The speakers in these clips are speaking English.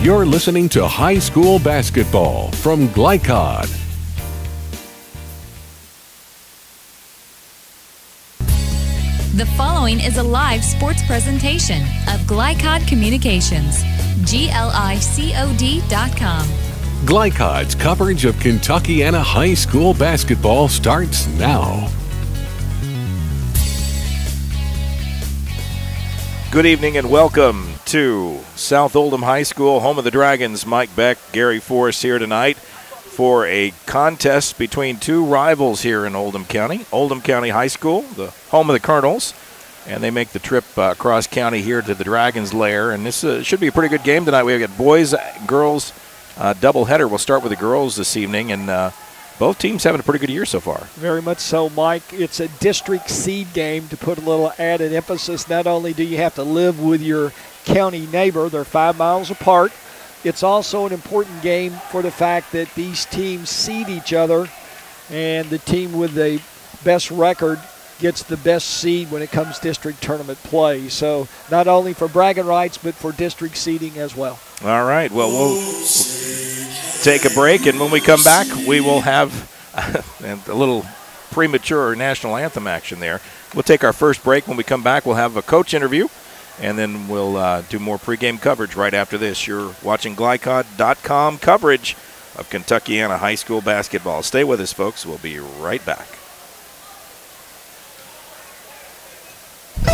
You're listening to High School Basketball from Glycod. The following is a live sports presentation of Glycod Communications, GLICOD.com. Glycod's coverage of Kentuckiana high school basketball starts now. Good evening and welcome to South Oldham High School, home of the Dragons. Mike Beck, Gary Forrest here tonight for a contest between two rivals here in Oldham County. Oldham County High School, the home of the Colonels, and they make the trip across county here to the Dragons' lair. And this should be a pretty good game tonight. We've got boys, girls, doubleheader. We'll start with the girls this evening, and both teams having a pretty good year so far. Very much so, Mike. It's a district seed game to put a little added emphasis. Not only do you have to live with your county neighbor, they're 5 miles apart. It's also an important game for the fact that these teams seed each other, and the team with the best record gets the best seed when it comes district tournament play. So not only for bragging rights, but for district seeding as well. All right. Well, we'll take a break, and when we come back, we will have a little premature national anthem action there. We'll take our first break. When we come back, we'll have a coach interview, and then we'll do more pregame coverage right after this. You're watching Glycod.com coverage of Kentuckiana high school basketball. Stay with us, folks. We'll be right back.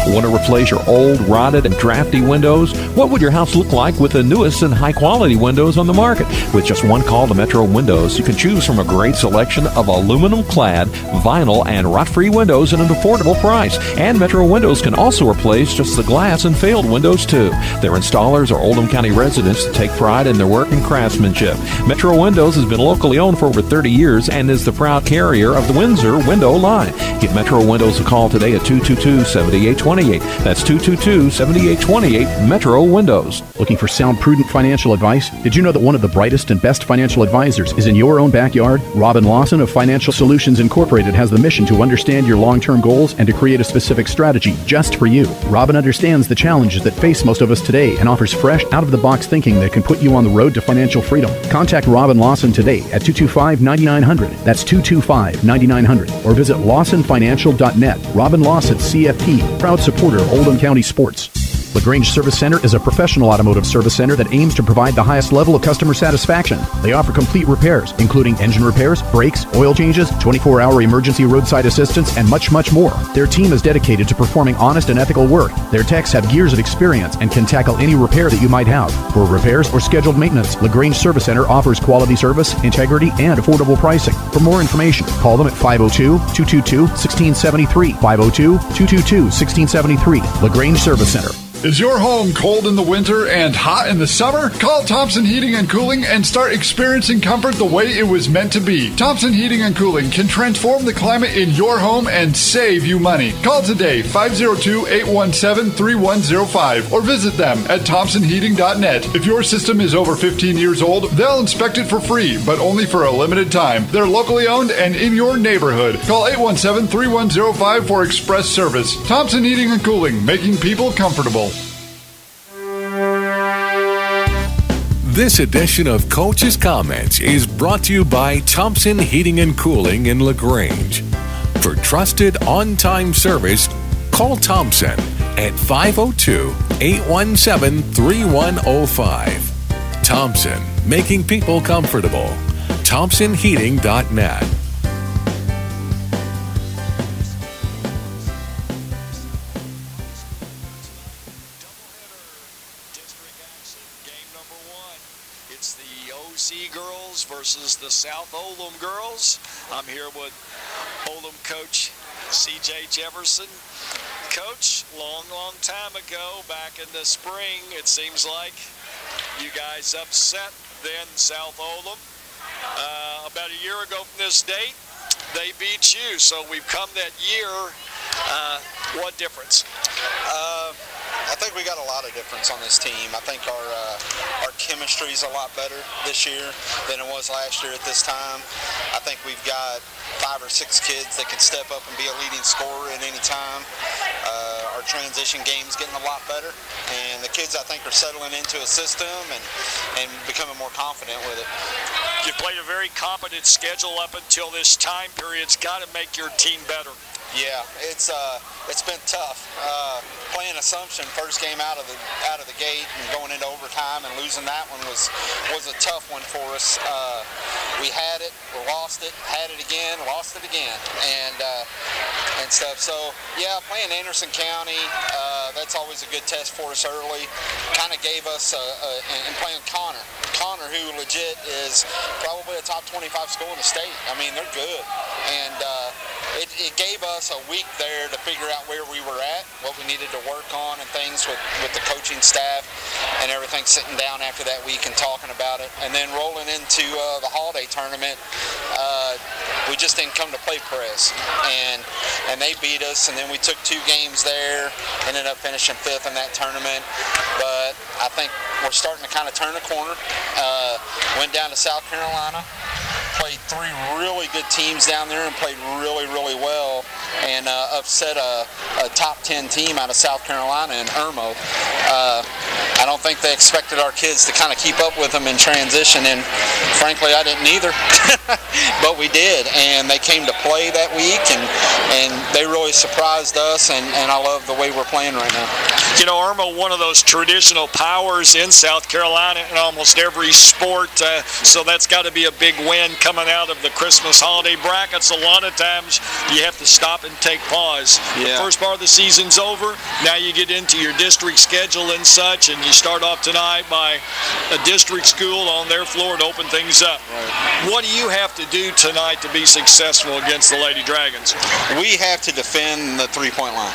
Want to replace your old, rotted, and drafty windows? What would your house look like with the newest and high-quality windows on the market? With just one call to Metro Windows, you can choose from a great selection of aluminum-clad, vinyl, and rot-free windows at an affordable price. And Metro Windows can also replace just the glass and failed windows, too. Their installers are Oldham County residents that take pride in their work and craftsmanship. Metro Windows has been locally owned for over 30 years and is the proud carrier of the Windsor window line. Give Metro Windows a call today at 222-7828. That's 222-7828, Metro Windows. Looking for sound, prudent financial advice? Did you know that one of the brightest and best financial advisors is in your own backyard? Robin Lawson of Financial Solutions Incorporated has the mission to understand your long-term goals and to create a specific strategy just for you. Robin understands the challenges that face most of us today and offers fresh, out-of-the-box thinking that can put you on the road to financial freedom. Contact Robin Lawson today at 225-9900. That's 225-9900. Or visit lawsonfinancial.net. Robin Lawson, CFP, proud supporter of Oldham County sports. Lagrange Service Center is a professional automotive service center that aims to provide the highest level of customer satisfaction. They offer complete repairs, including engine repairs, brakes, oil changes, 24-hour emergency roadside assistance, and much, much more. Their team is dedicated to performing honest and ethical work. Their techs have years of experience and can tackle any repair that you might have. For repairs or scheduled maintenance, Lagrange Service Center offers quality service, integrity, and affordable pricing. For more information, call them at 502-222-1673, 502-222-1673, Lagrange Service Center. Is your home cold in the winter and hot in the summer? Call Thompson Heating and Cooling and start experiencing comfort the way it was meant to be. Thompson Heating and Cooling can transform the climate in your home and save you money. Call today, 502-817-3105, or visit them at thompsonheating.net. If your system is over 15 years old, they'll inspect it for free, but only for a limited time. They're locally owned and in your neighborhood. Call 817-3105 for express service. Thompson Heating and Cooling, making people comfortable. This edition of Coach's Comments is brought to you by Thompson Heating and Cooling in Lagrange. For trusted, on-time service, call Thompson at 502-817-3105. Thompson, making people comfortable. ThompsonHeating.net. Versus the South Oldham girls. I'm here with Oldham coach C.J. Jefferson. Coach, long time ago, back in the spring, it seems like you guys upset then South Oldham. About a year ago from this date, they beat you. So we've come that year. What difference? I think we got a lot of difference on this team. I think our chemistry is a lot better this year than it was last year at this time. I think we've got 5 or 6 kids that can step up and be a leading scorer at any time. Our transition game's getting a lot better, and the kids, I think, are settling into a system and becoming more confident with it. You played a very competent schedule up until this time period. It's got to make your team better. Yeah, it's been tough. Playing Assumption first game out of the gate and going into overtime and losing that one was a tough one for us. We had it, we lost it, had it again, lost it again, and stuff. So yeah, playing Anderson County, that's always a good test for us early. Kind of gave us and playing Connor, who legit is probably a top 25 school in the state. I mean, they're good, and it gave us a week there to figure out where we were at, what we needed to work on, and things with the coaching staff and everything, sitting down after that week and talking about it. And then rolling into the holiday tournament, we just didn't come to play press, and they beat us. And then we took 2 games there, ended up finishing 5th in that tournament. But I think we're starting to kind of turn the corner. Went down to South Carolina, played 3 really good teams down there and played really, really well, and upset a top 10 team out of South Carolina in Irmo. I don't think they expected our kids to kind of keep up with them in transition, and frankly I didn't either. But we did, and they came to play that week, and they really surprised us, and I love the way we're playing right now. You know, Irmo, one of those traditional powers in South Carolina in almost every sport, so that's got to be a big win coming out of the Christmas holiday brackets. A lot of times you have to stop and take pause. Yeah. The first part of the season's over. Now you get into your district schedule and such, and you start off tonight by a district school on their floor to open things up. Right. What do you have to do tonight to be successful against the Lady Dragons? We have to defend the three-point line.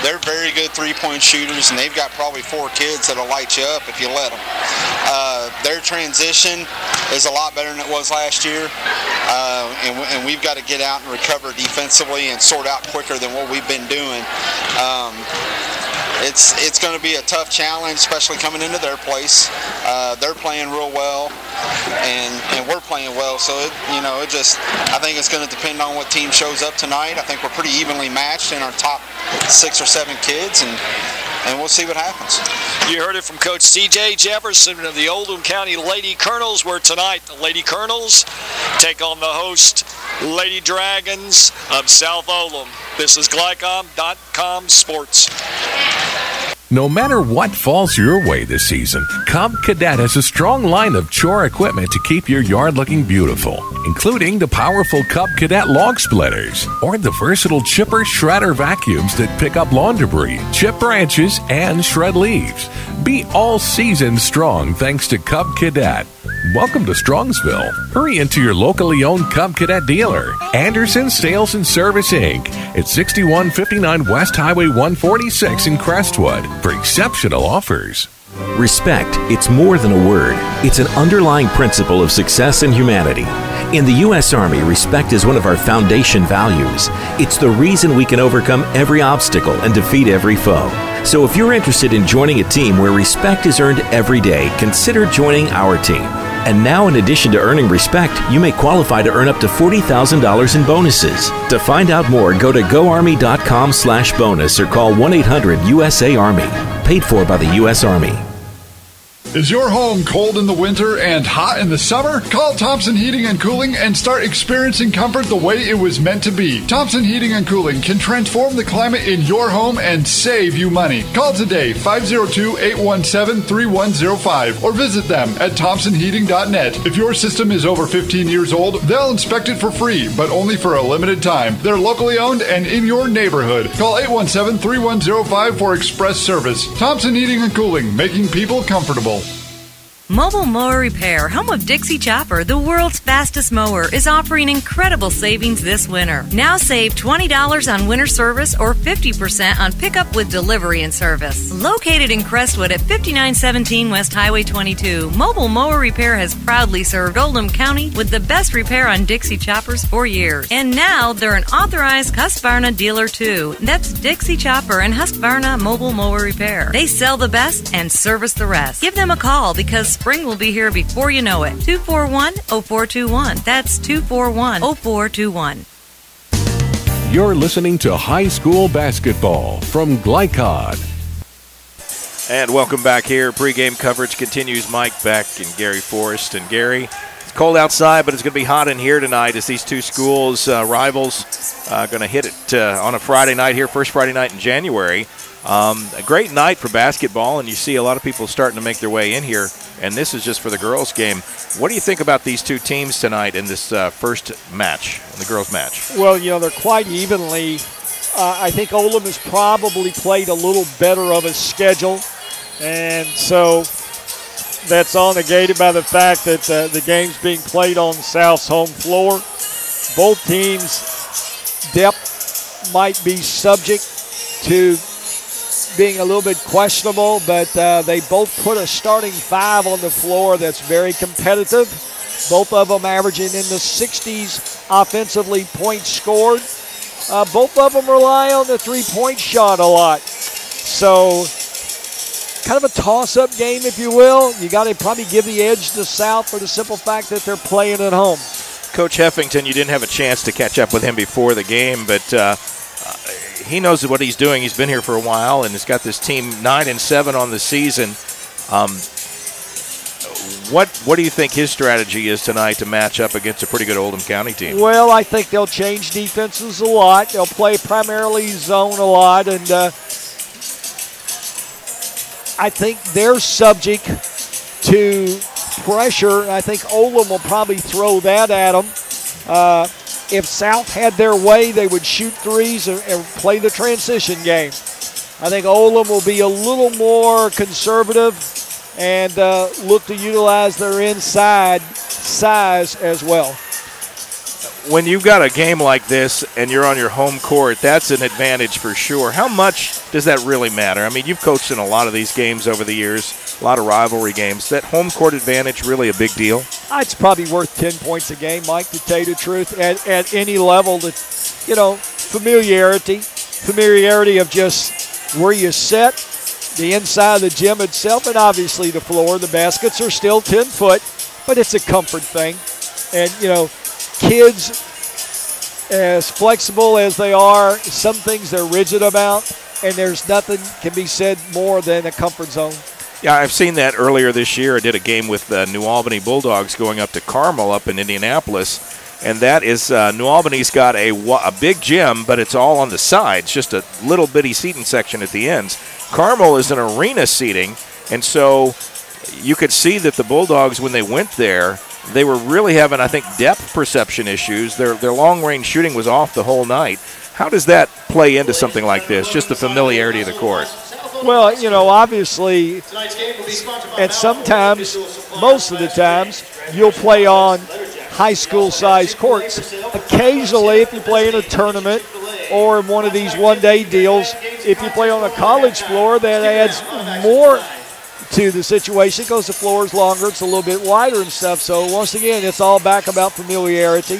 They're very good three-point shooters, and they've got probably 4 kids that'll light you up if you let them. Their transition is a lot better than it was last year, and we've got to get out and recover defensively and sort out quicker than what we've been doing. It's going to be a tough challenge, especially coming into their place. They're playing real well, and we're playing well. So I think it's going to depend on what team shows up tonight. I think we're pretty evenly matched in our top 6 or 7 kids, and we'll see what happens. You heard it from Coach C.J. Jefferson of the Oldham County Lady Colonels, where tonight the Lady Colonels take on the host Lady Dragons of South Oldham. This is Glycom.com Sports. No matter what falls your way this season, Cub Cadet has a strong line of chore equipment to keep your yard looking beautiful, including the powerful Cub Cadet log splitters or the versatile chipper shredder vacuums that pick up lawn debris, chip branches, and shred leaves. Be all season strong thanks to Cub Cadet. Welcome to Strongsville. Hurry into your locally owned Cub Cadet dealer, Anderson Sales and Service Inc. at 6159 West Highway 146 in Crestwood for exceptional offers. Respect, it's more than a word. It's an underlying principle of success and humanity. In the U.S. Army, respect is one of our foundation values. It's the reason we can overcome every obstacle and defeat every foe. So if you're interested in joining a team where respect is earned every day, consider joining our team. And now, in addition to earning respect, you may qualify to earn up to $40,000 in bonuses. To find out more, go to goarmy.com/bonus or call 1-800-USA-ARMY. Paid for by the U.S. Army. Is your home cold in the winter and hot in the summer? Call Thompson Heating and Cooling and start experiencing comfort the way it was meant to be. Thompson Heating and Cooling can transform the climate in your home and save you money. Call today, 502-817-3105, or visit them at thompsonheating.net. If your system is over 15 years old, they'll inspect it for free, but only for a limited time. They're locally owned and in your neighborhood. Call 817-3105 for express service. Thompson Heating and Cooling, making people comfortable. Mobile Mower Repair, home of Dixie Chopper, the world's fastest mower, is offering incredible savings this winter. Now save $20 on winter service or 50% on pickup with delivery and service. Located in Crestwood at 5917 West Highway 22, Mobile Mower Repair has proudly served Oldham County with the best repair on Dixie Choppers for years. And now they're an authorized Husqvarna dealer too. That's Dixie Chopper and Husqvarna Mobile Mower Repair. They sell the best and service the rest. Give them a call because spring will be here before you know it. 241-0421. That's 241-0421. You're listening to High School Basketball from Glycod. And welcome back here. Pre-game coverage continues. Mike Beck and Gary Forrest. And Gary, it's cold outside, but it's going to be hot in here tonight as these two schools, rivals, going to hit it on a Friday night here, first Friday night in January. A great night for basketball, and you see a lot of people starting to make their way in here, and this is just for the girls' game. What do you think about these two teams tonight in this first match, the girls' match? Well, they're quite evenly. I think Oldham has probably played a little better of a schedule, and so that's all negated by the fact that the game's being played on South's home floor. Both teams' depth might be subject to being a little bit questionable, but they both put a starting five on the floor that's very competitive. Both of them averaging in the 60s offensively points scored. Both of them rely on the three-point shot a lot. So kind of a toss-up game, if you will. You got to probably give the edge to South for the simple fact that they're playing at home. Coach Heffington, you didn't have a chance to catch up with him before the game, but he knows what he's doing. He's been here for a while, and he's got this team 9-7 on the season. What do you think his strategy is tonight to match up against a pretty good Oldham County team? Well, I think they'll change defenses a lot. They'll play primarily zone a lot, and I think they're subject to pressure. I think Oldham will probably throw that at them. If South had their way, they would shoot threes and play the transition game. I think Oldham will be a little more conservative and look to utilize their inside size as well. When you've got a game like this and you're on your home court, that's an advantage for sure. How much does that really matter? I mean, you've coached in a lot of these games over the years, a lot of rivalry games. That home court advantage really a big deal? It's probably worth 10 points a game, Mike, to tell you the truth. At any level, familiarity of just where you sit, the inside of the gym itself, and obviously the floor. The baskets are still 10 foot, but it's a comfort thing. And, kids, as flexible as they are, some things they're rigid about, and there's nothing can be said more than a comfort zone. Yeah, I've seen that earlier this year. I did a game with New Albany Bulldogs going up to Carmel up in Indianapolis, and that is New Albany's got a big gym, but it's all on the sides, just a little bitty seating section at the ends. Carmel is an arena seating, and so you could see that the Bulldogs, when they went there, they were really having, I think, depth perception issues. Their long-range shooting was off the whole night. How does that play into something like this, just the familiarity of the court? Well, obviously, and sometimes, most of the times, you'll play on high school-sized courts. Occasionally, if you play in a tournament or in one of these one-day deals, if you play on a college floor, that adds more to the situation because the floor is longer, it's a little bit wider and stuff. So once again, it's all back about familiarity.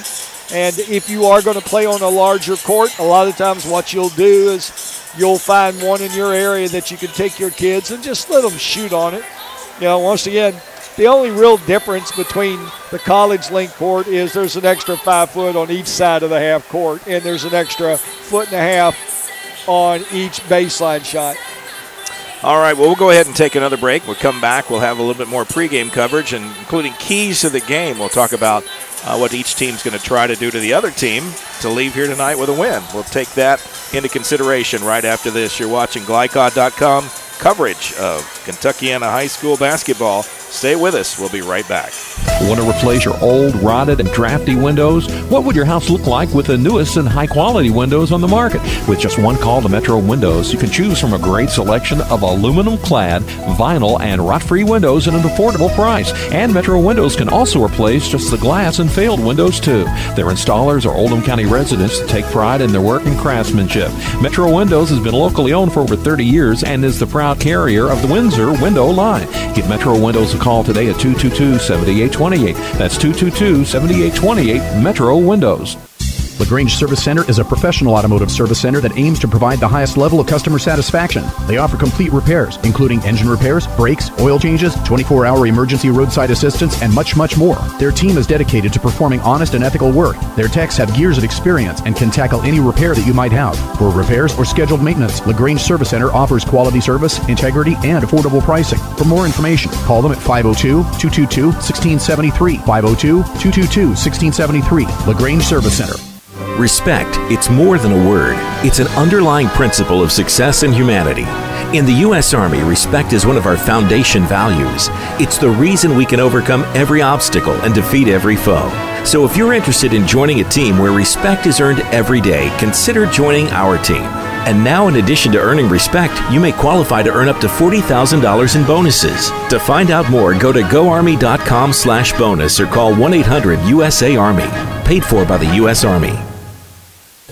And if you are going to play on a larger court, a lot of times what you'll do is you'll find one in your area that you can take your kids and just let them shoot on it. Once again, the only real difference between the college link court is there's an extra 5 foot on each side of the half court, and there's an extra 1.5 foot on each baseline shot. All right, well, we'll go ahead and take another break. We'll come back. We'll have a little bit more pregame coverage, and including keys to the game. We'll talk about what each team's going to try to do to the other team to leave here tonight with a win. We'll take that into consideration right after this. You're watching Glycod.com coverage of Kentuckiana High School basketball. Stay with us. We'll be right back. Want to replace your old, rotted, and drafty windows? What would your house look like with the newest and high-quality windows on the market? With just one call to Metro Windows, you can choose from a great selection of aluminum-clad, vinyl, and rot-free windows at an affordable price. And Metro Windows can also replace just the glass and failed windows, too. Their installers are Oldham County residents that take pride in their work and craftsmanship. Metro Windows has been locally owned for over 30 years and is the proud carrier of the Windsor window line. Give Metro Windows a call today at 222-7828. That's 222-7828, Metro Windows. Lagrange Service Center is a professional automotive service center that aims to provide the highest level of customer satisfaction. They offer complete repairs, including engine repairs, brakes, oil changes, 24-hour emergency roadside assistance, and much, much more. Their team is dedicated to performing honest and ethical work. Their techs have years of experience and can tackle any repair that you might have. For repairs or scheduled maintenance, Lagrange Service Center offers quality service, integrity, and affordable pricing. For more information, call them at 502-222-1673. 502-222-1673. Lagrange Service Center. Respect, it's more than a word. It's an underlying principle of success in humanity. In the U.S. Army, respect is one of our foundation values. It's the reason we can overcome every obstacle and defeat every foe. So if you're interested in joining a team where respect is earned every day, consider joining our team. And now, in addition to earning respect, you may qualify to earn up to $40,000 in bonuses. To find out more, go to goarmy.com/bonus or call 1-800-USA-ARMY. Paid for by the U.S. Army.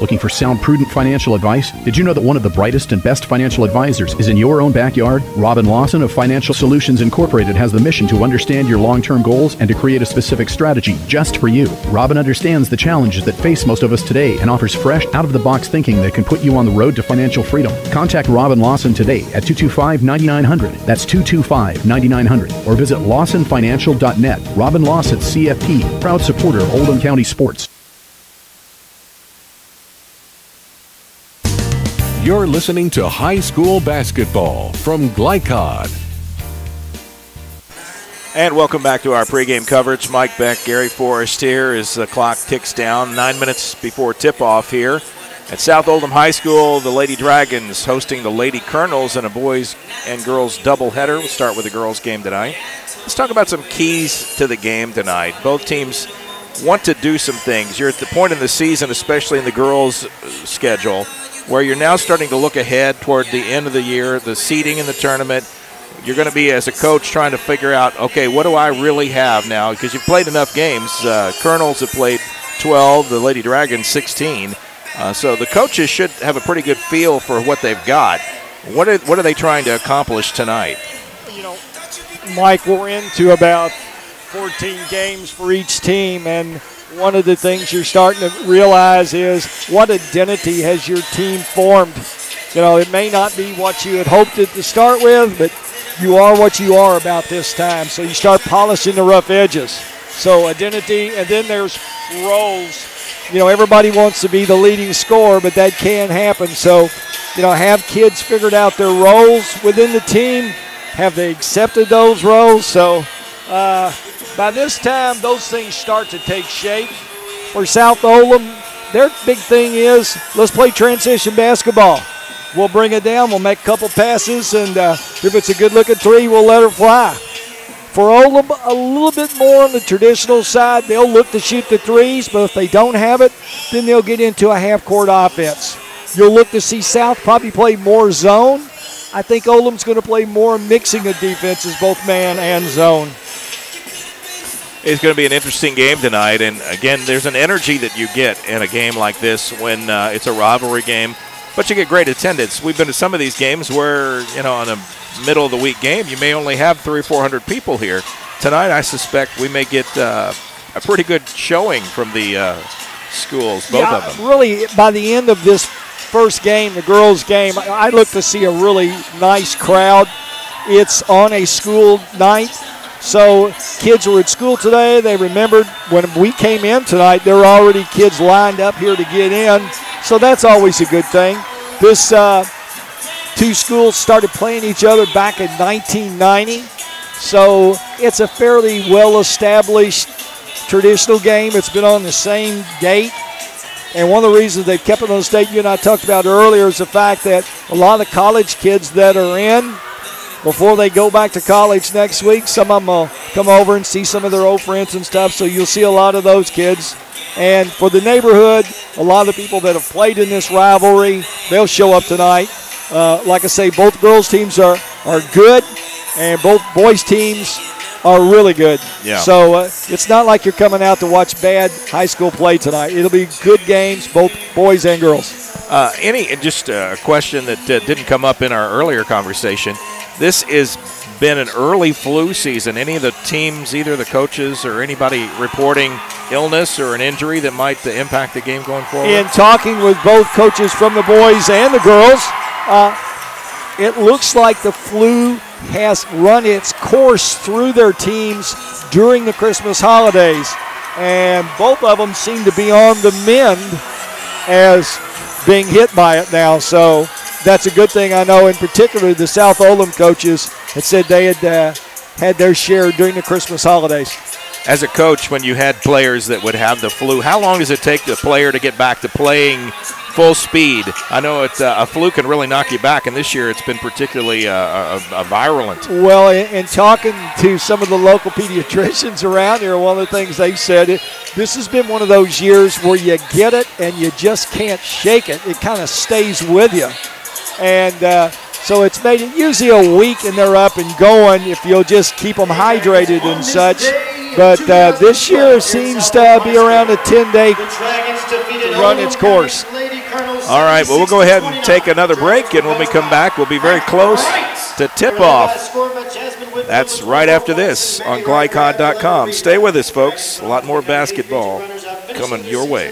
Looking for sound, prudent financial advice? Did you know that one of the brightest and best financial advisors is in your own backyard? Robin Lawson of Financial Solutions Incorporated has the mission to understand your long-term goals and to create a specific strategy just for you. Robin understands the challenges that face most of us today and offers fresh, out-of-the-box thinking that can put you on the road to financial freedom. Contact Robin Lawson today at 225-9900. That's 225-9900. Or visit lawsonfinancial.net. Robin Lawson, CFP, proud supporter of Oldham County sports. You're listening to high school basketball from Glycod. And welcome back to our pregame coverage. Mike Beck, Gary Forrest here as the clock ticks down. 9 minutes before tip-off here at South Oldham High School. The Lady Dragons hosting the Lady Colonels in a boys and girls doubleheader. We'll start with the girls game tonight. Let's talk about some keys to the game tonight. Both teams want to do some things. You're at the point in the season, especially in the girls' schedule, where you're now starting to look ahead toward the end of the year, the seeding in the tournament. You're going to be, as a coach, trying to figure out, okay, what do I really have now? Because you've played enough games. Colonels have played 12, the Lady Dragons 16. So the coaches should have a pretty good feel for what they've got. What are they trying to accomplish tonight? You know, Mike, we're into about 14 games for each team, and one of the things you're starting to realize is what identity has your team formed. You know, it may not be what you had hoped it to start with, but you are what you are about this time. So you start polishing the rough edges. So identity, and then there's roles. You know, everybody wants to be the leading scorer, but that can happen. So, you know, have kids figured out their roles within the team? Have they accepted those roles? So, by this time, those things start to take shape. For South Oldham, their big thing is, let's play transition basketball. We'll bring it down, we'll make a couple passes, and if it's a good-looking three, we'll let her fly. For Oldham, a little bit more on the traditional side. They'll look to shoot the threes, but if they don't have it, then they'll get into a half-court offense. You'll look to see South probably play more zone. I think Oldham's going to play more mixing of defenses, both man and zone. It's going to be an interesting game tonight, and again, there's an energy that you get in a game like this when it's a rivalry game, but you get great attendance. We've been to some of these games where, you know, on a middle-of-the-week game, you may only have 300 or 400 people here. Tonight, I suspect we may get a pretty good showing from the schools, both of them. Really, by the end of this first game, the girls' game, I look to see a really nice crowd. It's on a school night. So kids were at school today. They remembered when we came in tonight, there were already kids lined up here to get in. So that's always a good thing. This two schools started playing each other back in 1990. So it's a fairly well-established traditional game. It's been on the same date. And one of the reasons they've kept it on the date you and I talked about earlier is the fact that a lot of the college kids that are in, before they go back to college next week, some of them will come over and see some of their old friends and stuff, so you'll see a lot of those kids. And for the neighborhood, a lot of the people that have played in this rivalry, they'll show up tonight. Like I say, both girls' teams are good, and both boys' teams are really good. Yeah. So it's not like you're coming out to watch bad high school play tonight. It'll be good games, both boys and girls. Just a question that didn't come up in our earlier conversation. this has been an early flu season. Any of the teams, either the coaches or anybody reporting illness or an injury that might impact the game going forward? In talking with both coaches from the boys and the girls, it looks like the flu has run its course through their teams during the Christmas holidays, and both of them seem to be on the mend as being hit by it now. So that's a good thing. I know in particular the South Oldham coaches had said they had had their share during the Christmas holidays. As a coach, when you had players that would have the flu, how long does it take the player to get back to playing full speed? I know a flu can really knock you back, and this year it's been particularly virulent. Well, in talking to some of the local pediatricians around here, one of the things they said, this has been one of those years where you get it and you just can't shake it. It kind of stays with you. And so it's made it usually a week and they're up and going if you'll just keep them hydrated and such. But this year seems to be around a 10-day to run its course. All right, well, we'll go ahead and take another break, and when we come back, we'll be very close to tip-off. That's right after this on Glycod.com. Stay with us, folks. A lot more basketball coming your way.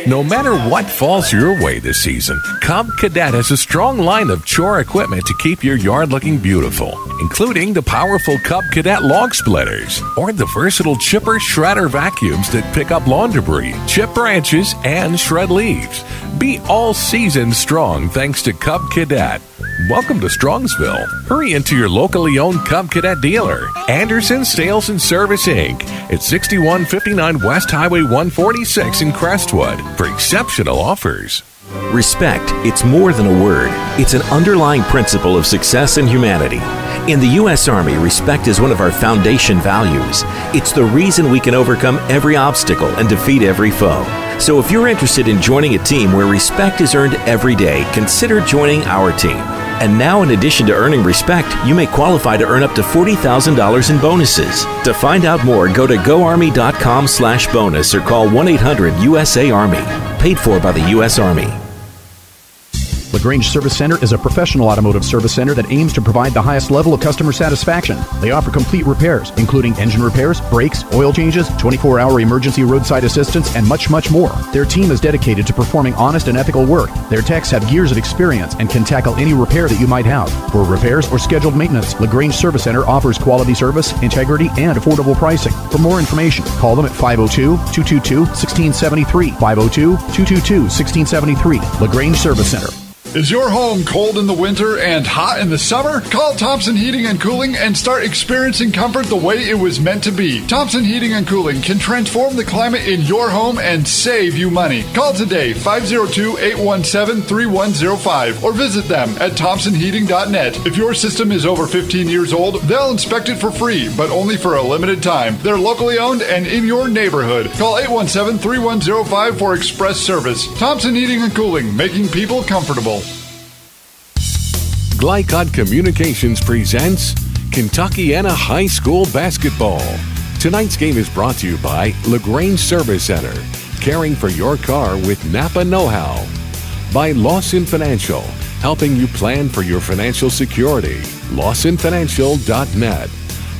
No matter what falls your way this season, Cub Cadet has a strong line of chore equipment to keep your yard looking beautiful, including the powerful Cub Cadet log splitters or the versatile chipper shredder vacuums that pick up lawn debris, chip branches, and shred leaves. Be all season strong thanks to Cub Cadet. Welcome to Strongsville. Hurry into your locally owned Cub Cadet dealer, Anderson Sales and Service, Inc. at 6159 West Highway 146 in Crestwood for exceptional offers. Respect, it's more than a word. It's an underlying principle of success in humanity. In the U.S. Army, respect is one of our foundation values. It's the reason we can overcome every obstacle and defeat every foe. So if you're interested in joining a team where respect is earned every day, consider joining our team. And now, in addition to earning respect, you may qualify to earn up to $40,000 in bonuses. To find out more, go to goarmy.com/bonus or call 1-800-USA-ARMY. Paid for by the U.S. Army. Lagrange Service Center is a professional automotive service center that aims to provide the highest level of customer satisfaction. They offer complete repairs, including engine repairs, brakes, oil changes, 24-hour emergency roadside assistance, and much, much more. Their team is dedicated to performing honest and ethical work. Their techs have years of experience and can tackle any repair that you might have. For repairs or scheduled maintenance, Lagrange Service Center offers quality service, integrity, and affordable pricing. For more information, call them at 502-222-1673. 502-222-1673. Lagrange Service Center. Is your home cold in the winter and hot in the summer? Call Thompson Heating and Cooling and start experiencing comfort the way it was meant to be. Thompson Heating and Cooling can transform the climate in your home and save you money. Call today, 502-817-3105, or visit them at thompsonheating.net. If your system is over 15 years old, they'll inspect it for free, but only for a limited time. They're locally owned and in your neighborhood. Call 817-3105 for express service. Thompson Heating and Cooling, making people comfortable. Glycod Communications presents Kentuckiana High School Basketball. Tonight's game is brought to you by Lagrange Service Center, caring for your car with Napa know-how. By Lawson Financial, helping you plan for your financial security. LawsonFinancial.net.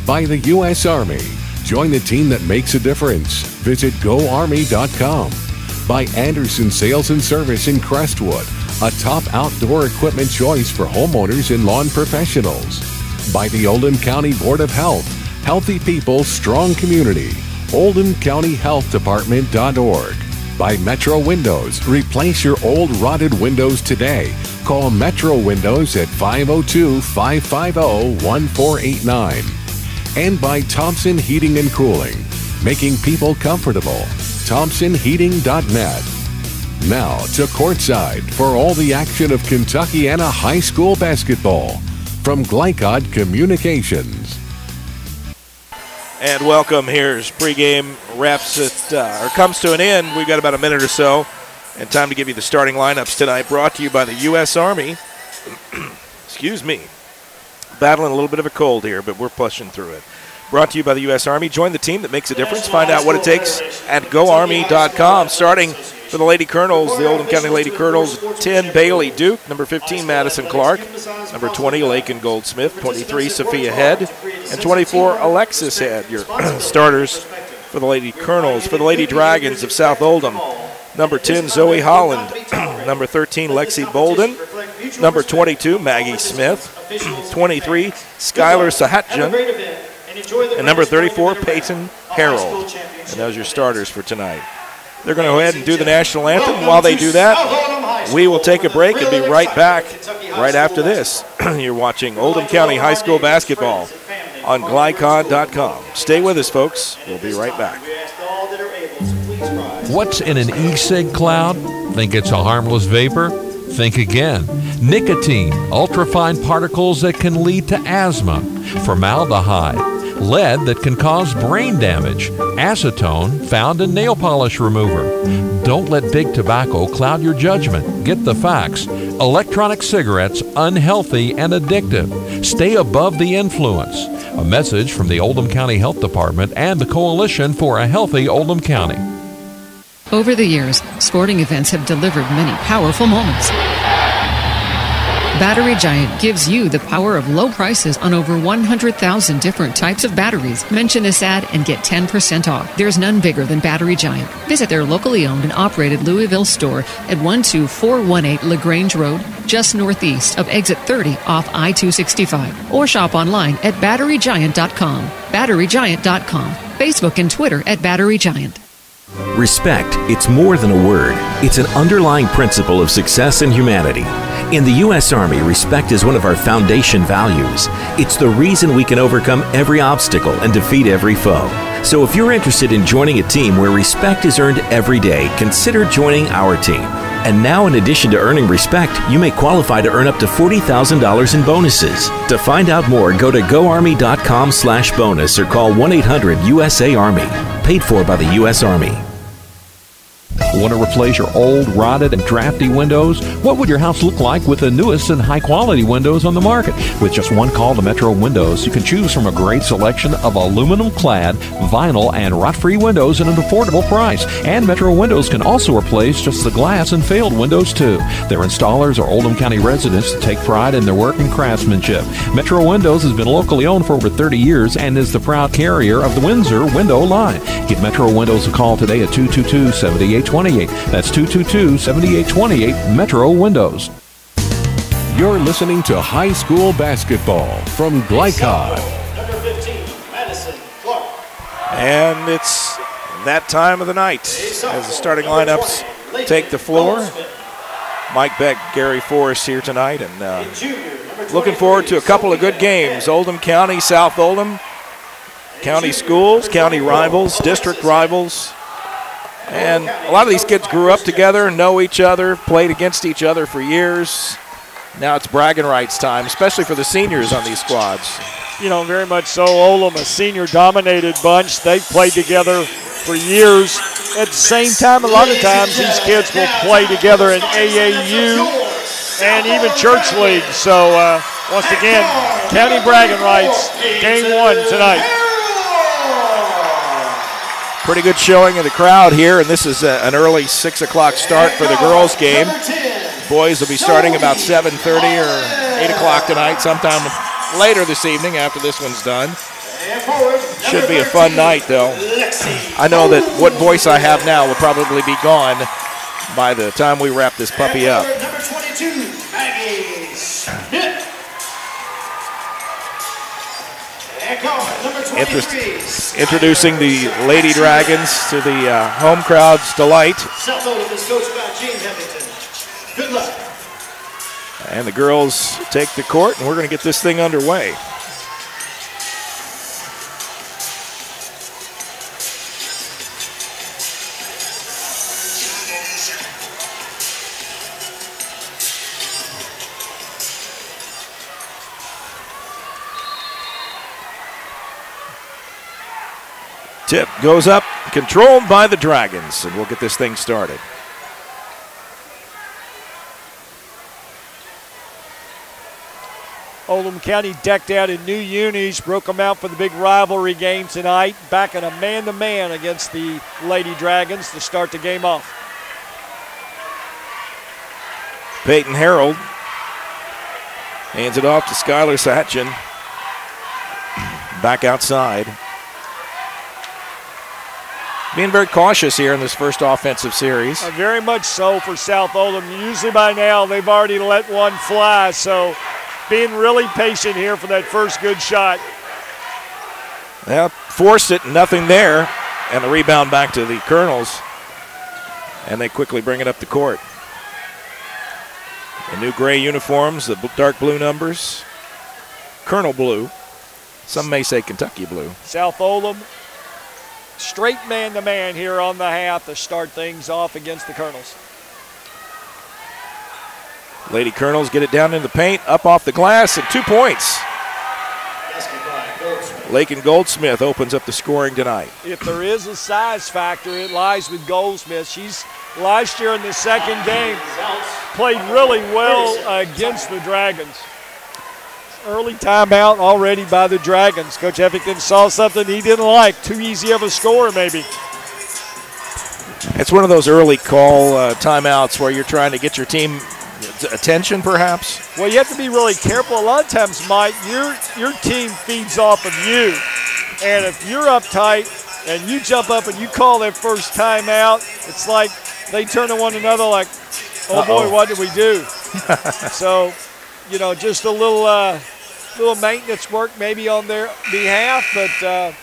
By the U.S. Army. Join the team that makes a difference. Visit GoArmy.com. By Anderson Sales and Service in Crestwood, a top outdoor equipment choice for homeowners and lawn professionals. By the Oldham County Board of Health, healthy people, strong community. OldhamCountyHealthDepartment.org. By Metro Windows, replace your old rotted windows today. Call Metro Windows at 502-550-1489. And by Thompson Heating and Cooling, making people comfortable. ThompsonHeating.net. Now to courtside for all the action of Kentuckiana High School basketball from Glycod Communications. And welcome. Here's pregame wraps comes to an end. We've got about a minute or so, and time to give you the starting lineups tonight. Brought to you by the U.S. Army. Excuse me, battling a little bit of a cold here, but we're pushing through it. Brought to you by the U.S. Army. Join the team that makes a difference. Find out what it takes at GoArmy.com. Starting For the Lady Colonels, the Oldham County Lady Colonels, 10, Bailey Duke. Number 15, Madison Clark. Number 20, Lakin Goldsmith. 23, Sophia Head. And 24, Alexis Head. Your starters for the Lady Colonels. For the Lady Dragons of South Oldham, number 10, Zoe Holland. Number 13, Lexi Bolden. Number 22, Maggie Smith. 23, Skylar Sahatjan. And number 34, Peyton Harold. And those are your starters for tonight. They're going to go ahead and do the national anthem. While they do that, we will take a break and be right back right after this. You're watching Oldham County High School basketball on Glycod.com. Stay with us, folks. We'll be right back. What's in an e-cig cloud? Think it's a harmless vapor? Think again. Nicotine, ultrafine particles that can lead to asthma, formaldehyde, lead that can cause brain damage, acetone found in nail polish remover. Don't let big tobacco cloud your judgment. Get the facts. Electronic cigarettes, unhealthy and addictive. Stay above the influence. A message from the Oldham County Health Department and the Coalition for a Healthy Oldham County. Over the years, sporting events have delivered many powerful moments. Battery Giant gives you the power of low prices on over 100,000 different types of batteries. Mention this ad and get 10% off. There's none bigger than Battery Giant. Visit their locally owned and operated Louisville store at 12418 Lagrange Road, just northeast of exit 30 off I-265. Or shop online at batterygiant.com. Batterygiant.com. Facebook and Twitter at Battery Giant. Respect, it's more than a word. It's an underlying principle of success in humanity. In the U.S. Army, respect is one of our foundation values. It's the reason we can overcome every obstacle and defeat every foe. So if you're interested in joining a team where respect is earned every day, consider joining our team. And now, in addition to earning respect, you may qualify to earn up to $40,000 in bonuses. To find out more, go to goarmy.com/bonus or call 1-800-USA-ARMY. Paid for by the U.S. Army. Want to replace your old, rotted, and drafty windows? What would your house look like with the newest and high-quality windows on the market? With just one call to Metro Windows, you can choose from a great selection of aluminum-clad, vinyl, and rot-free windows at an affordable price. And Metro Windows can also replace just the glass and failed windows, too. Their installers are Oldham County residents that take pride in their work and craftsmanship. Metro Windows has been locally owned for over 30 years and is the proud carrier of the Windsor window line. Give Metro Windows a call today at 222-7828. That's 222-7828 Metro Windows. You're listening to high school basketball from Glycod. Number 15, Madison Clark. And it's that time of the night as the starting lineups take the floor. Mike Beck, Gary Forrest here tonight, and looking forward to a couple of good games. Oldham County, South Oldham, county schools, county rivals, district rivals. And a lot of these kids grew up together, know each other, played against each other for years. Now it's bragging rights time, especially for the seniors on these squads. You know, very much so. Oldham, a senior-dominated bunch. They've played together for years. At the same time, a lot of times these kids will play together in AAU and even church league. So, once again, county bragging rights, game one tonight. Pretty good showing of the crowd here, and this is an early 6 o'clock start for the girls' game. Boys will be starting about 7:30 or 8 o'clock tonight, sometime later this evening after this one's done. Should be a fun night, though. I know that what voice I have now will probably be gone by the time we wrap this puppy up. Number 22, Maggie Smith. Introducing the Lady Dragons to the home crowd's delight. South Oldham is coached by James Hamilton. Good luck. And the girls take the court, and we're going to get this thing underway. Tip goes up, controlled by the Dragons, and we'll get this thing started. Oldham County decked out in new unis, broke them out for the big rivalry game tonight, back in a man-to-man against the Lady Dragons to start the game off. Peyton Harold hands it off to Skylar Sahatchin. Back outside. Being very cautious here in this first offensive series. Very much so for South Oldham. Usually by now they've already let one fly, so being really patient here for that first good shot. Well, forced it, nothing there, and the rebound back to the Colonels, and they quickly bring it up the court. The new gray uniforms, the dark blue numbers, Colonel blue. Some may say Kentucky blue. South Oldham, straight man-to-man here on the half to start things off against the Colonels. Lady Colonels get it down in the paint, up off the glass, and 2 points. Lakin Goldsmith opens up the scoring tonight. If there is a size factor, it lies with Goldsmith. She's, last year in the second game, played really well against the Dragons. Early timeout already by the Dragons. Coach Effington saw something he didn't like. Too easy of a score, maybe. It's one of those early call timeouts where you're trying to get your team attention, perhaps. Well, you have to be really careful. A lot of times, Mike, your team feeds off of you. And if you're uptight and you jump up and you call that first timeout, it's like they turn to one another like, oh, boy, what did we do? So, you know, just a little maintenance work maybe on their behalf, but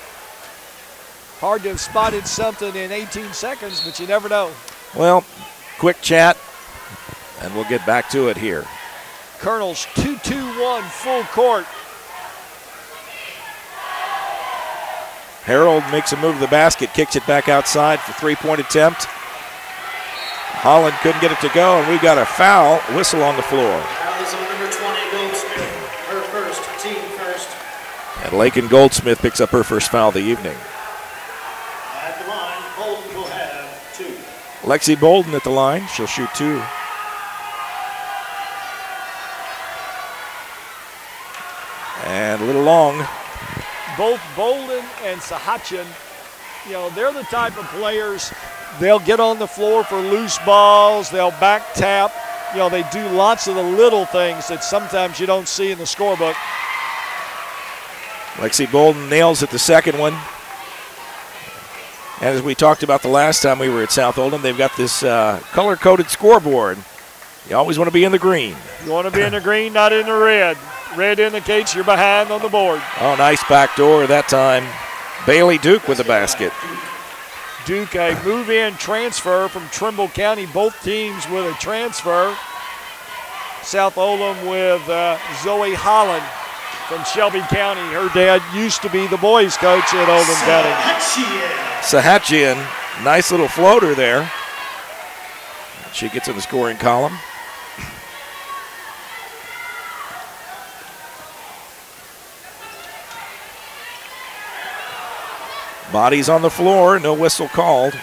hard to have spotted something in 18 seconds, but you never know. Well, quick chat, and we'll get back to it here. Colonels 2-2-1 full court. Harold makes a move to the basket, kicks it back outside for three-point attempt. Holland couldn't get it to go, and we've got a foul whistle on the floor. Foul is on number 20, Goldsmith. Her first, team first. And Lakin Goldsmith picks up her first foul of the evening. At the line, Bolden will have 2. Lexi Bolden at the line. She'll shoot 2. And a little long. Both Bolden and Sahatchin, you know, they're the type of players, they'll get on the floor for loose balls, they'll back tap. You know, they do lots of the little things that sometimes you don't see in the scorebook. Lexi Bolden nails it the second one. And as we talked about the last time we were at South Oldham, they've got this color-coded scoreboard. You always want to be in the green. You want to be in the green, not in the red. Red indicates you're behind on the board. Oh, nice backdoor that time. Bailey Duke with the basket. Duke, a move-in transfer from Trimble County. Both teams with a transfer. South Oldham with Zoe Holland from Shelby County. Her dad used to be the boys coach at Oldham County. Sahatchin, nice little floater there. She gets in the scoring column. Bodies on the floor, no whistle called.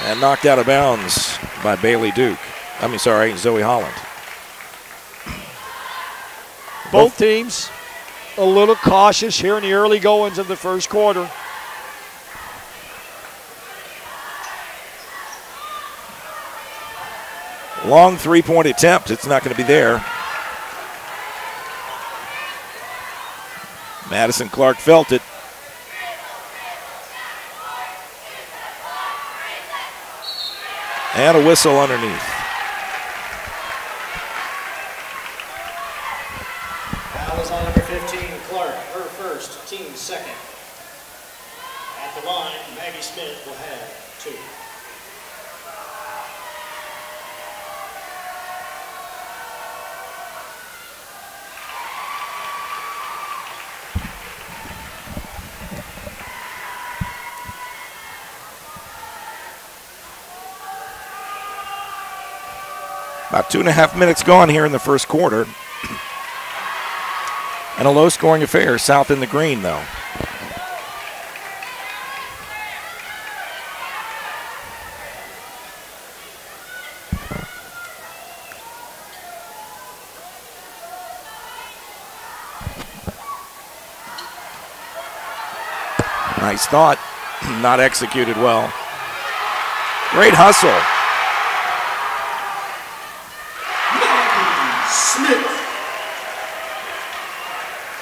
And knocked out of bounds by Bailey Duke. Zoe Holland. Both teams a little cautious here in the early goings of the first quarter. Long three-point attempt. It's not going to be there. Madison Clark felt it. And a whistle underneath. Foul is on number 15, Clark. Her first, team second. At the line, Maggie Smith will have 2. About 2.5 minutes gone here in the first quarter. And a low-scoring affair, South in the green, though. Nice thought, not executed well. Great hustle.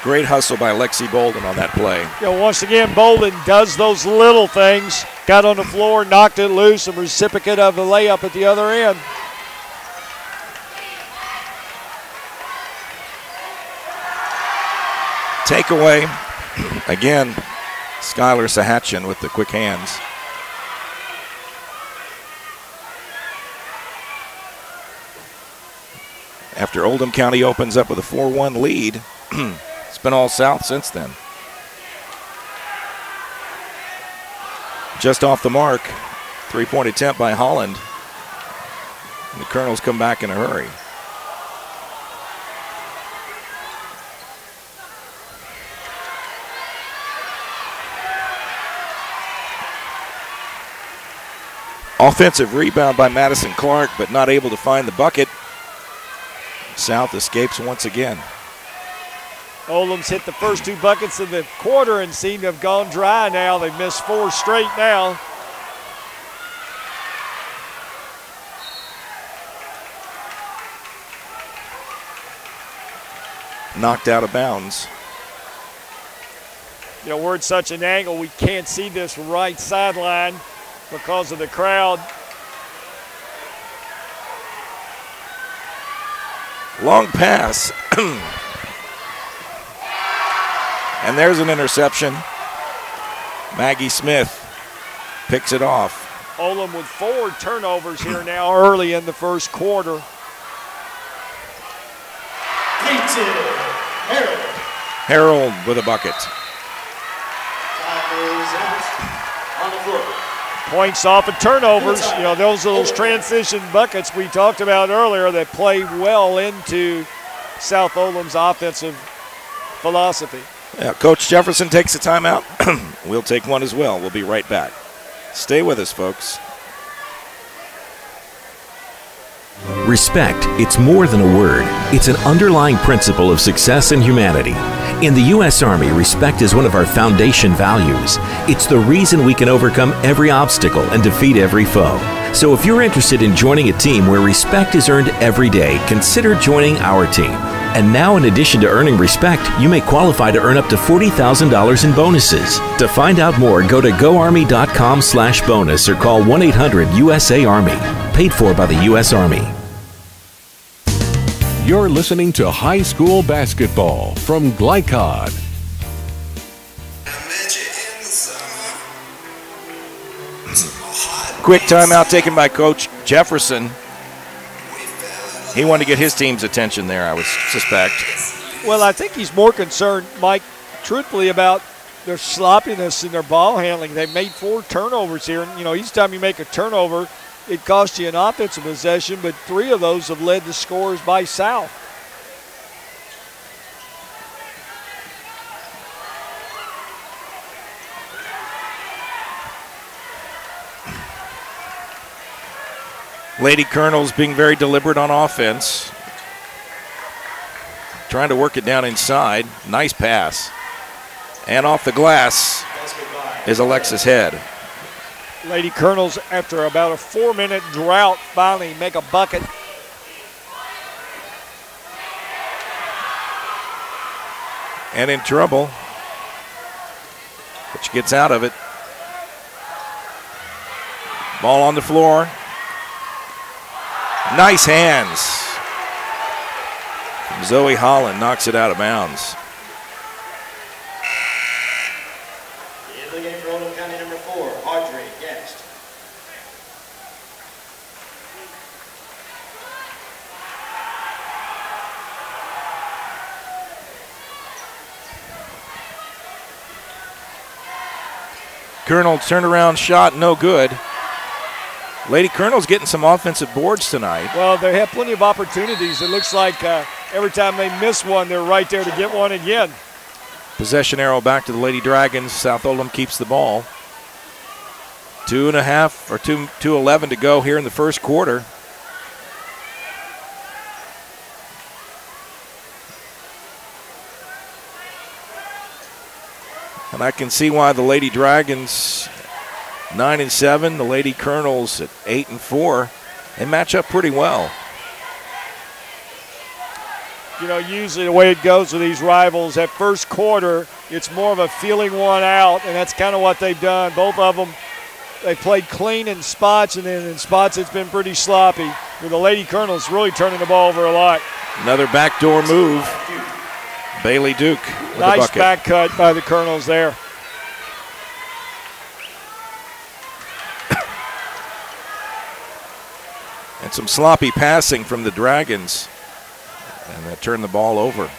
Great hustle by Lexi Bolden on that play. Once again, Bolden does those little things. Got on the floor, knocked it loose, and recipient of the layup at the other end. Takeaway. Again, Skylar Sahatchin with the quick hands. After Oldham County opens up with a 4-1 lead, it's been all south since then. Just off the mark, 3-point attempt by Holland. And the Colonels come back in a hurry. Offensive rebound by Madison Clark, but not able to find the bucket. South escapes once again. Oldham's hit the first 2 buckets of the quarter and seem to have gone dry now. They've missed 4 straight now. Knocked out of bounds. We're at such an angle we can't see this right sideline because of the crowd. Long pass. And there's an interception. Maggie Smith picks it off. Oldham with 4 turnovers here now early in the first quarter. Harold with a bucket. Points off of turnovers. Those are those transition buckets we talked about earlier that play well into South Oldham's offensive philosophy. Yeah, Coach Jefferson takes a timeout. We'll take one as well. We'll be right back. Stay with us, folks. Respect, it's more than a word. It's an underlying principle of success in humanity. In the U.S. Army, respect is one of our foundation values. It's the reason we can overcome every obstacle and defeat every foe. So if you're interested in joining a team where respect is earned every day, consider joining our team. And now, in addition to earning respect, you may qualify to earn up to $40,000 in bonuses. To find out more, go to goarmy.com/bonus or call 1-800-USA-ARMY. Paid for by the U.S. Army. You're listening to High School Basketball from Glycod. Quick timeout taken by Coach Jefferson. He wanted to get his team's attention there, I would suspect. Well, I think he's more concerned, Mike, truthfully, about their sloppiness in their ball handling. They've made 4 turnovers here. And, each time you make a turnover, it costs you an offensive possession, but 3 of those have led to scores by South. Lady Colonels being very deliberate on offense. Trying to work it down inside. Nice pass. And off the glass is Alexis Head. Lady Colonels, after about a 4-minute drought, finally make a bucket. And in trouble. But she gets out of it. Ball on the floor. Nice hands. Zoe Holland knocks it out of bounds. In the game for Oldham County, number 4, Audrey Guest. Colonel turnaround shot, no good. Lady Colonel's getting some offensive boards tonight. Well, they have plenty of opportunities. It looks like every time they miss one, they're right there to get one again. Possession arrow back to the Lady Dragons. South Oldham keeps the ball. 2.5 or 2:11 to go here in the first quarter. And I can see why the Lady Dragons 9-7, the Lady Colonels at 8-4. They match up pretty well. You know, usually the way it goes with these rivals, that first quarter, it's more of a feeling one out, and that's kind of what they've done. Both of them, they played clean in spots, and then in spots it's been pretty sloppy. With the Lady Colonels really turning the ball over a lot. Another backdoor move. Bailey Duke with nice the bucket. back cut by the Colonels there. And some sloppy passing from the Dragons. And that turned the ball over.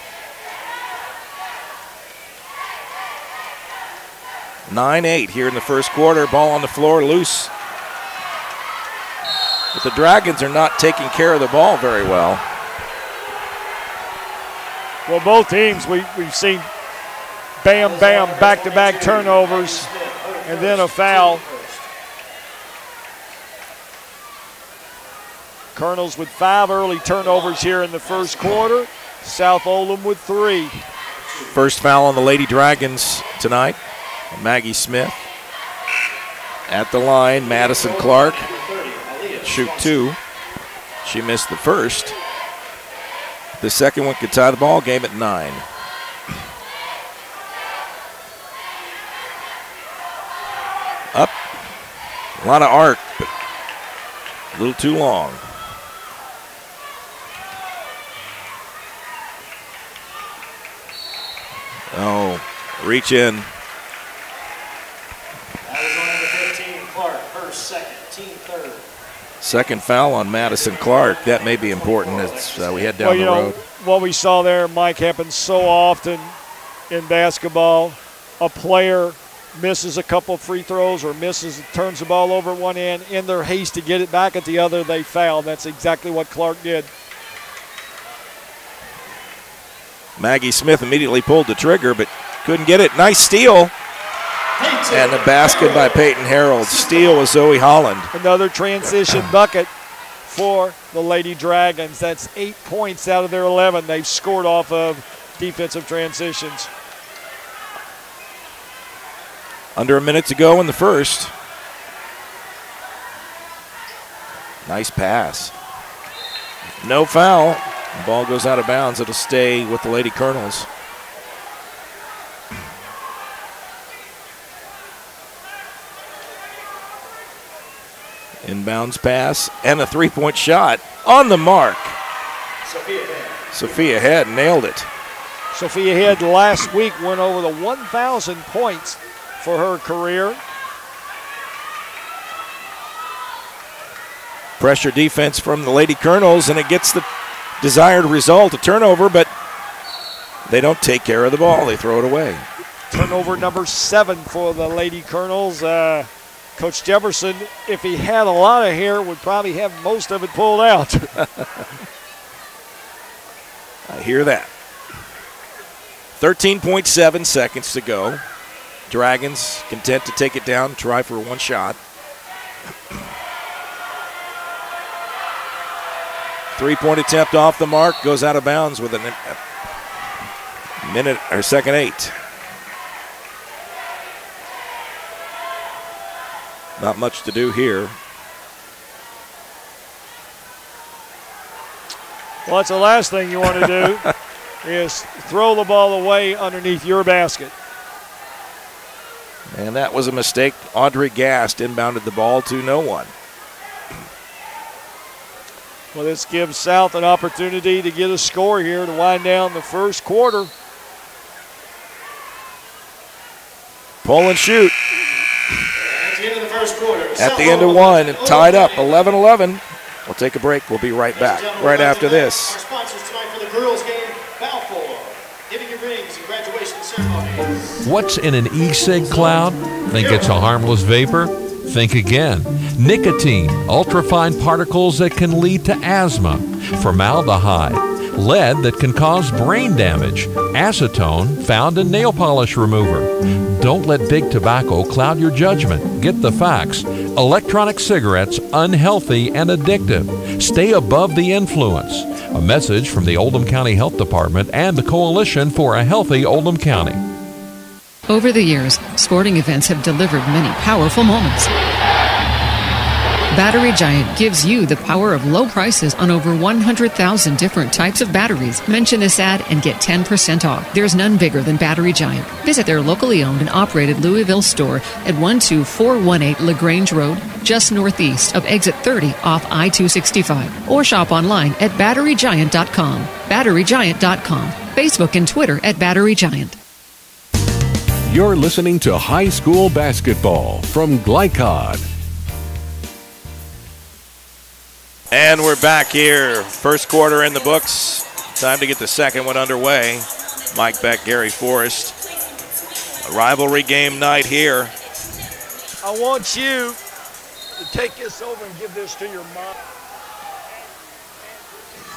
9-8 here in the first quarter. Ball on the floor, loose. But the Dragons are not taking care of the ball very well. Well, both teams, we've seen bam, bam, back-to-back turnovers, and then a foul. Colonels with 5 early turnovers here in the first quarter. South Oldham with 3. First foul on the Lady Dragons tonight. Maggie Smith. At the line, Madison Clark. Shoot 2. She missed the first. The second one could tie the ball game at 9. Up. A lot of arc, but a little too long. Oh, reach in. That was on number 15, Clark. First, second, team third. Second foul on Madison Clark. That may be important as we head down the road. What we saw there, Mike, happens so often in basketball. A player misses a couple free throws or turns the ball over at one end. In their haste to get it back at the other, they foul. That's exactly what Clark did. Maggie Smith immediately pulled the trigger, but couldn't get it. Nice steal. And the basket by Peyton Harold. Steal with Zoe Holland. Another transition bucket for the Lady Dragons. That's 8 points out of their 11 they've scored off of defensive transitions. Under a minute to go in the first. Nice pass. No foul. The ball goes out of bounds. It'll stay with the Lady Colonels. Inbounds pass and a three-point shot on the mark. Sophia Head nailed it. Sophia Head last week went over the 1,000 points for her career. Pressure defense from the Lady Colonels, and it gets the desired result, a turnover, but they don't take care of the ball. They throw it away. Turnover number 7 for the Lady Colonels. Coach Jefferson, if he had a lot of hair, would probably have most of it pulled out. I hear that. 13.7 seconds to go. Dragons content to take it down, try for one shot. Three-point attempt off the mark, goes out of bounds with a minute or second 8. Not much to do here. Well, that's the last thing you want to do is throw the ball away underneath your basket. And that was a mistake. Audrey Gast inbounded the ball to no one. Well, this gives South an opportunity to get a score here to wind down the first quarter. Pull and shoot. At the end of the first quarter. At the end of one, tied up 11-11. We'll take a break. We'll be right back right after this. Our sponsors tonight for the girls' game, Balfour, giving you rings and graduation ceremony. What's in an e-cig cloud? Think it's a harmless vapor? Think again. Nicotine, ultrafine particles that can lead to asthma, formaldehyde, lead that can cause brain damage, acetone found in nail polish remover. Don't let big tobacco cloud your judgment. Get the facts. Electronic cigarettes, unhealthy and addictive. Stay above the influence. A message from the Oldham County Health Department and the Coalition for a Healthy Oldham County. Over the years, sporting events have delivered many powerful moments. Battery Giant gives you the power of low prices on over 100,000 different types of batteries. Mention this ad and get 10% off. There's none bigger than Battery Giant. Visit their locally owned and operated Louisville store at 12418 Lagrange Road, just northeast of exit 30 off I-265. Or shop online at batterygiant.com. Batterygiant.com. Facebook and Twitter at Battery Giant. You're listening to high school basketball from Glycod. And we're back here. First quarter in the books. Time to get the second one underway. Mike Beck, Gary Forrest. A rivalry game night here. I want you to take this over and give this to your mom.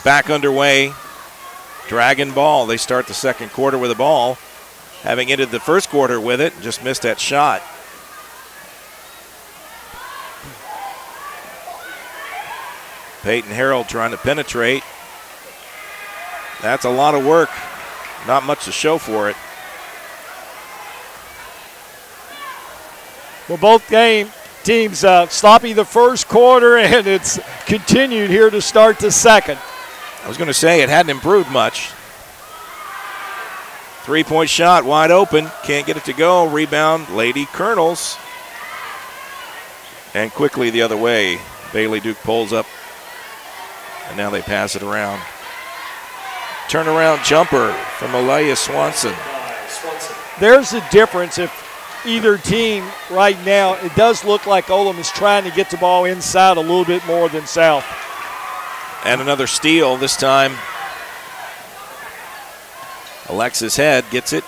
Back underway. Dragon ball. They start the second quarter with a ball. Having ended the first quarter with it, just missed that shot. Peyton Harold trying to penetrate. That's a lot of work. Not much to show for it. Well, both teams sloppy the first quarter, and it's continued here to start the second. I was going to say it hadn't improved much. Three-point shot wide open. Can't get it to go. Rebound, Lady Colonels. And quickly the other way. Bailey Duke pulls up. And now they pass it around. Turnaround jumper from Aliyah Swanson. There's a difference if either team right now, it does look like Oldham is trying to get the ball inside a little bit more than South. And another steal this time. Alexis Head gets it.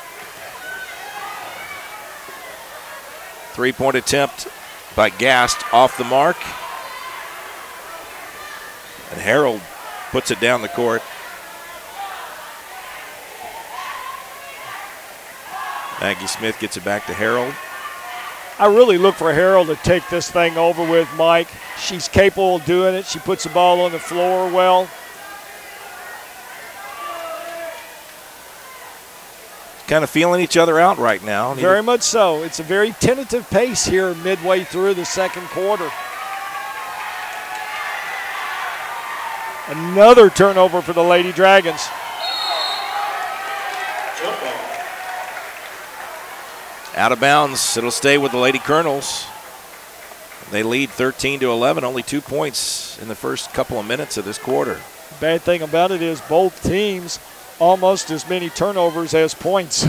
Three-point attempt by Gast off the mark. And Harold puts it down the court. Maggie Smith gets it back to Harold. I really look for Harold to take this thing over with Mike. She's capable of doing it. She puts the ball on the floor well. Kind of feeling each other out right now. Very much so. It's a very tentative pace here midway through the second quarter. Another turnover for the Lady Dragons. Out of bounds. It'll stay with the Lady Colonels. They lead 13-11. Only 2 points in the first couple of minutes of this quarter. Bad thing about it is both teams almost as many turnovers as points.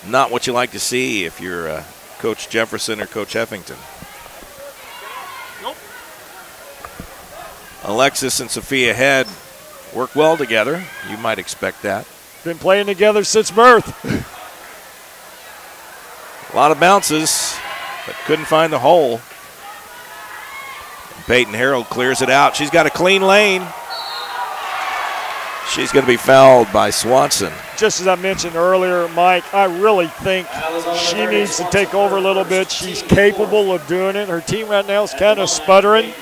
Not what you like to see if you're Coach Jefferson or Coach Heffington. Nope. Alexis and Sophia Head work well together. You might expect that. Been playing together since birth. A lot of bounces, but couldn't find the hole. And Peyton Harold clears it out. She's got a clean lane. She's going to be fouled by Swanson. Just as I mentioned earlier, Mike, I really think she needs to take over a little bit. She's capable of doing it. Her team right now is kind of sputtering,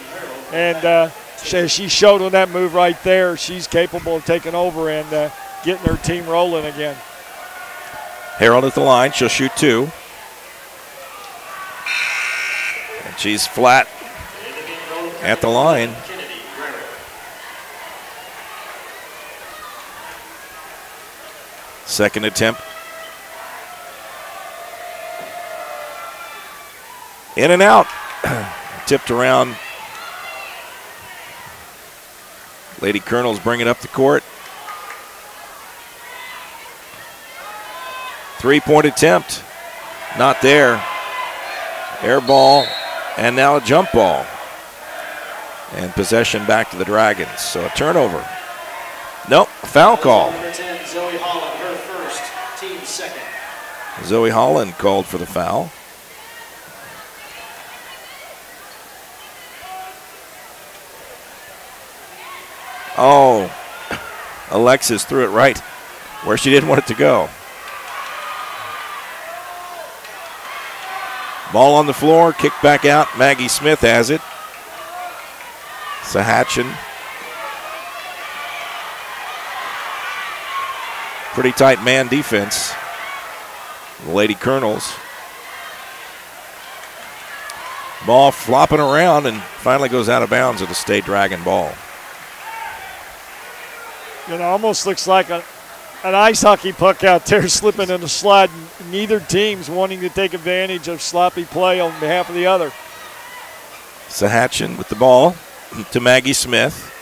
and she showed on that move right there. She's capable of taking over and getting her team rolling again. Harold at the line. She'll shoot two. And she's flat at the line. Second attempt. In and out. Tipped around. Lady Colonels bring it up the court. Three-point attempt. Not there. Air ball. And now a jump ball. And possession back to the Dragons. So a turnover. Nope, foul call. Number 10, Zoe Holland, her first, team second. Zoe Holland called for the foul. Oh, Alexis threw it right where she didn't want it to go. Ball on the floor, kicked back out. Maggie Smith has it. Sahatchin. Pretty tight man defense. The Lady Colonels. Ball flopping around and finally goes out of bounds with a State Dragon ball. It almost looks like an ice hockey puck out there slipping in a slide. Neither team's wanting to take advantage of sloppy play on behalf of the other. Sahatchin with the ball to Maggie Smith.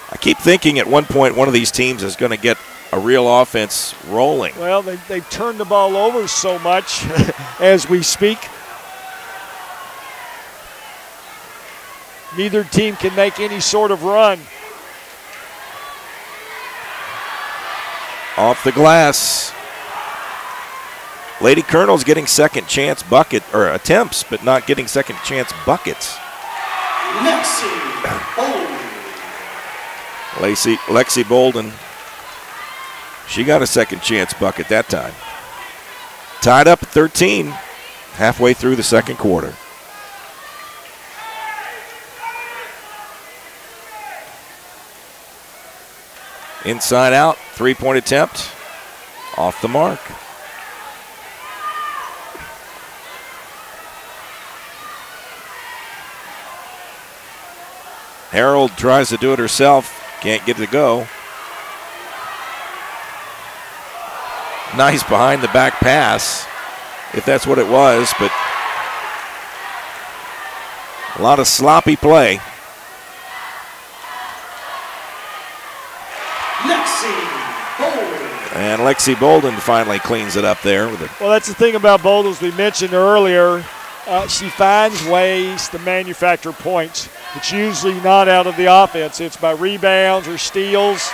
I keep thinking at one point one of these teams is going to get a real offense rolling. Well, they've turned the ball over so much as we speak. Neither team can make any sort of run. Off the glass. Lady Colonel's getting second chance bucket or attempts, but not getting second chance buckets. Lexi Bolden. She got a second chance bucket that time. Tied up at 13, halfway through the second quarter. Inside out, three-point attempt, off the mark. Harold tries to do it herself, can't get it to go. Nice behind the back pass, if that's what it was, but a lot of sloppy play. And Lexi Bolden finally cleans it up there. Well, that's the thing about Bolden, as we mentioned earlier. She finds ways to manufacture points. It's usually not out of the offense. It's by rebounds or steals.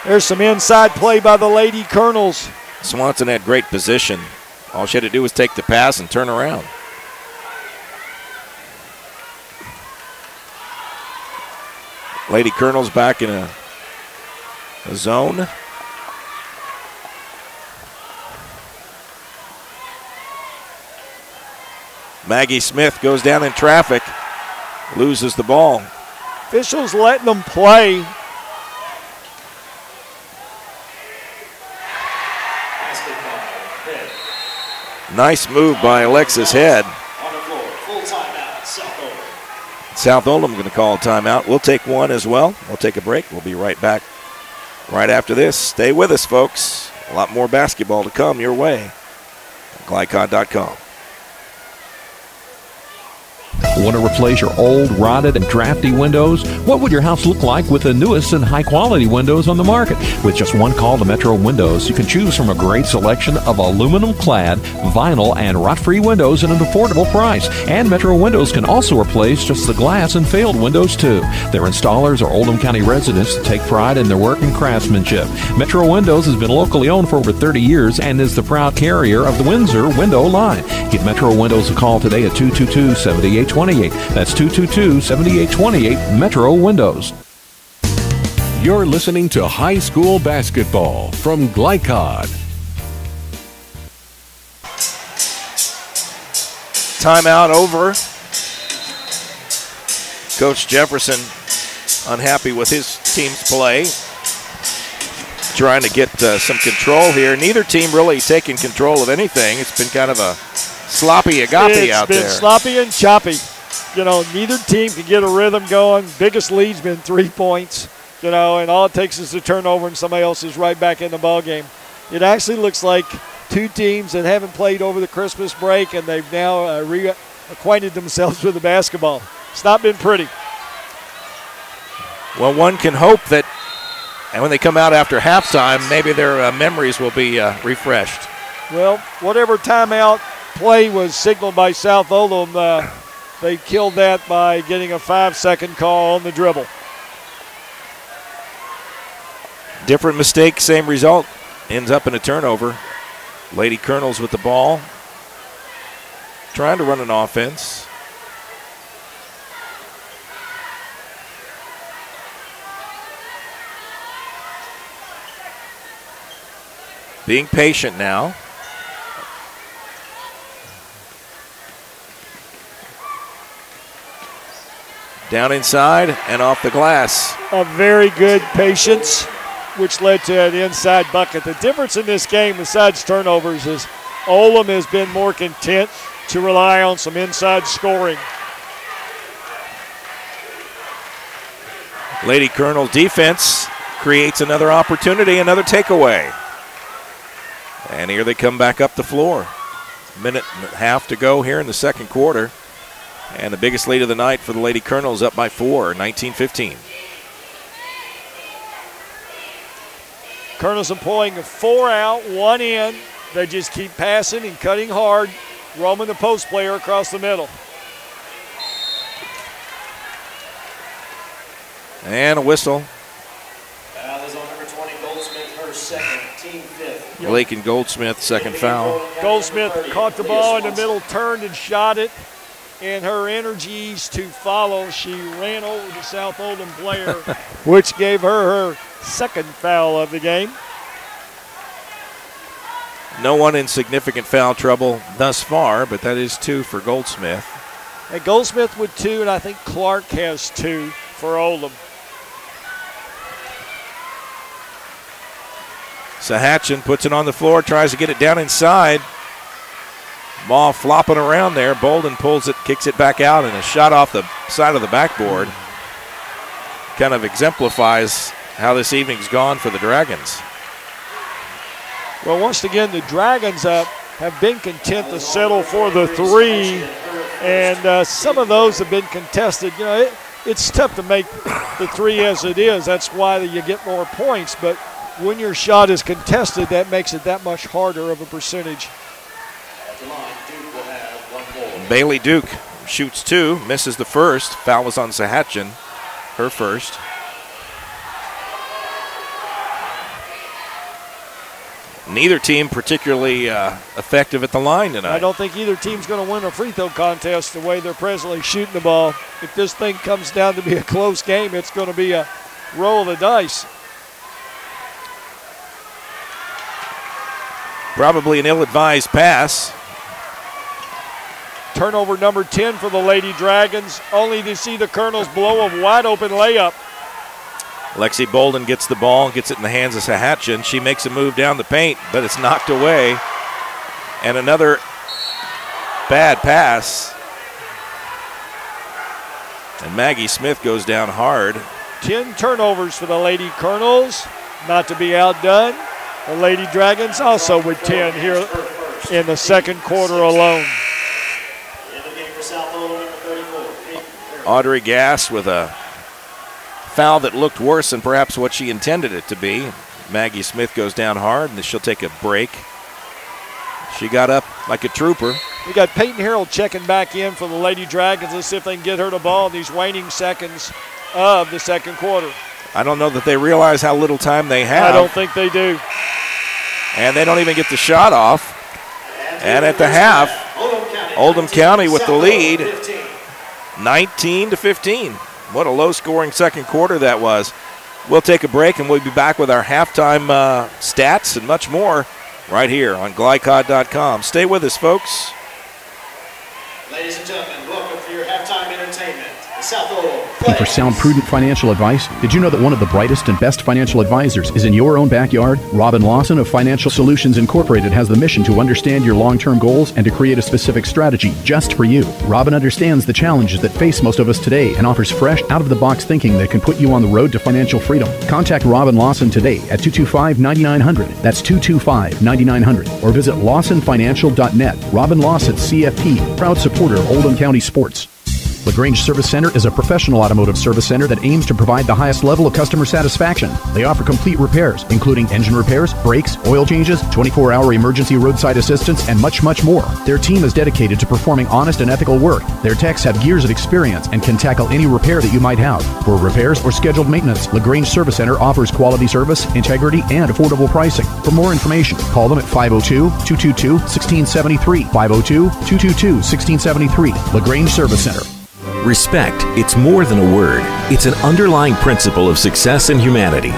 There's some inside play by the Lady Colonels. Swanson had great position. All she had to do was take the pass and turn around. Lady Colonels back in a zone. Maggie Smith goes down in traffic, loses the ball. Officials letting them play. Nice move by Alexis Head. South Oldham going to call a timeout. We'll take one as well. We'll take a break. We'll be right back right after this. Stay with us, folks. A lot more basketball to come your way. Glycod.com. Want to replace your old, rotted, and drafty windows? What would your house look like with the newest and high-quality windows on the market? With just one call to Metro Windows, you can choose from a great selection of aluminum-clad, vinyl, and rot-free windows at an affordable price. And Metro Windows can also replace just the glass and failed windows, too. Their installers are Oldham County residents that take pride in their work and craftsmanship. Metro Windows has been locally owned for over 30 years and is the proud carrier of the Windsor window line. Give Metro Windows a call today at 222-7828. That's 222-7828, Metro Windows. You're listening to high school basketball from Glycod. Timeout over. Coach Jefferson unhappy with his team's play. Trying to get some control here. Neither team really taking control of anything. It's been kind of a sloppy agape out there. It's been sloppy and choppy. You know, neither team can get a rhythm going. Biggest lead's been 3 points, you know, and all it takes is a turnover and somebody else is right back in the ball game. It actually looks like two teams that haven't played over the Christmas break, and they've now reacquainted themselves with the basketball. It's not been pretty. Well, one can hope that, and when they come out after halftime, maybe their memories will be refreshed. Well, whatever timeout play was signaled by South Oldham, they killed that by getting a 5-second call on the dribble. Different mistake, same result. Ends up in a turnover. Lady Colonels with the ball. Trying to run an offense. Being patient now. Down inside and off the glass. A very good patience, which led to an inside bucket. The difference in this game, besides turnovers, is Oldham has been more content to rely on some inside scoring. Lady Colonel defense creates another opportunity, another takeaway. And here they come back up the floor. Minute and a half to go here in the second quarter. And the biggest lead of the night for the Lady Colonels up by 4, 19-15. Colonels employing a 4 out, 1 in. They just keep passing and cutting hard, roaming the post player across the middle. And a whistle. Foul is on number 20, Goldsmith, her second, team fifth. Blake and Goldsmith, second foul. Goldsmith caught the ball in the middle, turned and shot it. In her energies to follow, she ran over the South Oldham player, which gave her second foul of the game. No one in significant foul trouble thus far, but that is 2 for Goldsmith. And Goldsmith with 2, and I think Clark has 2 for Oldham. Sahatchin puts it on the floor, tries to get it down inside. Ball flopping around there. Bolden pulls it, kicks it back out, and a shot off the side of the backboard. Kind of exemplifies how this evening's gone for the Dragons. Well, once again, the Dragons have been content to settle for the 3, and some of those have been contested. You know, it's tough to make the 3 as it is. That's why you get more points, but when your shot is contested, that makes it that much harder of a percentage. Bailey Duke shoots 2, misses the first. Foul was on Sahatchin, her first. Neither team particularly effective at the line tonight. I don't think either team's going to win a free throw contest the way they're presently shooting the ball. If this thing comes down to be a close game, it's going to be a roll of the dice. Probably an ill-advised pass. Turnover number 10 for the Lady Dragons, only to see the Colonels blow a wide-open layup. Lexi Bolden gets the ball, gets it in the hands of Sahatchin. She makes a move down the paint, but it's knocked away. And another bad pass. And Maggie Smith goes down hard. 10 turnovers for the Lady Colonels, not to be outdone. The Lady Dragons also with 10 here in the second quarter alone. Audrey Gass with a foul that looked worse than perhaps what she intended it to be. Maggie Smith goes down hard, and she'll take a break. She got up like a trooper. We got Peyton Harrell checking back in for the Lady Dragons. Let's see if they can get her the ball in these waning seconds of the second quarter. I don't know that they realize how little time they have. I don't think they do. And they don't even get the shot off. And at the half, Oldham County with the lead, 19-15. What a low-scoring second quarter that was. We'll take a break, and we'll be back with our halftime stats and much more right here on glycod.com. Stay with us, folks. Ladies and gentlemen, welcome for your halftime entertainment. The South Oldham. And for sound, prudent financial advice, did you know that one of the brightest and best financial advisors is in your own backyard? Robin Lawson of Financial Solutions Incorporated has the mission to understand your long-term goals and to create a specific strategy just for you. Robin understands the challenges that face most of us today and offers fresh, out-of-the-box thinking that can put you on the road to financial freedom. Contact Robin Lawson today at 225-9900. That's 225-9900. Or visit lawsonfinancial.net. Robin Lawson, CFP, proud supporter of Oldham County sports. Lagrange Service Center is a professional automotive service center that aims to provide the highest level of customer satisfaction. They offer complete repairs, including engine repairs, brakes, oil changes, 24-hour emergency roadside assistance, and much, much more. Their team is dedicated to performing honest and ethical work. Their techs have years of experience and can tackle any repair that you might have. For repairs or scheduled maintenance, Lagrange Service Center offers quality service, integrity, and affordable pricing. For more information, call them at 502-222-1673. 502-222-1673. Lagrange Service Center. Respect, it's more than a word. It's an underlying principle of success and humanity.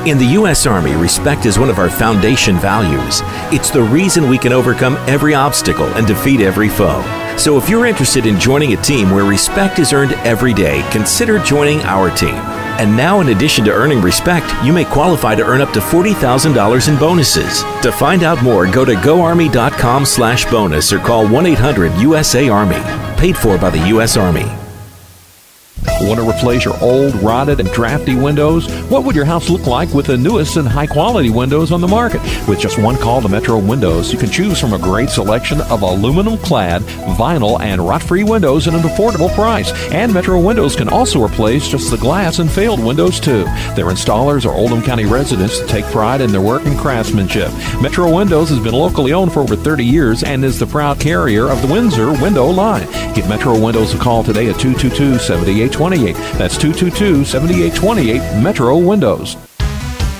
In the U.S. Army, respect is one of our foundation values. It's the reason we can overcome every obstacle and defeat every foe. So if you're interested in joining a team where respect is earned every day, consider joining our team. And now, in addition to earning respect, you may qualify to earn up to $40,000 in bonuses. To find out more, go to goarmy.com/bonus or call 1-800-USA-ARMY. Paid for by the U.S. Army. Want to replace your old, rotted, and drafty windows? What would your house look like with the newest and high-quality windows on the market? With just one call to Metro Windows, you can choose from a great selection of aluminum-clad, vinyl, and rot-free windows at an affordable price. And Metro Windows can also replace just the glass and failed windows, too. Their installers are Oldham County residents that take pride in their work and craftsmanship. Metro Windows has been locally owned for over 30 years and is the proud carrier of the Windsor window line. Give Metro Windows a call today at 222-7828. That's 222-7828 Metro Windows.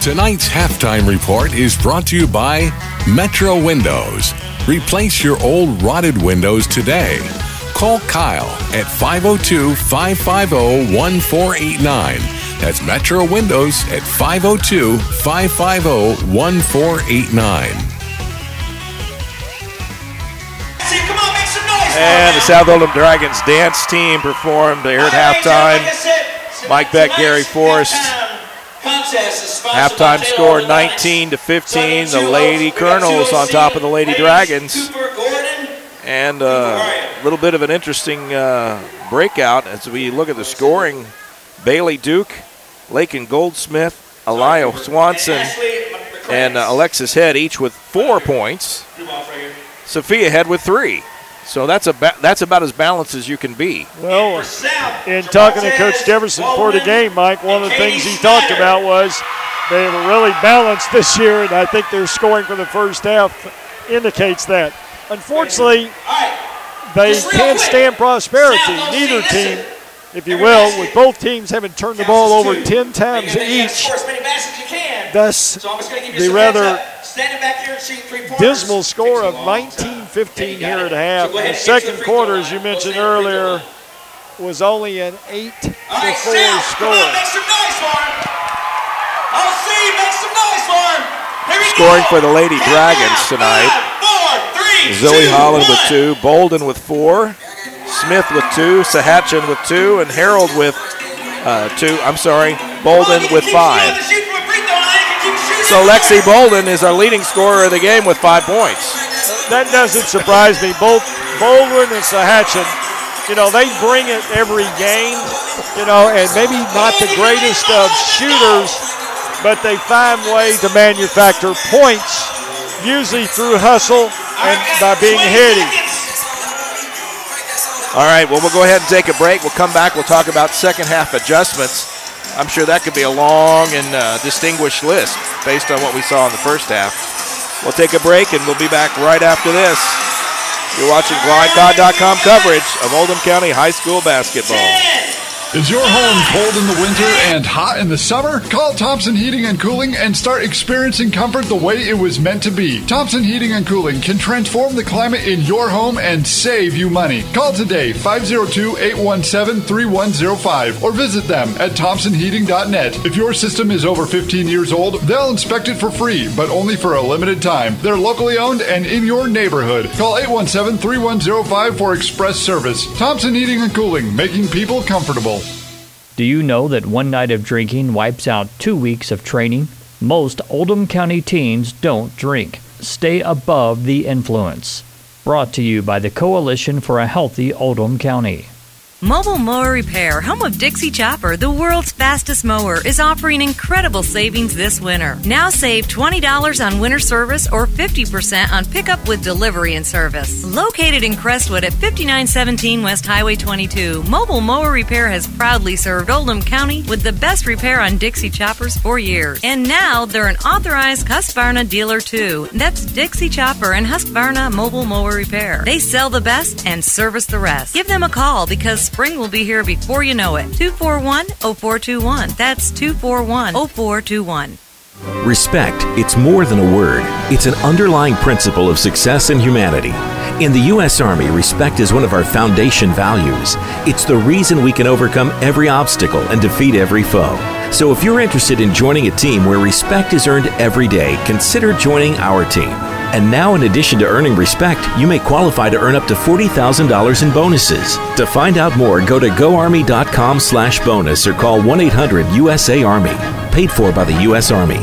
Tonight's halftime report is brought to you by Metro Windows. Replace your old rotted windows today. Call Kyle at 502-550-1489. That's Metro Windows at 502-550-1489. And the South Oldham Dragons dance team performed here at halftime. Mike Beck, Gary Forrest. Halftime score 19-15. The Lady Colonels on top of the Lady Dragons. And a little bit of an interesting breakout as we look at the scoring. Bailey Duke, Lakin Goldsmith, Elia Swanson, and Alexis Head each with 4 points. Sophia Head with 3. So that's about as balanced as you can be. Well, in talking to Coach Jefferson for the game, Mike, one of the things he talked about was they were really balanced this year, and I think their scoring for the first half indicates that. Unfortunately, they can't stand prosperity. Neither team, if you will, with both teams having turned the ball over 10 times each. Thus, the rather dismal score of 19-15 here at half. The second quarter, as you mentioned earlier, was only an 8-4 score. Scoring for the Lady Dragons tonight. Zoe Holland with 2, Bolden with 4, Smith with 2, Sahatchin with 2, and Harold with 2. Bolden with 5. So Lexi Bolden is our leading scorer of the game with 5 points. That doesn't surprise me. Both Bolden and Sahatchin, they bring it every game, and maybe not the greatest of shooters, but they find ways to manufacture points, usually through hustle and by being heady. All right, well, we'll go ahead and take a break. We'll come back. We'll talk about second half adjustments. I'm sure that could be a long and distinguished list based on what we saw in the first half. We'll take a break, and we'll be back right after this. You're watching GlideCod.com coverage of Oldham County High School basketball. Is your home cold in the winter and hot in the summer? Call Thompson Heating and Cooling and start experiencing comfort the way it was meant to be. Thompson Heating and Cooling can transform the climate in your home and save you money. Call today, 502-817-3105, or visit them at thompsonheating.net. If your system is over 15 years old, they'll inspect it for free, but only for a limited time. They're locally owned and in your neighborhood. Call 817-3105 for express service. Thompson Heating and Cooling, making people comfortable. Do you know that one night of drinking wipes out 2 weeks of training? Most Oldham County teens don't drink. Stay above the influence. Brought to you by the Coalition for a Healthy Oldham County. Mobile Mower Repair, home of Dixie Chopper, the world's fastest mower, is offering incredible savings this winter. Now save $20 on winter service or 50% on pickup with delivery and service. Located in Crestwood at 5917 West Highway 22, Mobile Mower Repair has proudly served Oldham County with the best repair on Dixie Choppers for years. And now they're an authorized Husqvarna dealer too. That's Dixie Chopper and Husqvarna Mobile Mower Repair. They sell the best and service the rest. Give them a call because spring will be here before you know it. 241-0421. That's 241-0421. Respect, it's more than a word. It's an underlying principle of success and humanity. In the U.S. Army, respect is one of our foundation values. It's the reason we can overcome every obstacle and defeat every foe. So if you're interested in joining a team where respect is earned every day, consider joining our team. And now, in addition to earning respect, you may qualify to earn up to $40,000 in bonuses. To find out more, go to goarmy.com/bonus or call 1-800-USA-ARMY. Paid for by the U.S. Army.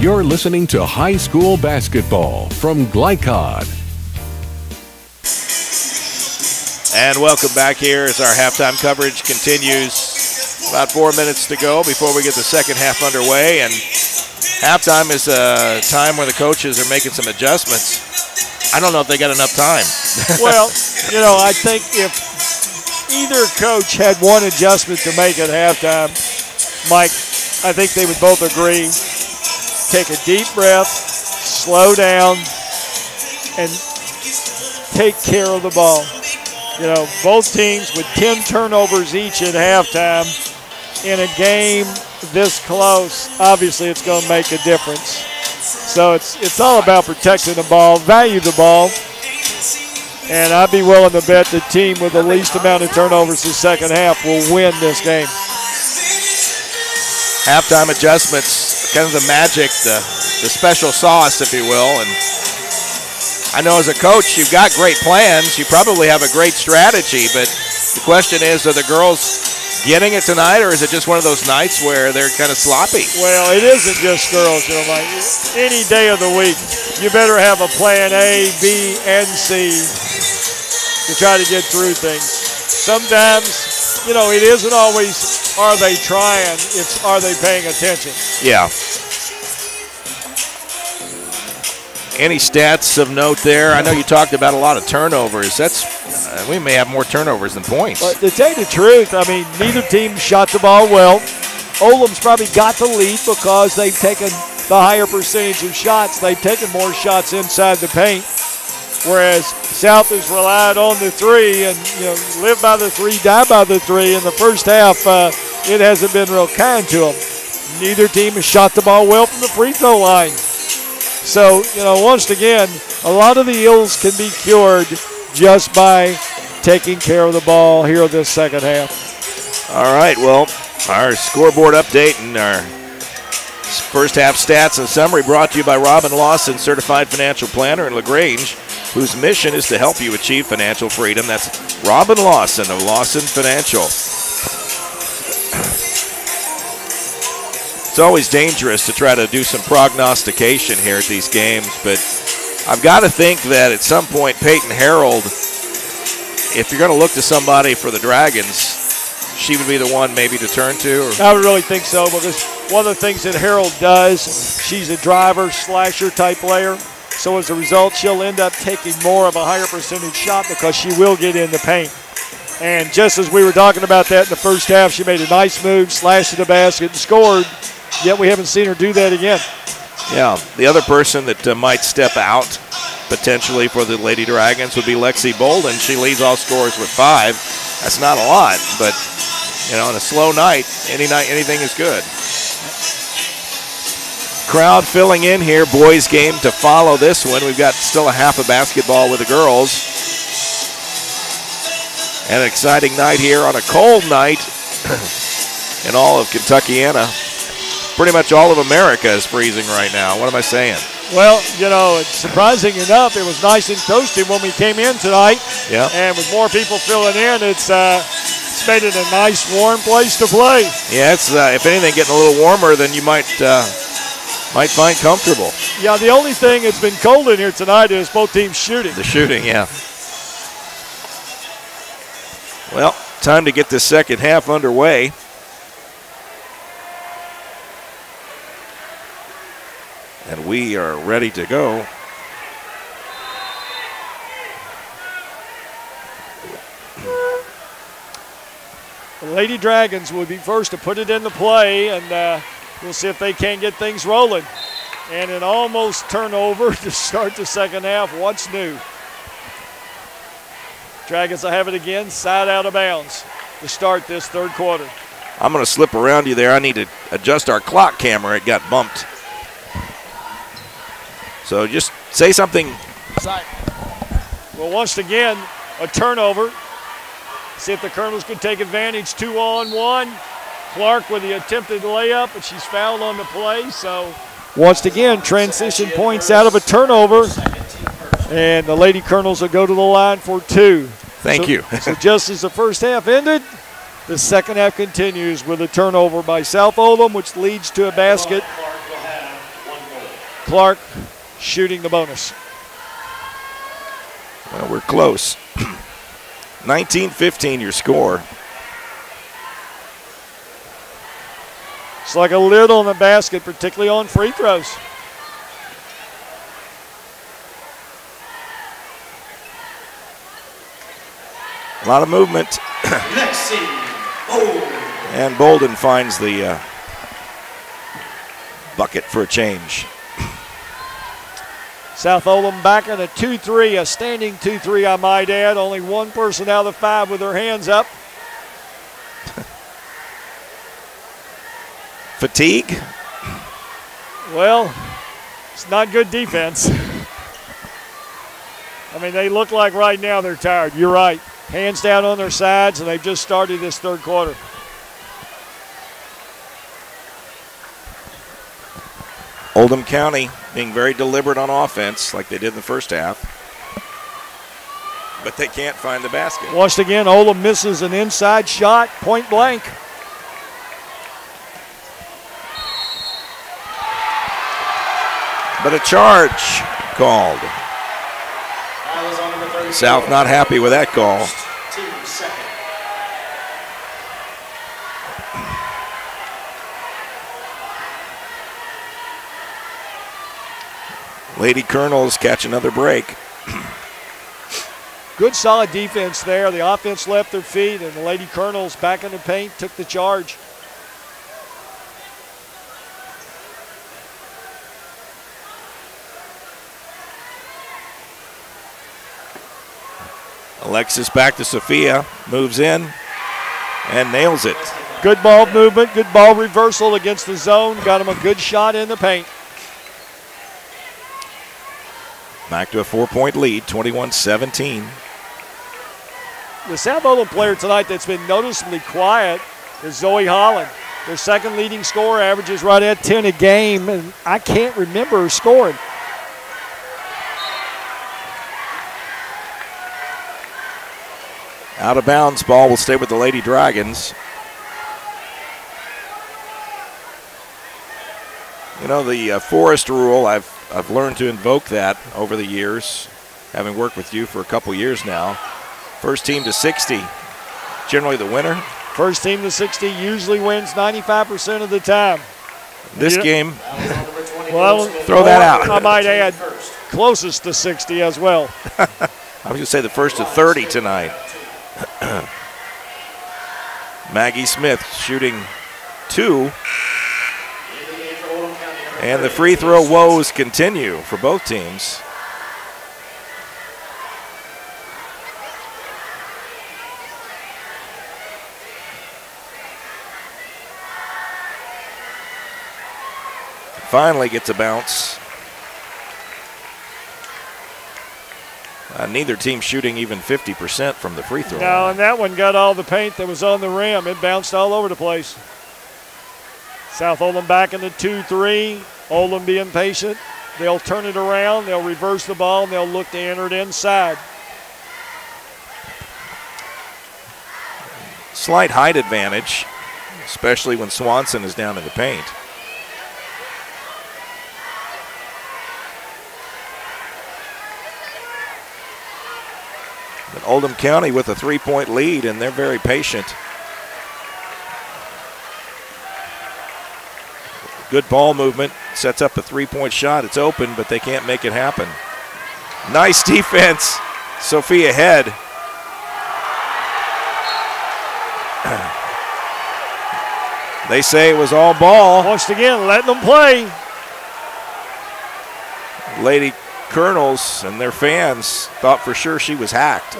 You're listening to High School Basketball from Glycod. And welcome back here as our halftime coverage continues. About 4 minutes to go before we get the second half underway. And halftime is a time where the coaches are making some adjustments. I don't know if they got enough time. Well, I think if either coach had one adjustment to make at halftime, Mike, I think they would both agree. Take a deep breath, slow down, and take care of the ball. Both teams with 10 turnovers each at halftime in a game this close, obviously it's going to make a difference. So it's all about protecting the ball, value the ball, and I'd be willing to bet the team with the least amount of turnovers the second half will win this game. Halftime adjustments, kind of the magic, the special sauce, if you will. And I know as a coach, you've got great plans. You probably have a great strategy, but the question is, are the girls getting it tonight, or is it just one of those nights where they're kind of sloppy? Well, it isn't just girls, Mike. Any day of the week, you better have a plan A, B, and C to try to get through things. Sometimes, it isn't always are they trying, it's are they paying attention. Yeah. Any stats of note there? I know you talked about a lot of turnovers. We may have more turnovers than points. But to tell you the truth, neither team shot the ball well. Oldham's probably got the lead because they've taken the higher percentage of shots. They've taken more shots inside the paint, whereas South has relied on the three and live by the three, die by the three. In the first half, it hasn't been real kind to them. Neither team has shot the ball well from the free throw line. So, once again, a lot of the ills can be cured just by taking care of the ball here this second half. All right, well, our scoreboard update and our first half stats and summary brought to you by Robin Lawson, Certified Financial Planner in Lagrange, whose mission is to help you achieve financial freedom. That's Robin Lawson of Lawson Financial. It's always dangerous to try to do some prognostication here at these games, but I've got to think that at some point Peyton Harold, if you're going to look to somebody for the Dragons, she would be the one maybe to turn to? Or? I would really think so, because one of the things that Harold does, she's a driver, slasher type player. So as a result, she'll end up taking more of a higher percentage shot because she will get in the paint. And just as we were talking about that in the first half, she made a nice move, slashed to the basket, and scored. Yet we haven't seen her do that again. Yeah, the other person that might step out potentially for the Lady Dragons would be Lexi Bolden. She leads all scorers with 5. That's not a lot, but on a slow night, anything is good. Crowd filling in here. Boys game to follow this one. We've got still a half of basketball with the girls. And an exciting night here on a cold night in all of Kentuckiana. Pretty much all of America is freezing right now. What am I saying? Well, it's surprising enough, it was nice and toasty when we came in tonight. Yeah. And with more people filling in, it's made it a nice, warm place to play. Yeah, it's if anything, getting a little warmer than you might find comfortable. Yeah, the only thing that's been cold in here tonight is both teams shooting. The shooting, yeah. Well, time to get this second half underway. And we are ready to go. The Lady Dragons will be first to put it into play, and we'll see if they can get things rolling. And an almost turnover to start the second half. What's new? Dragons will have it again, side out of bounds to start this third quarter. I'm going to slip around you there. I need to adjust our clock camera. It got bumped. So just say something. Well, once again, a turnover. See if the Colonels can take advantage. 2-on-1. Clark with the attempted layup, but she's fouled on the play. So once again, transition points out of a turnover. And the Lady Colonels will go to the line for 2. Thank you. So just as the first half ended, the second half continues with a turnover by South Oldham, which leads to a basket. Clark shooting the bonus. Well, we're close. 19-15 your score. It's like a lid on the basket, particularly on free throws. A lot of movement. Next scene, And Bolden finds the bucket for a change. South Oldham back in a 2-3, a standing 2-3, I might add. Only one person out of the 5 with their hands up. Fatigue? Well, it's not good defense. I mean, they look like right now they're tired. You're right. Hands down on their sides, and they've just started this third quarter. Oldham County being very deliberate on offense like they did in the first half. But they can't find the basket. Once again, Oldham misses an inside shot, point blank. But a charge called. South not happy with that call. Lady Colonels catch another break. Good solid defense there. The offense left their feet, and the Lady Colonels back in the paint took the charge. Alexis back to Sophia, moves in and nails it. Good ball movement, good ball reversal against the zone. Got him a good shot in the paint. Back to a 4-point lead, 21-17. The South Oldham player tonight that's been noticeably quiet is Zoe Holland. Their second leading scorer, averages right at 10 a game, and I can't remember her scoring. Out of bounds, ball will stay with the Lady Dragons. You know, the Forest rule, I've learned to invoke that over the years, having worked with you for a couple years now. First team to 60, generally the winner. First team to 60 usually wins 95% of the time. This game, well, throw that out. I might add, closest to 60 as well. I was going to say the first to 30 tonight. Maggie Smith shooting 2. And the free throw woes continue for both teams. Finally gets a bounce. Neither team shooting even 50% from the free throw line. No, and that one got all the paint that was on the rim. It bounced all over the place. South Oldham back in the 2-3. Oldham being patient. They'll turn it around. They'll reverse the ball, and they'll look to enter it inside. Slight height advantage, especially when Swanson is down in the paint. But Oldham County with a 3-point lead, and they're very patient. Good ball movement, sets up a 3-point shot. It's open, but they can't make it happen. Nice defense, Sophia Head. They say it was all ball. Once again, letting them play. Lady Colonels and their fans thought for sure she was hacked.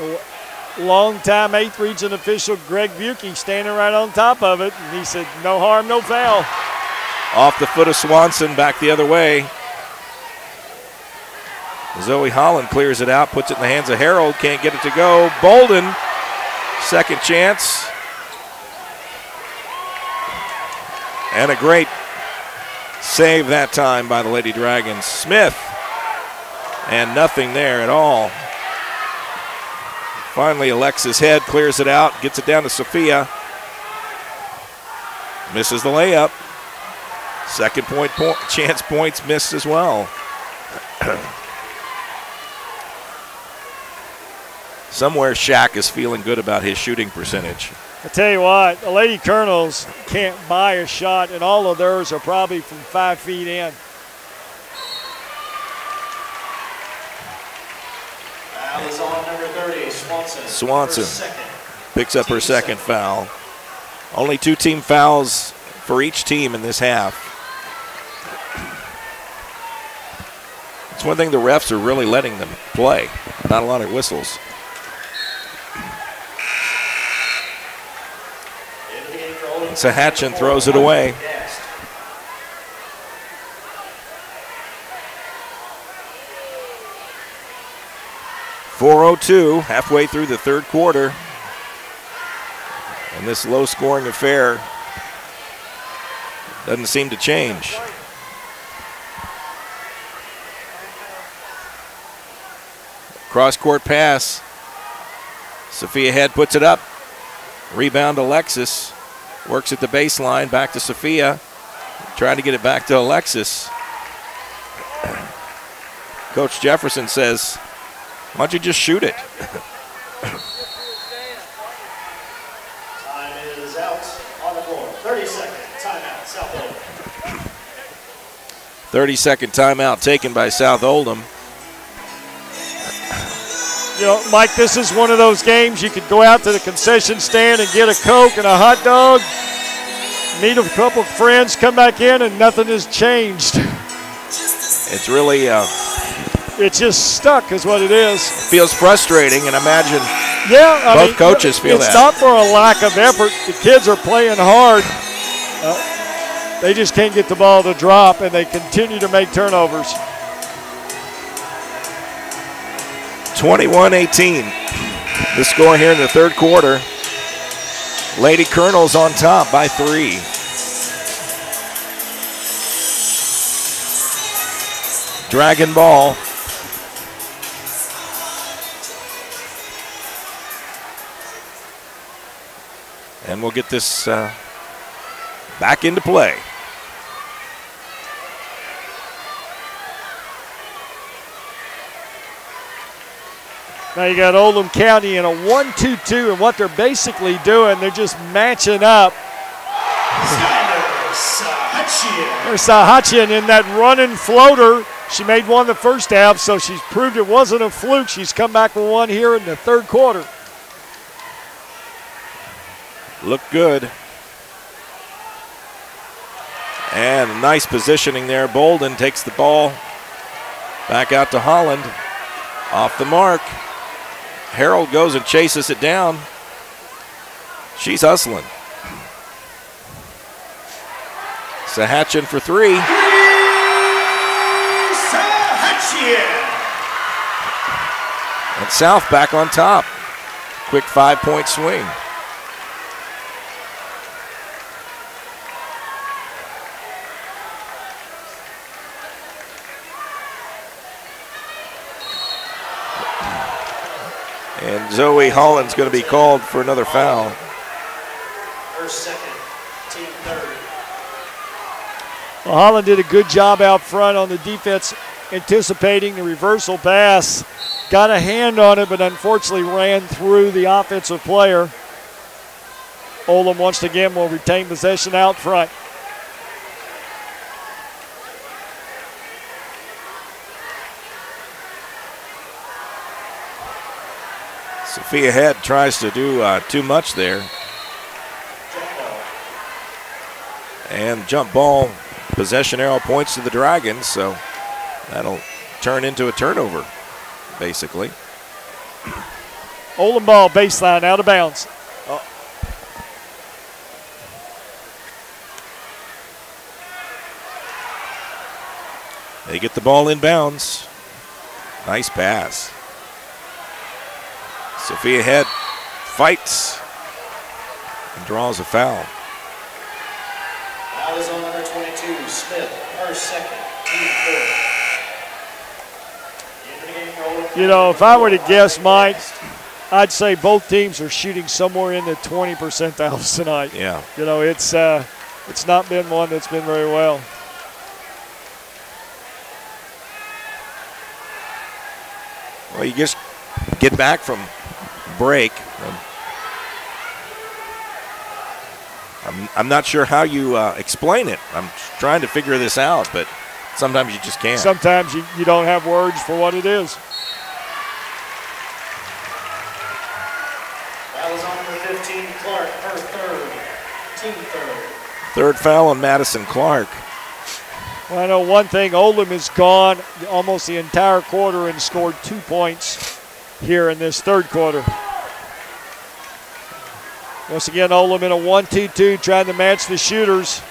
Long-time 8th region official Greg Bukey standing right on top of it, and he said, no harm, no foul. Off the foot of Swanson, back the other way. Zoe Holland clears it out, puts it in the hands of Harold, can't get it to go. Bolden, second chance. And a great save that time by the Lady Dragons. Smith. And nothing there at all. Finally, Alexis Head clears it out, gets it down to Sophia. Misses the layup. Second chance points missed as well. Somewhere Shaq is feeling good about his shooting percentage. I tell you what, the Lady Colonels can't buy a shot, and all of theirs are probably from 5 feet in. Foul is on number 30, Swanson. Swanson picks up her second foul. Only 2 team fouls for each team in this half. It's one thing the refs are really letting them play. Not a lot of whistles. Sahatchin throws it away. .402 halfway through the third quarter. And this low-scoring affair doesn't seem to change. Cross-court pass. Sophia Head puts it up. Rebound Alexis. Works at the baseline, back to Sophia. Trying to get it back to Alexis. Coach Jefferson says, why don't you just shoot it? Time is out on the floor. 30-second timeout, South Oldham. 30-second timeout taken by South Oldham. You know, Mike, this is one of those games you could go out to the concession stand and get a Coke and a hot dog, meet a couple of friends, come back in, and nothing has changed. It's really... it's just stuck is what it is. Feels frustrating, and imagine both coaches feel that. It's not for a lack of effort. The kids are playing hard. They just can't get the ball to drop, and they continue to make turnovers. 21-18. The score here in the third quarter. Lady Colonels on top by 3. Dragon ball. And we'll get this back into play. Now you got Oldham County in a 1-2-2, and what they're basically doing, they're just matching up. There's Sahatchin in that running floater. She made one the first half, so she's proved it wasn't a fluke. She's come back with one here in the third quarter. Look good. And nice positioning there. Bolden takes the ball back out to Holland. Off the mark. Harold goes and chases it down. She's hustling. Sahatchin for 3. And South back on top. Quick 5-point swing. And Zoe Holland's going to be called for another foul. Her second, team third. Well, Holland did a good job out front on the defense, anticipating the reversal pass. Got a hand on it, but unfortunately ran through the offensive player. Oldham once again will retain possession out front. Sophia Head tries to do too much there. And jump ball, possession arrow points to the Dragons, so that'll turn into a turnover, basically. Oldham ball, baseline, out of bounds. They get the ball in bounds. Nice pass. Sophia Head fights and draws a foul. Foul Foul is on number 22, Smith. First, second, team fourth. You know, if I were to guess, Mike, I'd say both teams are shooting somewhere in the 20 percentiles tonight. Yeah. You know, it's not been one that's been very well. Well, you just get back from break. I'm not sure how you explain it. I'm trying to figure this out, but sometimes you just can't. Sometimes you don't have words for what it is. Foul is on number 15, Clark, her third, team third. Third foul on Madison Clark. Well, I know one thing, Oldham has gone almost the entire quarter and scored 2 points here in this third quarter. Once again, Oldham in a 1-2-2 trying to match the shooters.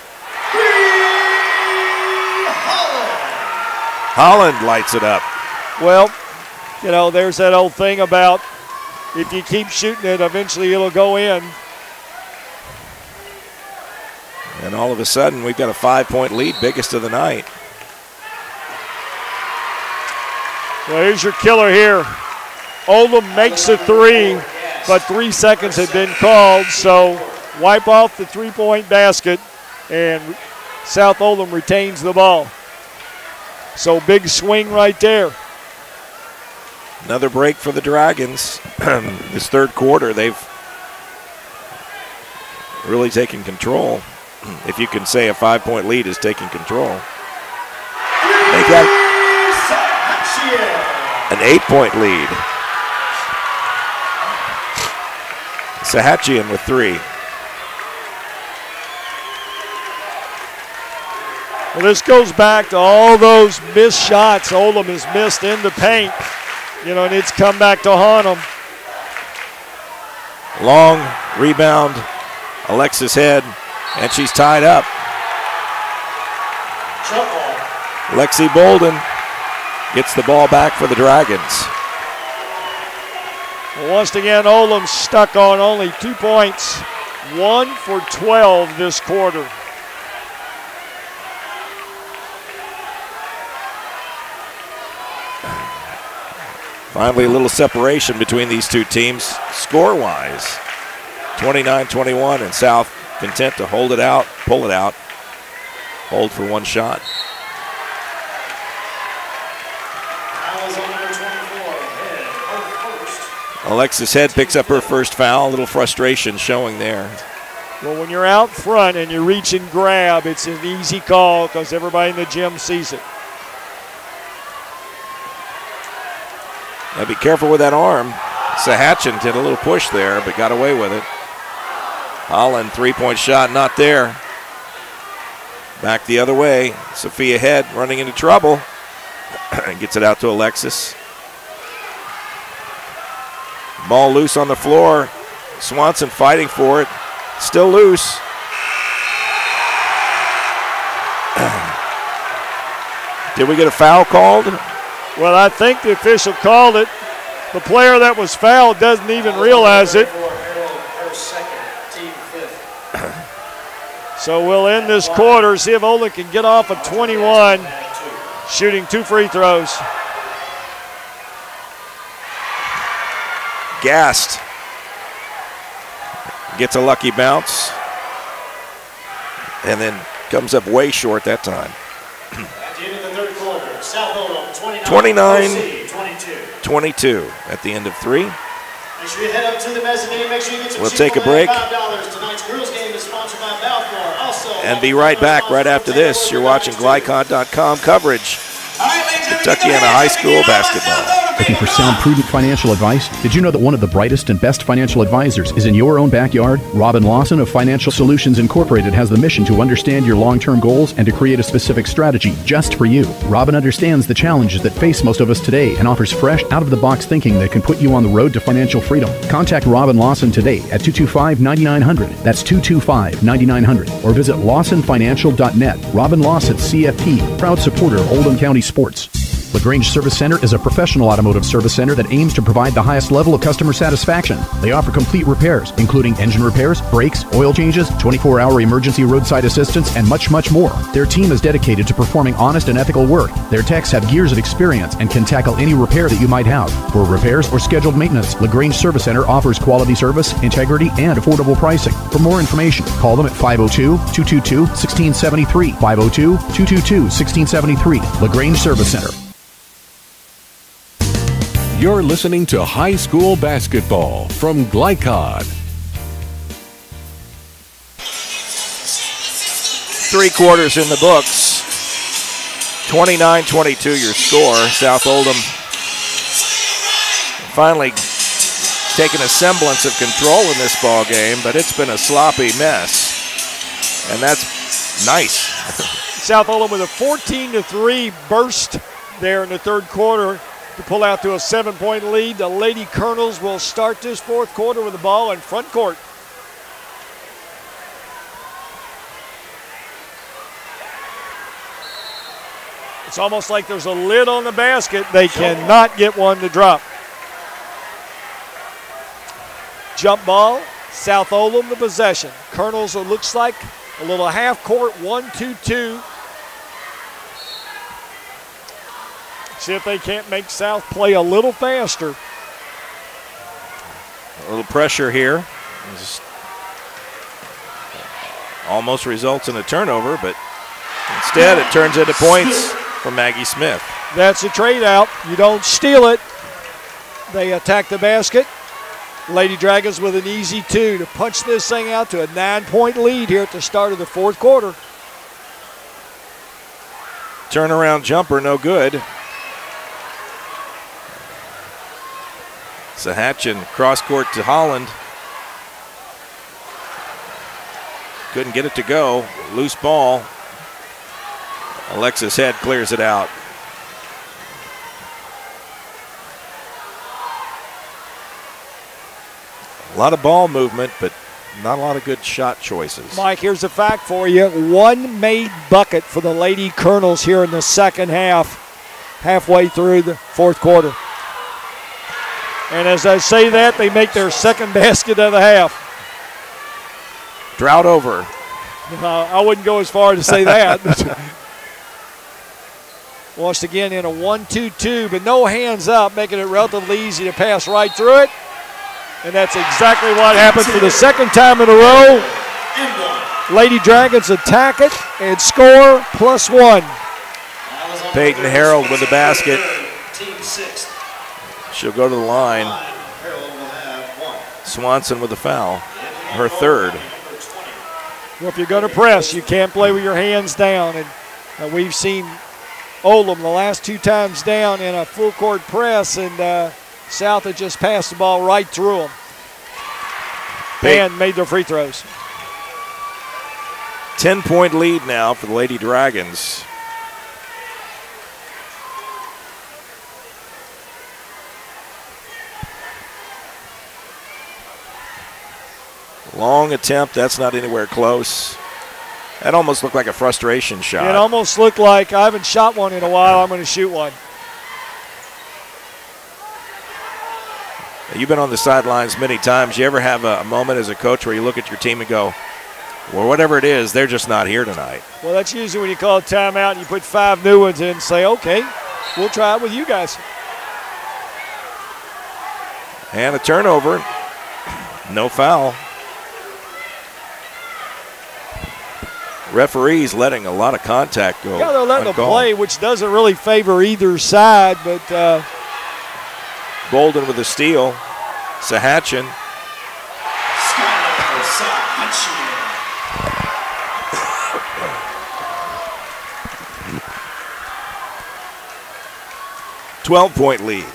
Holland lights it up. Well, you know, there's that old thing about if you keep shooting it, eventually it'll go in. And all of a sudden, we've got a 5-point lead, biggest of the night. Well, here's your killer here. Oldham makes a three, but 3 seconds had been called, so wipe off the three-point basket, and South Oldham retains the ball. So big swing right there. Another break for the Dragons. This third quarter, they've really taken control. If you can say a 5-point lead is taking control. They got an 8-point lead. Sahachian with 3. Well, this goes back to all those missed shots Oldham has missed in the paint. You know, and it's come back to haunt them. Long rebound, Alexis Head, and she's tied up. Lexi Bolden gets the ball back for the Dragons. Well, once again, Oldham stuck on only 2 points. 1 for 12 this quarter. Finally, a little separation between these two teams score-wise. 29-21, and South content to hold it out, pull it out, hold for one shot. Alexis Head picks up her first foul. A little frustration showing there. Well, when you're out front and you reach and grab, it's an easy call because everybody in the gym sees it. Now be careful with that arm. Sahatchin did a little push there, but got away with it. Holland, three-point shot, not there. Back the other way. Sophia Head running into trouble. Gets it out to Alexis. Ball loose on the floor. Swanson fighting for it. Still loose. Did we get a foul called? Well, I think the official called it. The player that was fouled doesn't even realize it. So we'll end this quarter, see if Oldham can get off of 21, shooting 2 free throws. Gast gets a lucky bounce and then comes up way short that time. At the end of the third quarter, South Oldham 22 at the end of 3. Make sure you head up to the mezzanine. Make sure you get some. We'll take a break. $5. Tonight's girls game is sponsored by Balfour. Also, and be right back right after this. You're watching Glycod.com coverage. Kentuckiana High School basketball. Looking for sound, prudent financial advice? Did you know that one of the brightest and best financial advisors is in your own backyard? Robin Lawson of Financial Solutions Incorporated has the mission to understand your long-term goals and to create a specific strategy just for you. Robin understands the challenges that face most of us today and offers fresh, out-of-the-box thinking that can put you on the road to financial freedom. Contact Robin Lawson today at 225-9900. That's 225-9900. Or visit lawsonfinancial.net. Robin Lawson, CFP, proud supporter of Oldham County sports. Lagrange Service Center is a professional automotive service center that aims to provide the highest level of customer satisfaction. They offer complete repairs, including engine repairs, brakes, oil changes, 24-hour emergency roadside assistance, and much, much more. Their team is dedicated to performing honest and ethical work. Their techs have years of experience and can tackle any repair that you might have. For repairs or scheduled maintenance, Lagrange Service Center offers quality service, integrity, and affordable pricing. For more information, call them at 502-222-1673. 502-222-1673. Lagrange Service Center. You're listening to High School Basketball from Glycod. 3 quarters in the books. 29-22 your score. South Oldham finally taking a semblance of control in this ball game, but it's been a sloppy mess, and that's nice. South Oldham with a 14-3 burst there in the third quarter to pull out to a 7-point lead. The Lady Colonels will start this fourth quarter with the ball in front court. It's almost like there's a lid on the basket. They cannot get one to drop. Jump ball, South Oldham the possession. Colonels, it looks like a little half-court 1-2-2. See if they can't make South play a little faster. A little pressure here. Almost results in a turnover, but instead it turns into points for Maggie Smith. That's a trade out. You don't steal it. They attack the basket. Lady Dragons with an easy 2 to punch this thing out to a 9-point lead here at the start of the fourth quarter. Turnaround jumper, no good. Sahatchin cross court to Holland. Couldn't get it to go. Loose ball. Alexis Head clears it out. A lot of ball movement, but not a lot of good shot choices. Mike, here's a fact for you. 1 made bucket for the Lady Colonels here in the second half, halfway through the fourth quarter. And as I say that, they make their second basket of the half. Drought over. I wouldn't go as far to say that. Once again in a 1-2-2, but no hands up, making it relatively easy to pass right through it. And that's exactly what happened for the second time in a row. Lady Dragons attack it and score +1. Peyton Harold with the basket. She'll go to the line. Swanson with the foul, her third. Well, if you're going to press, you can't play with your hands down. And we've seen Oldham the last 2 times down in a full court press, and South had just passed the ball right through them and made their free throws. 10-point lead now for the Lady Dragons. Long attempt, that's not anywhere close. That almost looked like a frustration shot. It almost looked like I haven't shot one in a while, I'm going to shoot one. You've been on the sidelines many times. You ever have a moment as a coach where you look at your team and go, well, whatever it is, they're just not here tonight? Well, that's usually when you call a timeout and you put 5 new ones in and say, okay, we'll try it with you guys. And a turnover. No foul. Referees letting a lot of contact go. Yeah, they're letting them play, which doesn't really favor either side, but Bolden with the steal. Sahatchin. 12-point lead.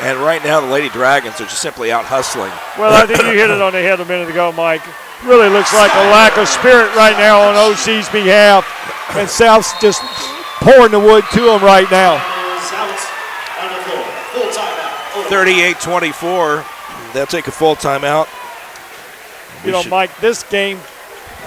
And right now, the Lady Dragons are just simply out hustling. Well, I think you hit it on the head a minute ago, Mike. Really looks like a lack of spirit right now on OC's behalf. and South's just pouring the wood to them right now. Is out on the floor. Full timeout. 38-24. They'll take a full timeout. You know, Mike, this game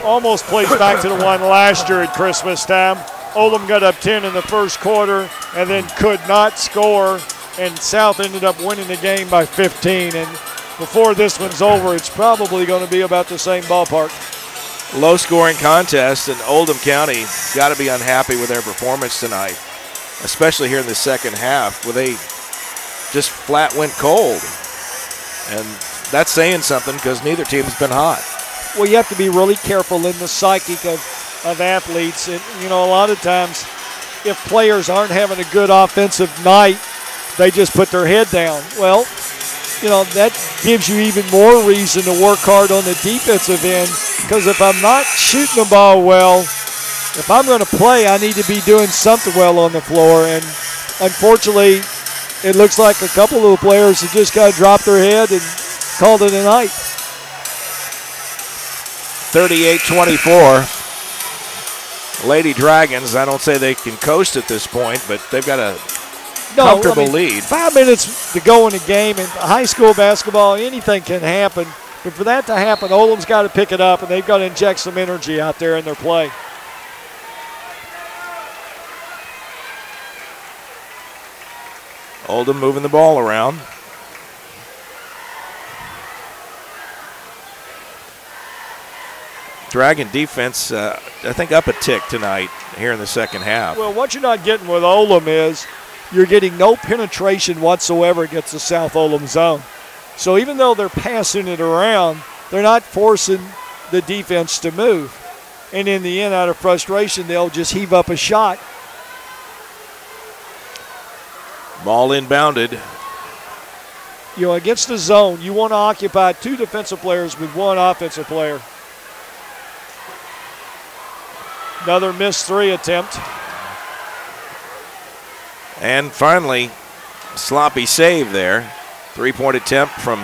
almost plays back to the one last year at Christmas time. Oldham got up 10 in the first quarter and then could not score, and South ended up winning the game by 15. And before this one's over, it's probably going to be about the same ballpark. Low-scoring contest, and Oldham County got to be unhappy with their performance tonight, especially here in the second half, where they just flat went cold. And that's saying something because neither team has been hot. Well, you have to be really careful in the psychic of athletes. And, you know, a lot of times if players aren't having a good offensive night, they just put their head down. Well, you know, that gives you even more reason to work hard on the defensive end, because if I'm not shooting the ball well, if I'm going to play, I need to be doing something well on the floor. And unfortunately, it looks like a couple of the players have just got to drop their head and called it a night. 38-24. Lady Dragons, I don't say they can coast at this point, but they've got a comfortable lead. 5 minutes to go in the game, and high school basketball, anything can happen. But for that to happen, Oldham's got to pick it up, and they've got to inject some energy out there in their play. Oldham moving the ball around. Dragon defense, I think, up a tick tonight here in the second half. Well, what you're not getting with Oldham is you're getting no penetration whatsoever against the South Oldham zone. So even though they're passing it around, they're not forcing the defense to move. And in the end, out of frustration, they'll just heave up a shot. Ball inbounded. You know, against the zone, you want to occupy two defensive players with one offensive player. Another missed three attempt. And finally, sloppy save there. Three-point attempt from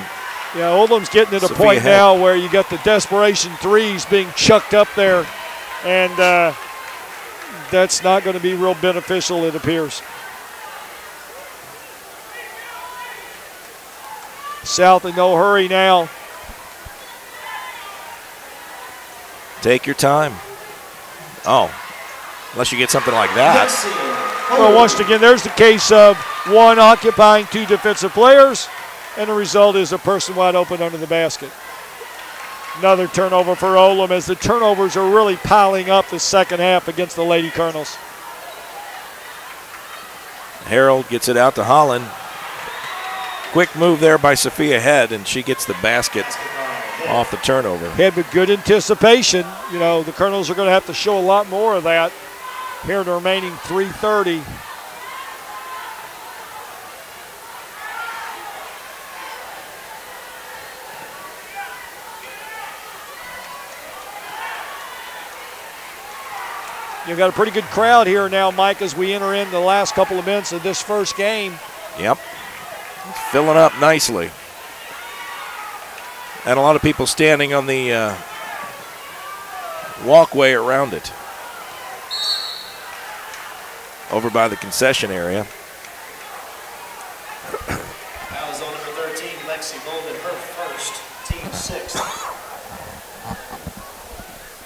Yeah, Oldham's getting to the Sophia point Head. now where you got the desperation threes being chucked up there. And that's not going to be real beneficial, it appears. South in no hurry now. Take your time. Oh, unless you get something like that. Well, once again, there's the case of one occupying two defensive players, and the result is a person wide open under the basket. Another turnover for Oldham, as the turnovers are really piling up the second half against the Lady Colonels. Harold gets it out to Holland. Quick move there by Sophia Head, and she gets the basket off the turnover. Head with good anticipation. You know, the Colonels are going to have to show a lot more of that here in the remaining 3:30. You've got a pretty good crowd here now, Mike, as we enter in the last couple of minutes of this first game. Yep. It's filling up nicely. And a lot of people standing on the walkway around it. Over by the concession area. Foul is on number 13, Lexi Bolden, her first, team sixth.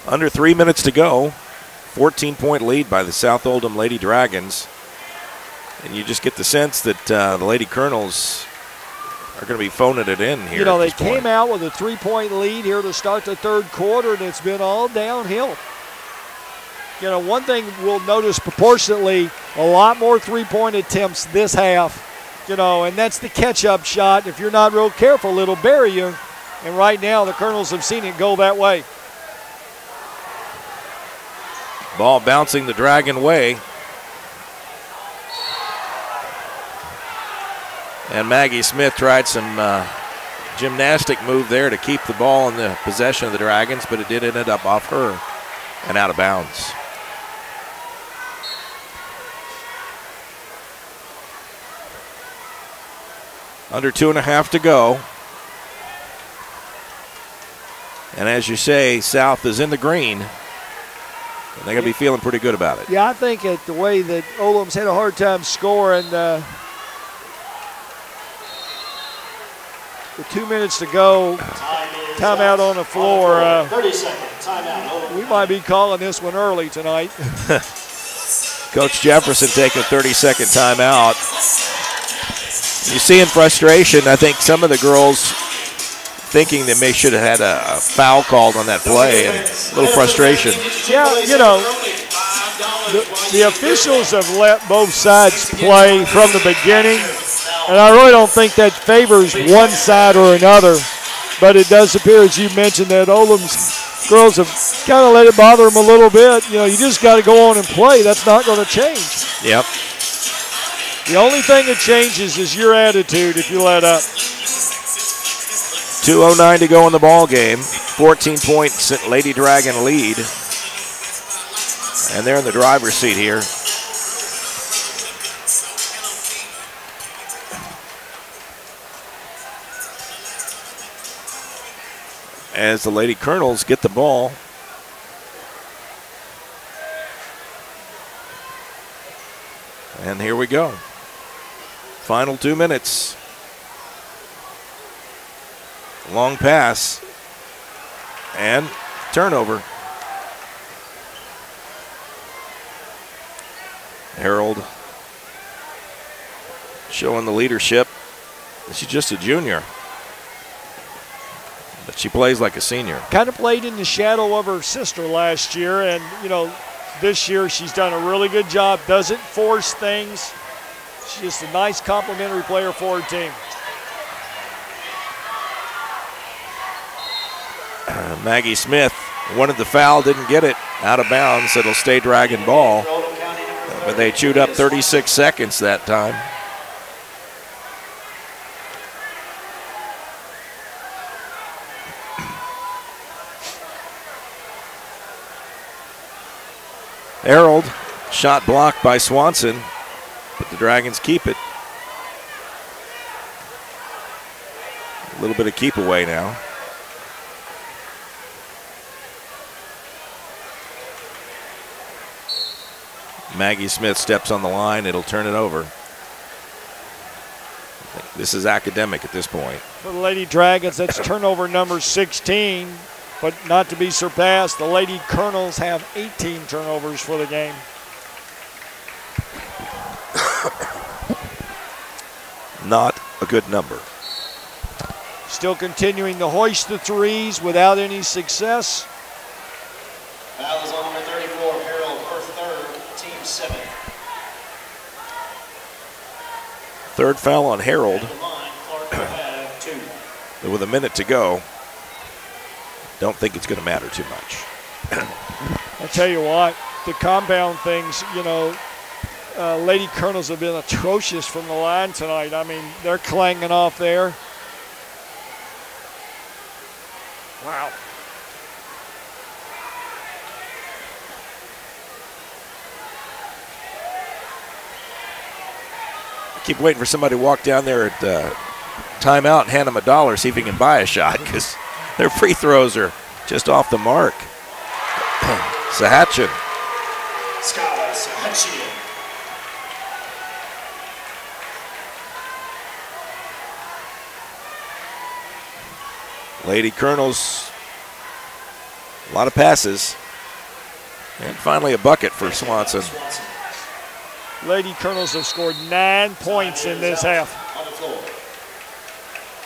Under 3 minutes to go. 14-point lead by the South Oldham Lady Dragons. And you just get the sense that the Lady Colonels are going to be phoning it in here. You know, at they this point. came out with a 3-point lead here to start the third quarter, and it's been all downhill. You know, one thing we'll notice proportionately, a lot more three-point attempts this half, you know, and that's the catch-up shot. If you're not real careful, it'll bury you. And right now, the Colonels have seen it go that way. Ball bouncing the Dragon way. And Maggie Smith tried some gymnastic move there to keep the ball in the possession of the Dragons, but it did end up off her and out of bounds. Under 2.5 to go. And as you say, South is in the green. And they're going to be feeling pretty good about it. Yeah, I think at the way that Oldham's had a hard time scoring, with 2 minutes to go, timeout on the floor. 30 seconds, timeout. We might be calling this one early tonight. Coach Jefferson taking a 30-second timeout. You see in frustration, I think some of the girls thinking that they should have had a foul called on that play, and a little frustration. Yeah, you know, the officials have let both sides play from the beginning, and I really don't think that favors one side or another. But it does appear, as you mentioned, that Oldham's girls have kind of let it bother them a little bit. You know, you just got to go on and play. That's not going to change. Yep. The only thing that changes is your attitude if you let up. 2:09 to go in the ball game. 14 points Lady Dragon lead. And they're in the driver's seat here. As the Lady Colonels get the ball. And here we go. Final 2 minutes. Long pass. And turnover. Harold showing the leadership. She's just a junior, but she plays like a senior. Kind of played in the shadow of her sister last year, and, you know, this year she's done a really good job. Doesn't force things. She's just a nice complimentary player for her team. Maggie Smith wanted the foul, didn't get it. Out of bounds, it'll stay Dragon ball. But they chewed up 36 seconds that time. Harold, shot blocked by Swanson, but the Dragons keep it. A little bit of keep away now. Maggie Smith steps on the line. It'll turn it over. This is academic at this point. For the Lady Dragons, that's turnover number 16, but not to be surpassed. The Lady Colonels have 18 turnovers for the game. Not a good number. Still continuing to hoist the threes without any success. Foul is on number 34, Harold, her third, team 7. Third foul on Harold. At the line, Clark will have 2. With a minute to go, don't think it's going to matter too much. I tell you what, the compound things, you know, Lady Colonels have been atrocious from the line tonight. I mean, they're clanging off there. Wow. I keep waiting for somebody to walk down there at timeout and hand them $1, see if he can buy a shot, because their free throws are just off the mark. Sahatchin. Skylar Sahatchin. Lady Colonels, a lot of passes. And finally a bucket for Swanson. Lady Colonels have scored 9 points in this half. On the floor.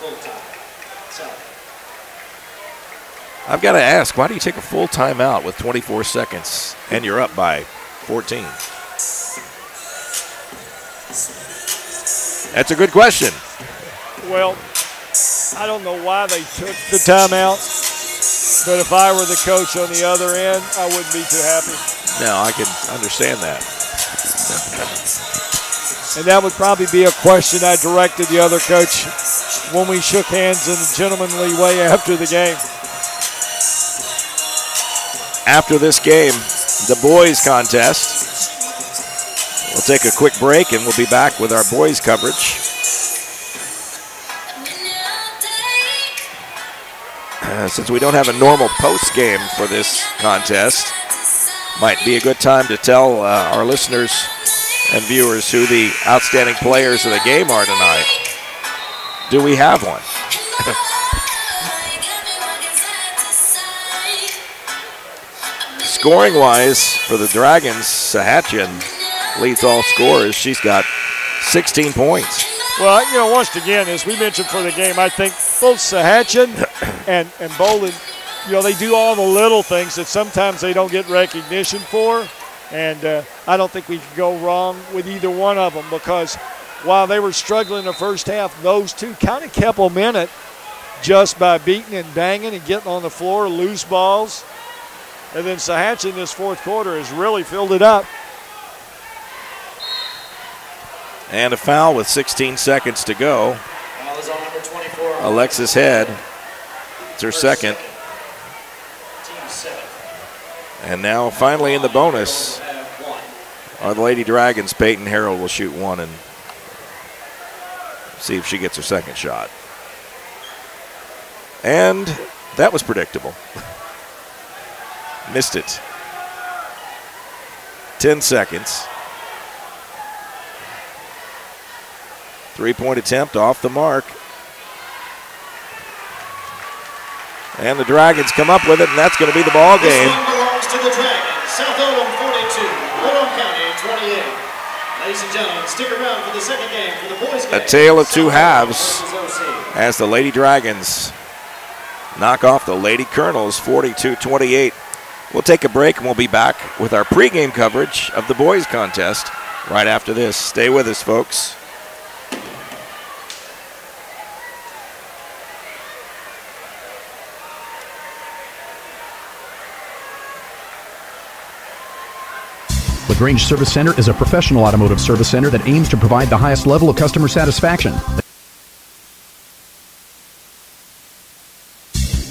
Full time. I've got to ask, why do you take a full timeout with 24 seconds and you're up by 14? That's a good question. Well, I don't know why they took the timeout, but if I were the coach on the other end, I wouldn't be too happy. No, I can understand that. And that would probably be a question I directed the other coach when we shook hands in a gentlemanly way after the game. After this game, the boys contest. We'll take a quick break and we'll be back with our boys coverage. Since we don't have a normal post game for this contest, Might be a good time to tell our listeners and viewers who the outstanding players of the game are tonight. Do we have one? Scoring-wise, for the Dragons, Sahatchin leads all scorers. She's got 16 points. Well, once again, as we mentioned for the game, I think both Sahatchin and Bolin, they do all the little things that sometimes they don't get recognition for. And I don't think we can go wrong with either one of them, because while they were struggling in the first half, those two kind of kept them in it just by beating and banging and getting on the floor, loose balls. And then Sahatchin this fourth quarter has really filled it up. And a foul with 16 seconds to go. Foul is on number 24. Alexis Head. It's her second. Team 7. And now finally in the bonus are the Lady Dragons. Peyton Harrell will shoot one and see if she gets her second shot. And that was predictable. Missed it. 10 seconds. Three-point attempt off the mark. And the Dragons come up with it, and that's going to be the ball game. This one belongs to the Dragons. South Oldham 42, Oldham County 28. Ladies and gentlemen, stick around for the second game for the boys' game. A tale of two halves as the Lady Dragons knock off the Lady Colonels 42-28. We'll take a break, and we'll be back with our pregame coverage of the boys' contest right after this. Stay with us, folks. Lagrange Service Center is a professional automotive service center that aims to provide the highest level of customer satisfaction.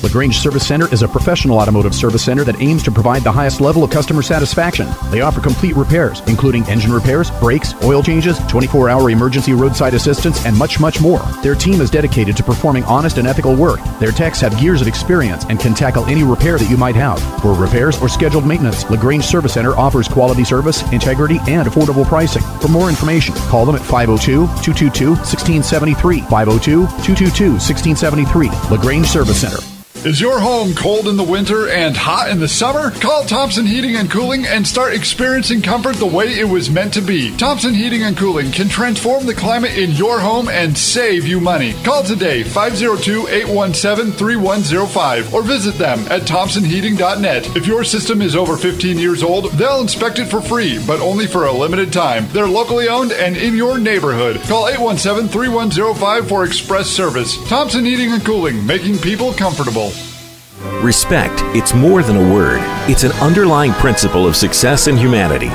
Lagrange Service Center is a professional automotive service center that aims to provide the highest level of customer satisfaction. They offer complete repairs, including engine repairs, brakes, oil changes, 24-hour emergency roadside assistance, and much, much more. Their team is dedicated to performing honest and ethical work. Their techs have years of experience and can tackle any repair that you might have. For repairs or scheduled maintenance, Lagrange Service Center offers quality service, integrity, and affordable pricing. For more information, call them at 502-222-1673. 502-222-1673. Lagrange Service Center. Is your home cold in the winter and hot in the summer? Call Thompson Heating and Cooling and start experiencing comfort the way it was meant to be. Thompson Heating and Cooling can transform the climate in your home and save you money. Call today, 502-817-3105, or visit them at thompsonheating.net. If your system is over 15 years old, they'll inspect it for free, but only for a limited time. They're locally owned and in your neighborhood. Call 817-3105 for express service. Thompson Heating and Cooling, making people comfortable. Respect, it's more than a word. It's an underlying principle of success in humanity.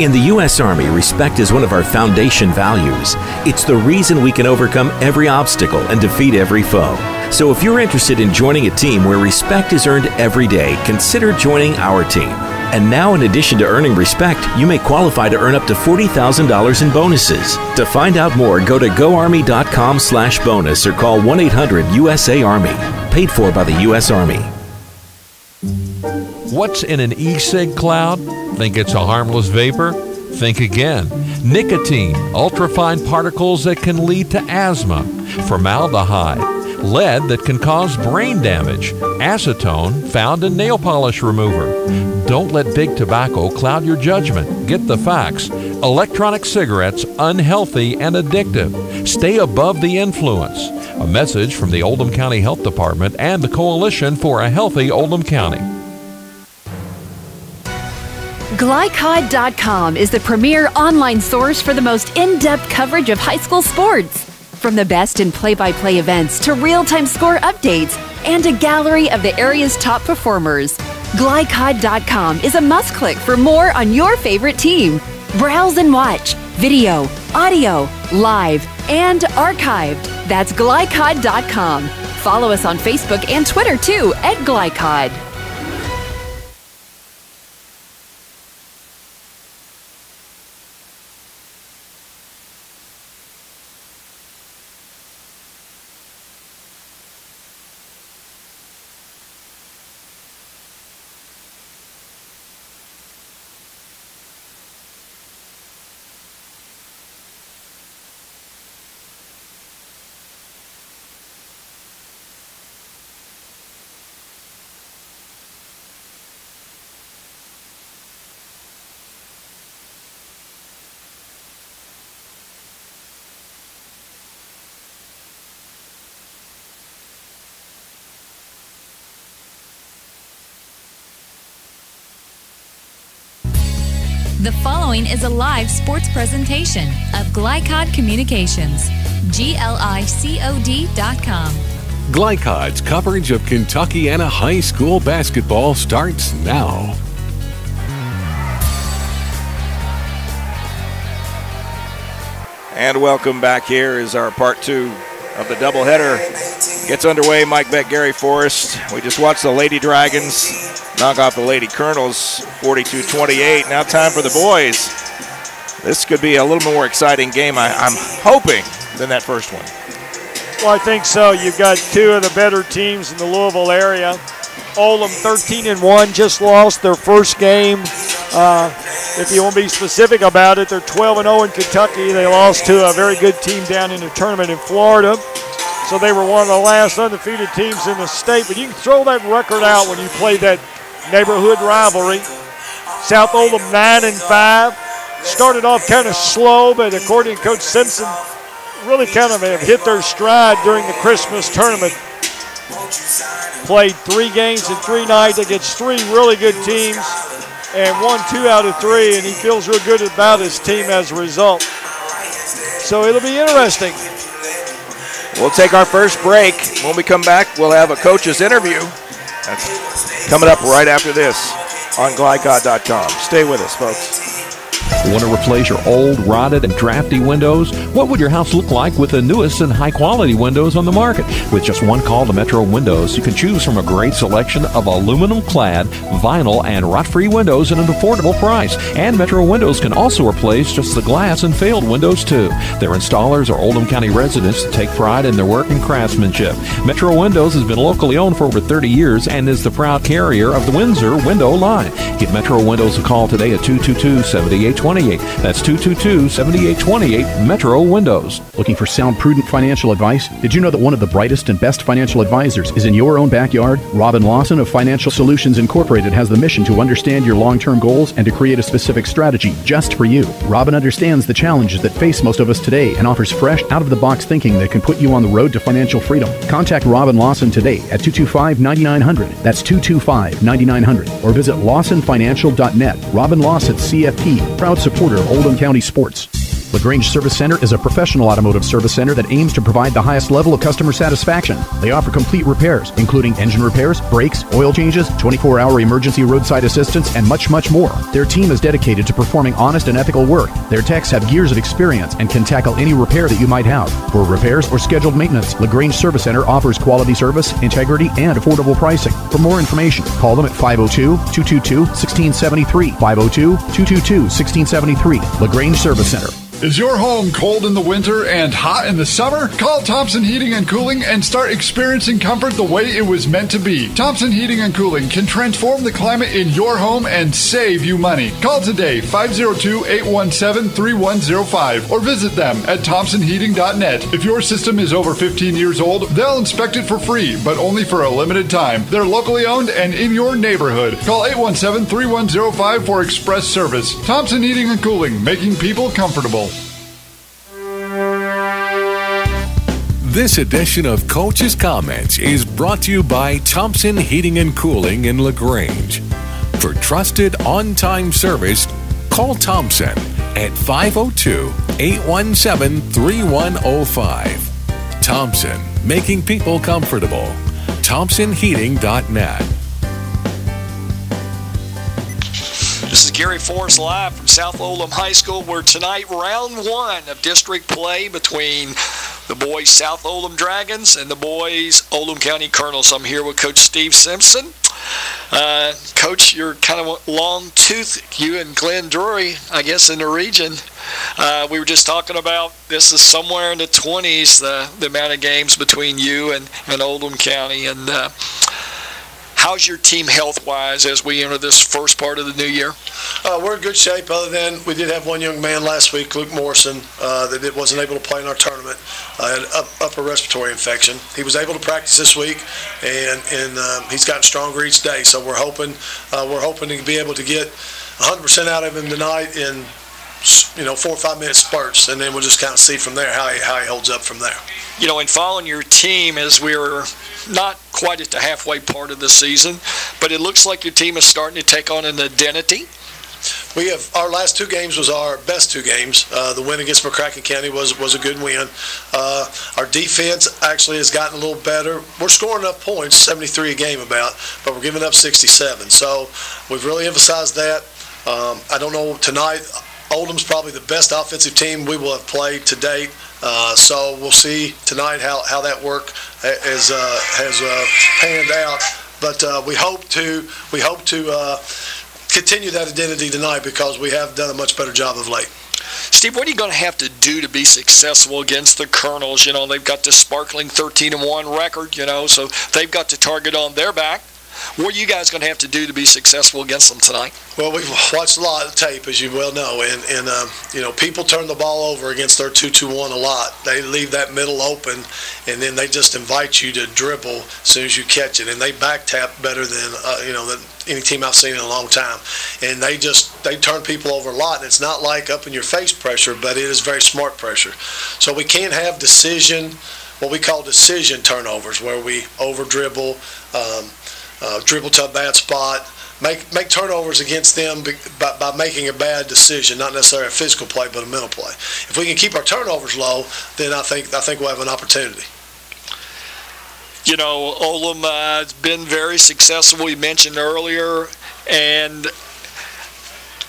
In the U.S. Army, respect is one of our foundation values. It's the reason we can overcome every obstacle and defeat every foe. So if you're interested in joining a team where respect is earned every day, consider joining our team. And now, in addition to earning respect, you may qualify to earn up to $40,000 in bonuses. To find out more, go to goarmy.com/bonus or call 1-800-USA-ARMY. Paid for by the U.S. Army. What's in an e-cig cloud? Think it's a harmless vapor? Think again. Nicotine, ultrafine particles that can lead to asthma, formaldehyde, lead that can cause brain damage, acetone found in nail polish remover. Don't let big tobacco cloud your judgment. Get the facts. Electronic cigarettes, unhealthy and addictive. Stay above the influence. A message from the Oldham County Health Department and the Coalition for a Healthy Oldham County. Glycod.com is the premier online source for the most in-depth coverage of high school sports. From the best in play-by-play events to real-time score updates and a gallery of the area's top performers, Glycod.com is a must-click for more on your favorite team. Browse and watch, video, audio, live, and archived. That's Glycod.com. Follow us on Facebook and Twitter too at Glycod. The following is a live sports presentation of Glycod Communications. GLICOD.com. Glycod's coverage of Kentuckiana high school basketball starts now. And welcome back. Here is our part two of the doubleheader. Gets underway. Mike Beck, Gary Forrest. We just watched the Lady Dragons knock off the Lady Colonels 42-28. Now time for the boys. This could be a little more exciting game, I'm hoping, than that first one. Well, I think so. You've got two of the better teams in the Louisville area. Oldham 13-1, just lost their first game. If you want to be specific about it, they're 12-0 in Kentucky. They lost to a very good team down in the tournament in Florida. So they were one of the last undefeated teams in the state. But you can throw that record out when you play that neighborhood rivalry. South Oldham 9-5. Started off kind of slow, but according to Coach Simpson, really kind of have hit their stride during the Christmas tournament. Played 3 games in 3 nights against 3 really good teams and won 2 out of 3, and he feels real good about his team as a result. So it'll be interesting. We'll take our first break. When we come back, we'll have a coach's interview. That's coming up right after this on Glycod.com. Stay with us, folks. Want to replace your old, rotted, and drafty windows? What would your house look like with the newest and high-quality windows on the market? With just one call to Metro Windows, you can choose from a great selection of aluminum-clad, vinyl, and rot-free windows at an affordable price. And Metro Windows can also replace just the glass and failed windows, too. Their installers are Oldham County residents that take pride in their work and craftsmanship. Metro Windows has been locally owned for over 30 years and is the proud carrier of the Windsor window line. Give Metro Windows a call today at 222-7828. That's 222-7828, Metro Windows. Looking for sound, prudent financial advice? Did you know that one of the brightest and best financial advisors is in your own backyard? Robin Lawson of Financial Solutions Incorporated has the mission to understand your long-term goals and to create a specific strategy just for you. Robin understands the challenges that face most of us today and offers fresh, out-of-the-box thinking that can put you on the road to financial freedom. Contact Robin Lawson today at 225-9900. That's 225-9900. Or visit lawsonfinancial.net. Robin Lawson, CFP, proud supporter of Oldham County sports. Lagrange Service Center is a professional automotive service center that aims to provide the highest level of customer satisfaction. They offer complete repairs, including engine repairs, brakes, oil changes, 24-hour emergency roadside assistance, and much, much more. Their team is dedicated to performing honest and ethical work. Their techs have years of experience and can tackle any repair that you might have. For repairs or scheduled maintenance, Lagrange Service Center offers quality service, integrity, and affordable pricing. For more information, call them at 502-222-1673. 502-222-1673. Lagrange Service Center. Is your home cold in the winter and hot in the summer? Call Thompson Heating and Cooling and start experiencing comfort the way it was meant to be. Thompson Heating and Cooling can transform the climate in your home and save you money. Call today, 502-817-3105, or visit them at thompsonheating.net. If your system is over 15 years old, they'll inspect it for free, but only for a limited time. They're locally owned and in your neighborhood. Call 817-3105 for express service. Thompson Heating and Cooling, making people comfortable. This edition of Coach's Comments is brought to you by Thompson Heating and Cooling in Lagrange. For trusted, on-time service, call Thompson at 502-817-3105. Thompson, making people comfortable. ThompsonHeating.net. This is Gary Forrest live from South Oldham High School, where tonight round 1 of district play between the boys South Oldham Dragons and the boys Oldham County Colonels. I'm here with Coach Steve Simpson. Coach, you're kind of long tooth, you and Glenn Drury, I guess, in the region. We were just talking about this is somewhere in the 20s, the amount of games between you and Oldham County. And how's your team health-wise as we enter this first part of the new year? We're in good shape, other than we did have one young man last week, Luke Morrison, that wasn't able to play in our tournament. Had upper respiratory infection. He was able to practice this week, and he's gotten stronger each day. So we're hoping to be able to get 100% out of him tonight in 4 or 5 minute spurts, and then we'll just kind of see from there how he holds up from there. In following your team, as we're not quite at the halfway part of the season, but it looks like your team is starting to take on an identity. we have our last 2 games was our best 2 games. The win against McCracken County was a good win. Our defense actually has gotten a little better. We're scoring enough points, 73 a game about, but we're giving up 67. So we've really emphasized that. I don't know tonight. Oldham's probably the best offensive team we will have played to date. So we'll see tonight how that work has panned out. But we hope to continue that identity tonight because we have done a much better job of late. Steve, what are you going to have to do to be successful against the Colonels? You know, they've got this sparkling 13-1 record, you know, so they've got the target on their back. What are you guys going to have to do to be successful against them tonight? Well, we've watched a lot of tape, as you well know, and you know, people turn the ball over against their 2-2-1 a lot. They leave that middle open, and then they just invite you to dribble as soon as you catch it, and they back tap better than than any team I've seen in a long time. And they turn people over a lot, and it's not like up in your face pressure, but it is very smart pressure. So we can't have what we call decision turnovers, where we over dribble. Dribble to a bad spot, make turnovers against them by making a bad decision, not necessarily a physical play, but a mental play. If we can keep our turnovers low, then I think we'll have an opportunity. You know, Oldham has been very successful, we mentioned earlier, and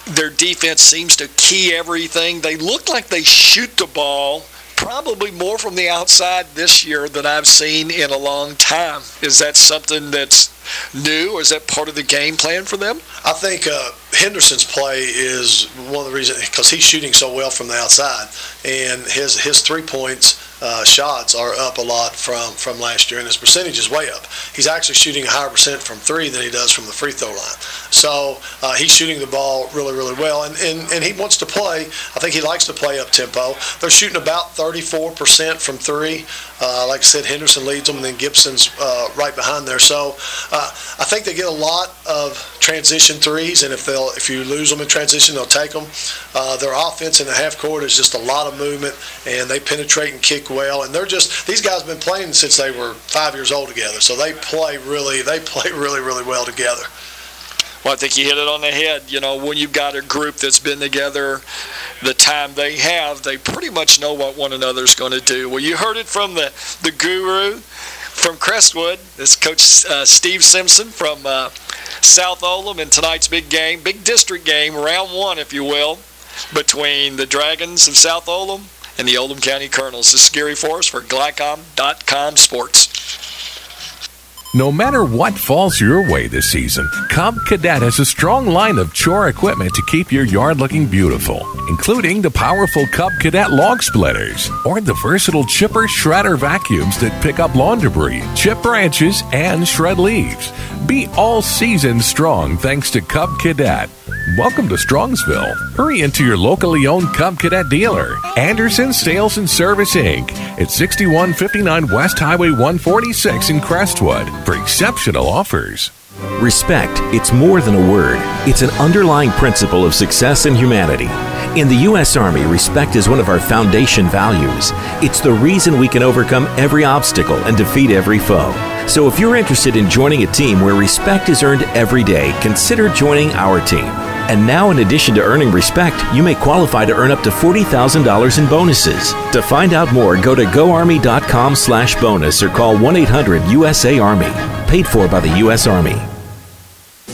their defense seems to key everything. They look like they shoot the ball probably more from the outside this year than I've seen in a long time. Is that something that's new, or is that part of the game plan for them? I think Henderson's play is one of the reasons, because he's shooting so well from the outside, and his 3 points shots are up a lot from last year, and his percentage is way up. He's actually shooting a higher percent from 3 than he does from the free throw line. So he's shooting the ball really, really well, and he wants to play. I think he likes to play up tempo. They're shooting about 34% from 3. Like I said, Henderson leads them, and then Gibson's right behind there. So I think they get a lot of transition threes, and if you lose them in transition, they'll take them. Their offense in the half court is just a lot of movement, and they penetrate and kick well. And these guys have been playing since they were 5 years old together, so they play really, really well together. Well, I think you hit it on the head. You know, when you've got a group that's been together the time they have, they pretty much know what one another's going to do. Well, you heard it from the guru from Crestwood. This Coach Steve Simpson from South Oldham in tonight's big game, big district game, round 1, if you will, between the Dragons of South Oldham and the Oldham County Colonels. This is Gary Forrest for Glycom.com Sports. No matter what falls your way this season, Cub Cadet has a strong line of chore equipment to keep your yard looking beautiful, including the powerful Cub Cadet log splitters or the versatile chipper shredder vacuums that pick up lawn debris, chip branches, and shred leaves. Be all season strong thanks to Cub Cadet. Welcome to Strongsville. Hurry into your locally owned Cub Cadet dealer, Anderson Sales and Service, Inc. at 6159 West Highway 146 in Crestwood for exceptional offers. Respect, it's more than a word. It's an underlying principle of success in humanity. In the U.S. Army, respect is one of our foundation values. It's the reason we can overcome every obstacle and defeat every foe. So if you're interested in joining a team where respect is earned every day, consider joining our team. And now, in addition to earning respect, you may qualify to earn up to $40,000 in bonuses. To find out more, go to goarmy.com/bonus or call 1-800-USA-ARMY. Paid for by the U.S. Army.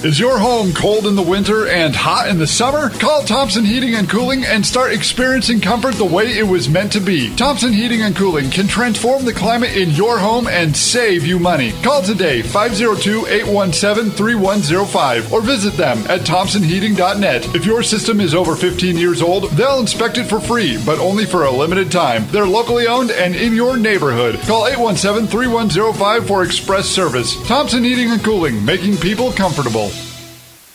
Is your home cold in the winter and hot in the summer? Call Thompson Heating and Cooling and start experiencing comfort the way it was meant to be. Thompson Heating and Cooling can transform the climate in your home and save you money. Call today, 502-817-3105, or visit them at thompsonheating.net. If your system is over 15 years old, they'll inspect it for free, but only for a limited time. They're locally owned and in your neighborhood. Call 817-3105 for express service. Thompson Heating and Cooling, making people comfortable.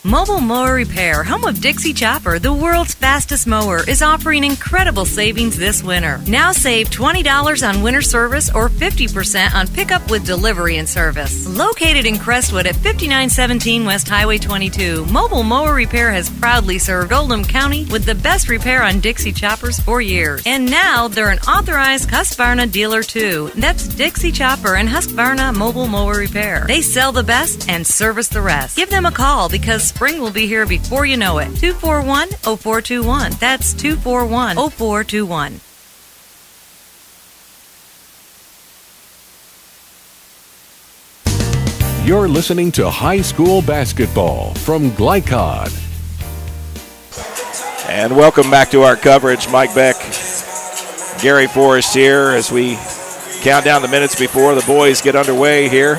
Mobile Mower Repair, home of Dixie Chopper, the world's fastest mower, is offering incredible savings this winter. Now save $20 on winter service or 50% on pickup with delivery and service. Located in Crestwood at 5917 West Highway 22, Mobile Mower Repair has proudly served Oldham County with the best repair on Dixie Choppers for years. And now they're an authorized Husqvarna dealer too. That's Dixie Chopper and Husqvarna Mobile Mower Repair. They sell the best and service the rest. Give them a call because Spring will be here before you know it. 241-0421. That's 241-0421. You're listening to high school basketball from Glycod. And welcome back to our coverage. Mike Beck, Gary Forrest here as we count down the minutes before the boys get underway here.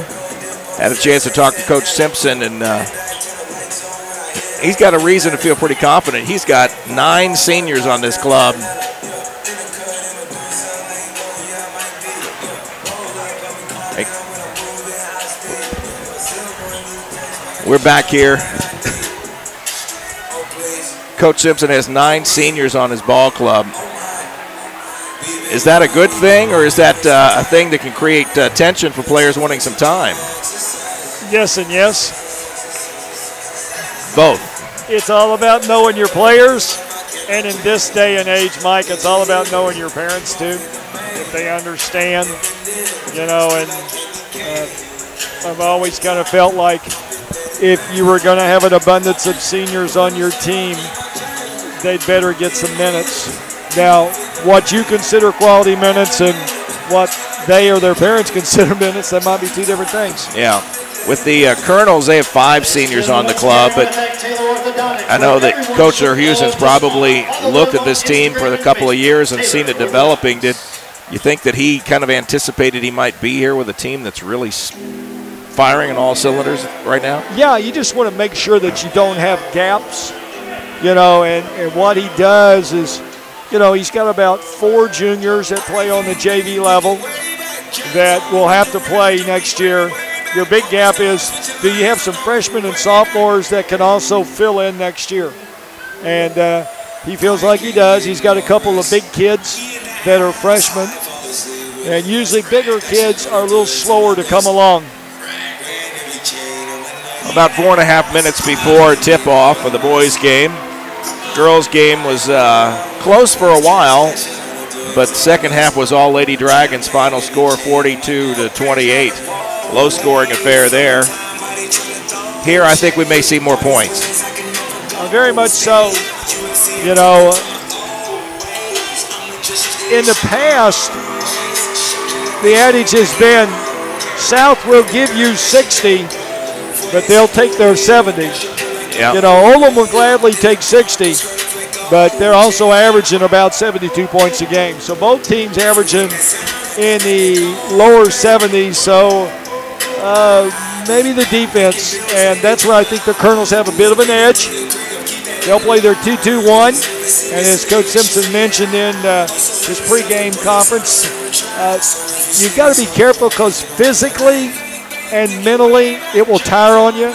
Had a chance to talk to Coach Simpson, and he's got a reason to feel pretty confident. He's got 9 seniors on this club. We're back here. Coach Simpson has 9 seniors on his ball club. Is that a good thing, or is that a thing that can create tension for players wanting some time? Yes and yes. Both. It's all about knowing your players, and in this day and age, Mike, it's all about knowing your parents too, if they understand, and I've always kind of felt like if you were going to have an abundance of seniors on your team, they'd better get some minutes. Now, what you consider quality minutes and what they or their parents consider minutes, that might be 2 different things. Yeah. With the Colonels, they have 5 seniors on the club, but I know that Coach Huson's probably looked at this team for a couple of years and seen it developing. Did you think that he kind of anticipated he might be here with a team that's really firing on all cylinders right now? Yeah, you just want to make sure that you don't have gaps, and what he does is, he's got about 4 juniors that play on the JV level that will have to play next year. Your big gap is, do you have some freshmen and sophomores that can also fill in next year? And he feels like he does. He's got a couple of big kids that are freshmen, and usually bigger kids are a little slower to come along. About 4.5 minutes before tip-off of the boys' game. Girls' game was close for a while, but the second half was all Lady Dragons. Final score 42-28. Low-scoring affair there. Here, I think we may see more points. Very much so. In the past, the adage has been, South will give you 60, but they'll take their 70. Yep. Oldham will gladly take 60, but they're also averaging about 72 points a game. So both teams averaging in the lower 70s, so maybe the defense, and that's where I think the Colonels have a bit of an edge. They'll play their 2-2-1, and as Coach Simpson mentioned in his pregame conference, you've got to be careful because physically and mentally it will tire on you,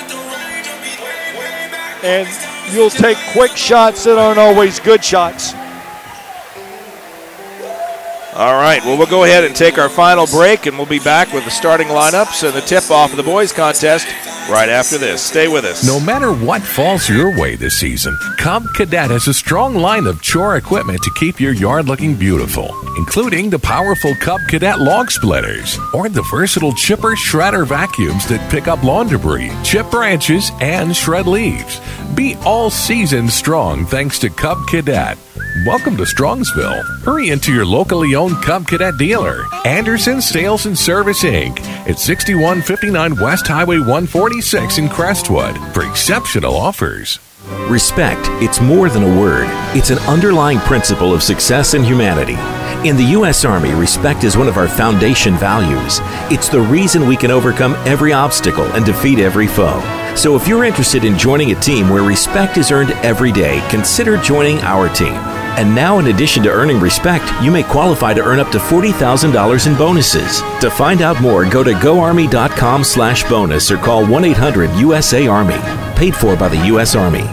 and you'll take quick shots that aren't always good shots. All right, well, we'll go ahead and take our final break, and we'll be back with the starting lineups and the tip-off of the boys' contest right after this. Stay with us. No matter what falls your way this season, Cub Cadet has a strong line of chore equipment to keep your yard looking beautiful, including the powerful Cub Cadet log splitters or the versatile chipper shredder vacuums that pick up lawn debris, chip branches, and shred leaves. Be all season strong thanks to Cub Cadet. Welcome to Strongsville. Hurry into your locally owned Cub Cadet dealer, Anderson Sales and Service, Inc. at 6159 West Highway 146 in Crestwood for exceptional offers. Respect, it's more than a word. It's an underlying principle of success in humanity. In the U.S. Army, respect is one of our foundation values. It's the reason we can overcome every obstacle and defeat every foe. So if you're interested in joining a team where respect is earned every day, consider joining our team. And now, in addition to earning respect, you may qualify to earn up to $40,000 in bonuses. To find out more, go to goarmy.com/bonus or call 1-800-USA-ARMY. Paid for by the U.S. Army.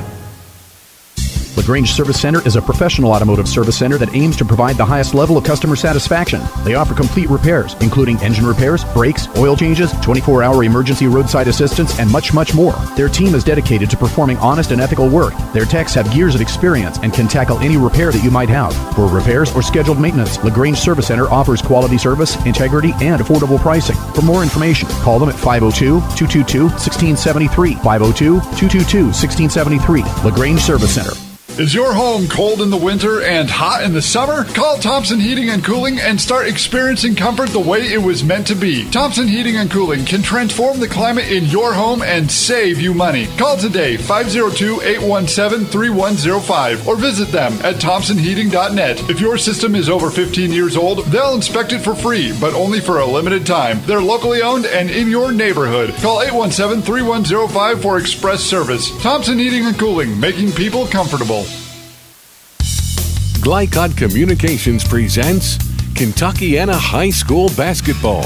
Lagrange Service Center is a professional automotive service center that aims to provide the highest level of customer satisfaction. They offer complete repairs, including engine repairs, brakes, oil changes, 24-hour emergency roadside assistance, and much, much more. Their team is dedicated to performing honest and ethical work. Their techs have years of experience and can tackle any repair that you might have. For repairs or scheduled maintenance, Lagrange Service Center offers quality service, integrity, and affordable pricing. For more information, call them at 502-222-1673. 502-222-1673. Lagrange Service Center. Is your home cold in the winter and hot in the summer? Call Thompson Heating and Cooling and start experiencing comfort the way it was meant to be. Thompson Heating and Cooling can transform the climate in your home and save you money. Call today, 502-817-3105, or visit them at thompsonheating.net. If your system is over 15 years old, they'll inspect it for free, but only for a limited time. They're locally owned and in your neighborhood. Call 817-3105 for express service. Thompson Heating and Cooling, making people comfortable. Glycod Communications presents Kentuckiana High School Basketball.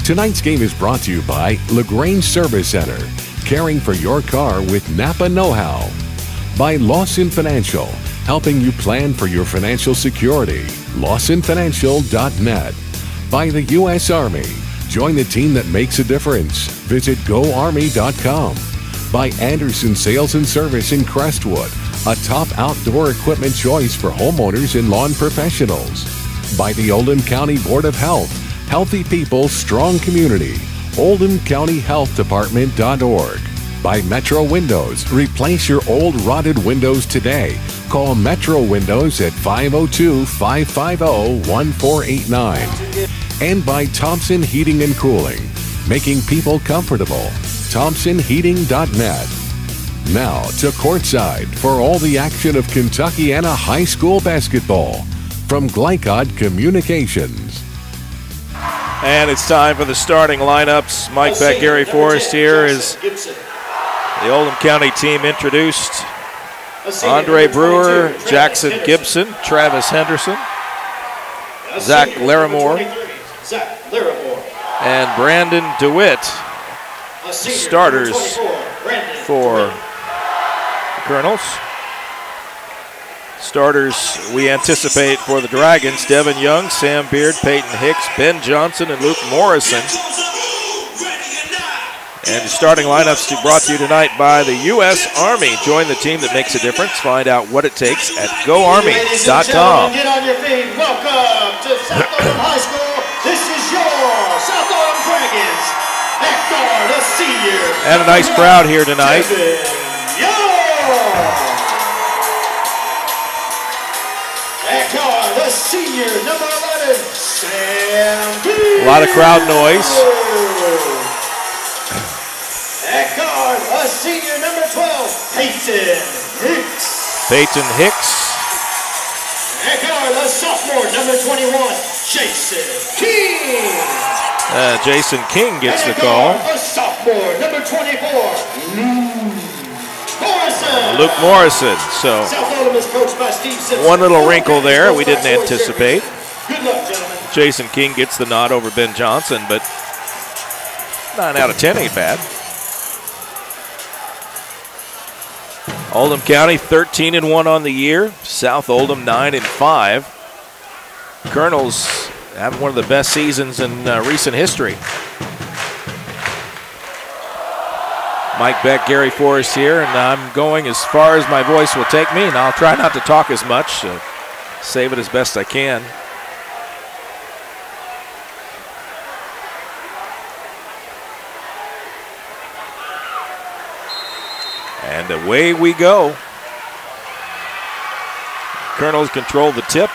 Tonight's game is brought to you by Lagrange Service Center, caring for your car with Napa know-how. By Lawson Financial, helping you plan for your financial security. LawsonFinancial.net. By the U.S. Army. Join the team that makes a difference. Visit GoArmy.com. By Anderson Sales and Service in Crestwood, a top outdoor equipment choice for homeowners and lawn professionals. By the Oldham County Board of Health, healthy people, strong community. OldhamCountyHealthDepartment.org. By Metro Windows, replace your old rotted windows today. Call Metro Windows at 502-550-1489. And by Thompson Heating and Cooling, making people comfortable. ThompsonHeating.net. Now to courtside for all the action of Kentuckiana High School basketball from Glycod Communications. And it's time for the starting lineups. Mike Beck, Gary Forrest here is the Oldham County team introduced. Andre Brewer, Jackson Gibson, Travis Henderson, Zach Larimore, and Brandon DeWitt. Starters for Colonels. Starters we anticipate for the Dragons: Devin Young, Sam Beard, Peyton Hicks, Ben Johnson, and Luke Morrison. And the starting lineups brought to you tonight by the U.S. Army. Join the team that makes a difference. Find out what it takes at GoArmy.com. Get on your feet. Welcome to South Oldham High School. This is your South Oldham Dragons. The senior. And a nice crowd here tonight. The senior, number 11, Sam Beard. A lot of crowd noise. At guard, a senior, number 12, Peyton Hicks. Peyton Hicks. At guard, a sophomore, number 21, Jason King. Jason King gets the call. A sophomore, number 24, Luke Morrison. So one little wrinkle there we didn't anticipate. Good luck, gentlemen. Jason King gets the nod over Ben Johnson, but 9 out of 10 ain't bad. Oldham County 13-1 on the year. South Oldham 9-5. Colonels having one of the best seasons in recent history. Mike Beck, Gary Forrest here, and I'm going as far as my voice will take me, and I'll try not to talk as much, save it as best I can. And away we go. Colonels control the tip.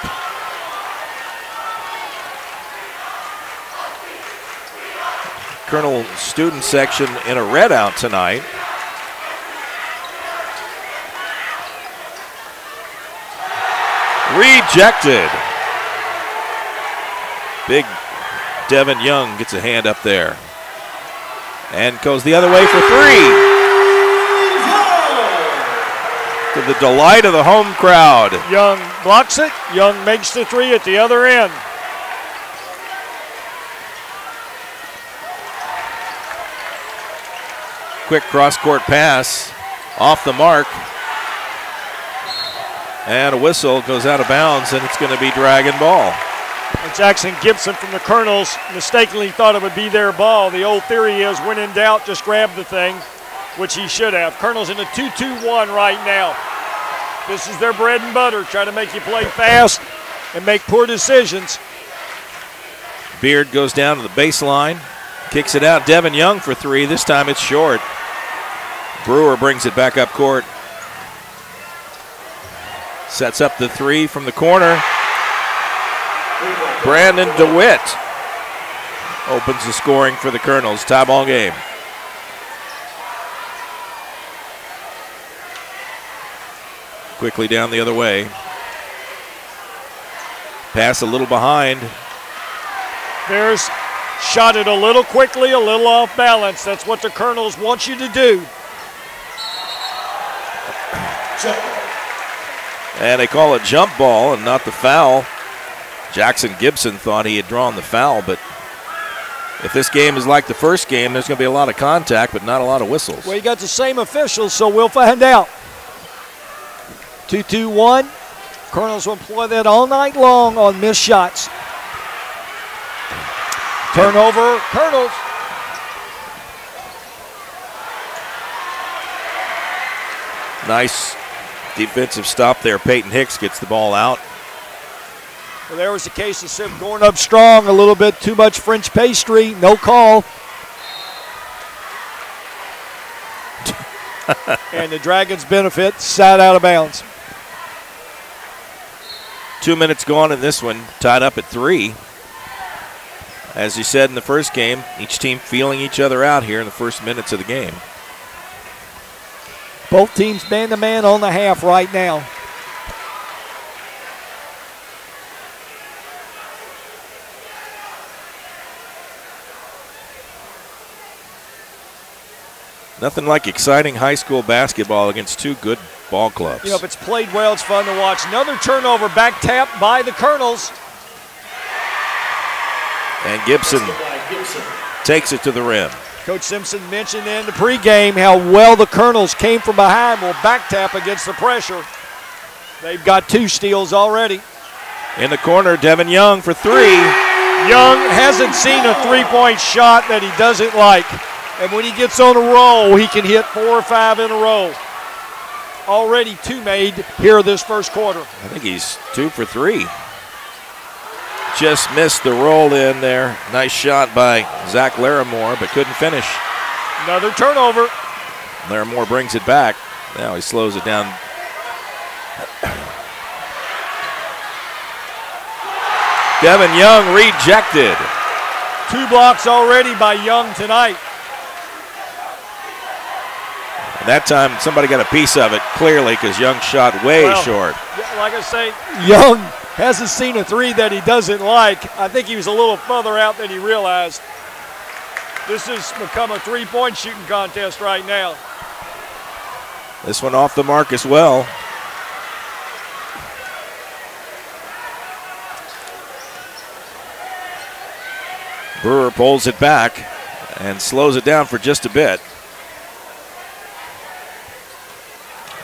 Colonel student section in a red out tonight. Rejected. Big Devin Young gets a hand up there. And goes the other way for 3. To the delight of the home crowd. Young blocks it. Young makes the 3 at the other end. Quick cross-court pass off the mark. And a whistle goes out of bounds, and it's going to be Dragon ball. And Jackson Gibson from the Colonels mistakenly thought it would be their ball. The old theory is when in doubt, just grab the thing, which he should have. Colonels in a 2-2-1 right now. This is their bread and butter, try to make you play fast and make poor decisions. Beard goes down to the baseline, kicks it out. Devin Young for three. This time it's short. Brewer brings it back up court. Sets up the three from the corner. Brandon DeWitt opens the scoring for the Colonels. Tie ball game. Quickly down the other way. Pass a little behind. There's shot it a little quickly, a little off balance. That's what the Colonels want you to do. And they call it jump ball and not the foul. Jackson Gibson thought he had drawn the foul, but if this game is like the first game, there's going to be a lot of contact, but not a lot of whistles. Well, you got the same officials, so we'll find out. 2-2-1. Colonels will employ that all night long on missed shots. Turnover, Colonels. Nice defensive stop there. Peyton Hicks gets the ball out. Well, there was the case of Sim going up strong, a little bit too much French pastry, no call. And the Dragons benefit, side out of bounds. 2 minutes gone in this one, tied up at 3. As you said in the first game, each team feeling each other out here in the first minutes of the game. Both teams man-to-man on the half right now. Nothing like exciting high school basketball against two good ball clubs. You know, if it's played well, it's fun to watch. Another turnover, back tap by the Colonels. And Gibson takes it to the rim. Coach Simpson mentioned in the pregame how well the Colonels came from behind, will back tap against the pressure. They've got 2 steals already. In the corner, Devin Young for 3. Young hasn't seen a three-point shot that he doesn't like. And when he gets on a roll, he can hit 4 or 5 in a row. Already 2 made here this first quarter. I think he's 2 for 3. Just missed the roll in there. Nice shot by Zach Larimore, but couldn't finish. Another turnover. Larimore brings it back. Now he slows it down. Devin Young rejected. 2 blocks already by Young tonight. And that time, somebody got a piece of it, clearly, because Young shot way short. Like I say, Young hasn't seen a 3 that he doesn't like. I think he was a little further out than he realized. This has become a three-point shooting contest right now. This one off the mark as well. Brewer pulls it back and slows it down for just a bit.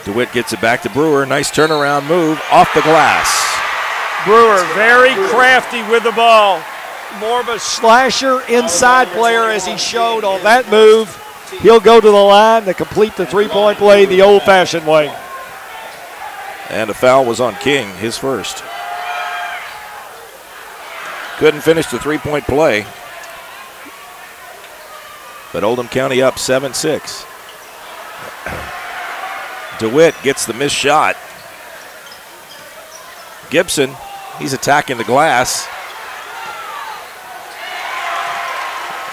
DeWitt gets it back to Brewer. Nice turnaround move off the glass. Brewer very crafty with the ball. More of a slasher inside player as he showed on that move. He'll go to the line to complete the three-point play the old-fashioned way. And a foul was on King, his first. Couldn't finish the three-point play. But Oldham County up 7-6. DeWitt gets the missed shot. Gibson, he's attacking the glass.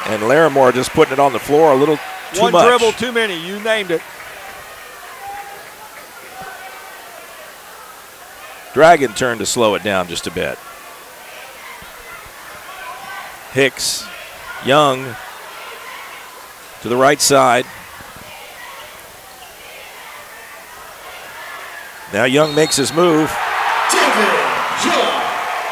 And Larimore just putting it on the floor a little too much. One dribble too many, you named it. Dragon turn to slow it down just a bit. Hicks, Young to the right side. Now Young makes his move.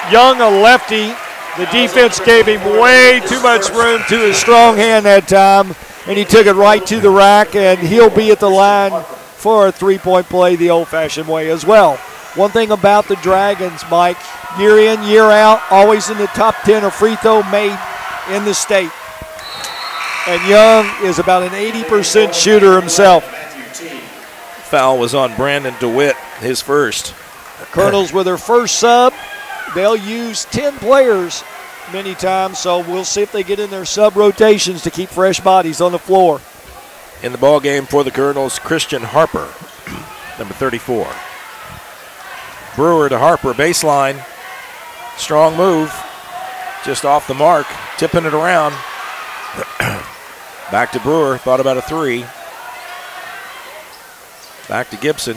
Young, a lefty. The defense gave him way too much room to his strong hand that time, and he took it right to the rack, and he'll be at the line for a three-point play the old-fashioned way as well. One thing about the Dragons, Mike, year in, year out, always in the top 10 of free throw made in the state. And Young is about an 80% shooter himself. Foul was on Brandon DeWitt, his first. Colonels with their first sub. They'll use 10 players many times, so we'll see if they get in their sub rotations to keep fresh bodies on the floor. In the ball game for the Colonels, Christian Harper, number 34. Brewer to Harper, baseline. Strong move, just off the mark, tipping it around. Back to Brewer, thought about a three. Back to Gibson.